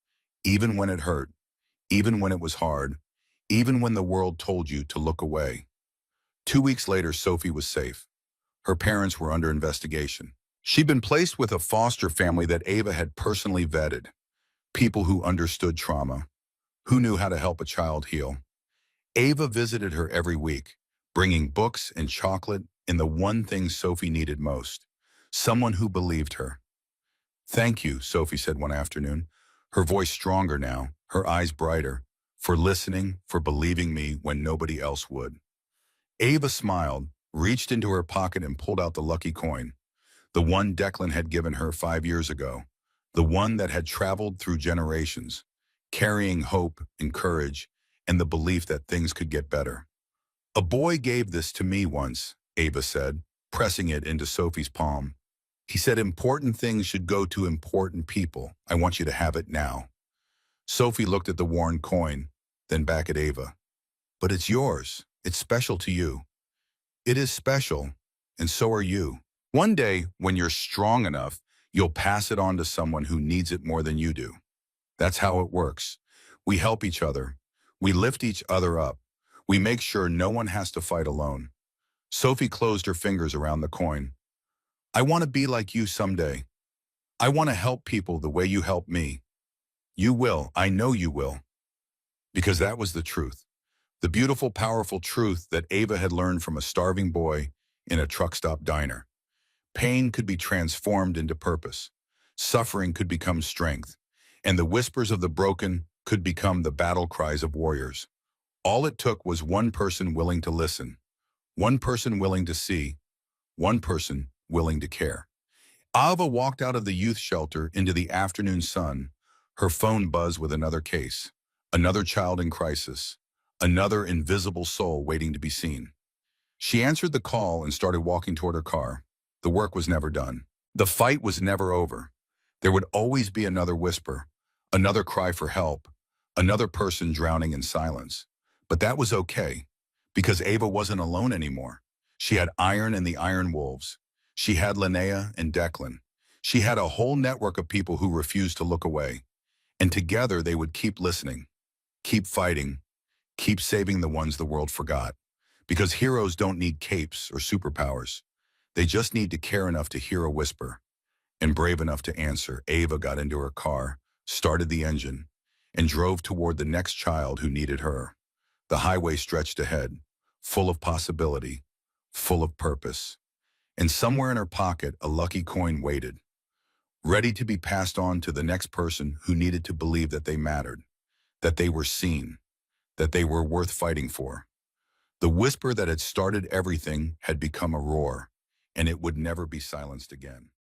even when it hurt, even when it was hard, even when the world told you to look away. 2 weeks later, Sophie was safe. Her parents were under investigation. She'd been placed with a foster family that Ava had personally vetted, people who understood trauma, who knew how to help a child heal. Ava visited her every week, bringing books and chocolate and the one thing Sophie needed most, someone who believed her. "Thank you," Sophie said one afternoon, her voice stronger now, her eyes brighter, "for listening, for believing me when nobody else would." Ava smiled, reached into her pocket and pulled out the lucky coin, the one Declan had given her 5 years ago, the one that had traveled through generations, carrying hope and courage and the belief that things could get better. "A boy gave this to me once," Ava said, pressing it into Sophie's palm. "He said important things should go to important people. I want you to have it now." Sophie looked at the worn coin, then back at Ava. "But it's yours. It's special to you." "It is special, and so are you. One day, when you're strong enough, you'll pass it on to someone who needs it more than you do. That's how it works. We help each other. We lift each other up. We make sure no one has to fight alone." Sophie closed her fingers around the coin. "I want to be like you someday. I want to help people the way you help me. You will. I know you will." Because that was the truth. The beautiful, powerful truth that Ava had learned from a starving boy in a truck stop diner. Pain could be transformed into purpose. Suffering could become strength. And the whispers of the broken could become the battle cries of warriors. All it took was one person willing to listen, one person willing to see, one person willing to care. Ava walked out of the youth shelter into the afternoon sun, her phone buzzed with another case, another child in crisis, another invisible soul waiting to be seen. She answered the call and started walking toward her car. The work was never done. The fight was never over. There would always be another whisper, another cry for help, another person drowning in silence. But that was okay, because Ava wasn't alone anymore. She had Iron and the Iron Wolves. She had Linnea and Declan. She had a whole network of people who refused to look away. And together they would keep listening, keep fighting, keep saving the ones the world forgot. Because heroes don't need capes or superpowers. They just need to care enough to hear a whisper. And brave enough to answer. Ava got into her car, started the engine, and drove toward the next child who needed her. The highway stretched ahead, full of possibility, full of purpose. And somewhere in her pocket, a lucky coin waited, ready to be passed on to the next person who needed to believe that they mattered, that they were seen, that they were worth fighting for. The whisper that had started everything had become a roar, and it would never be silenced again.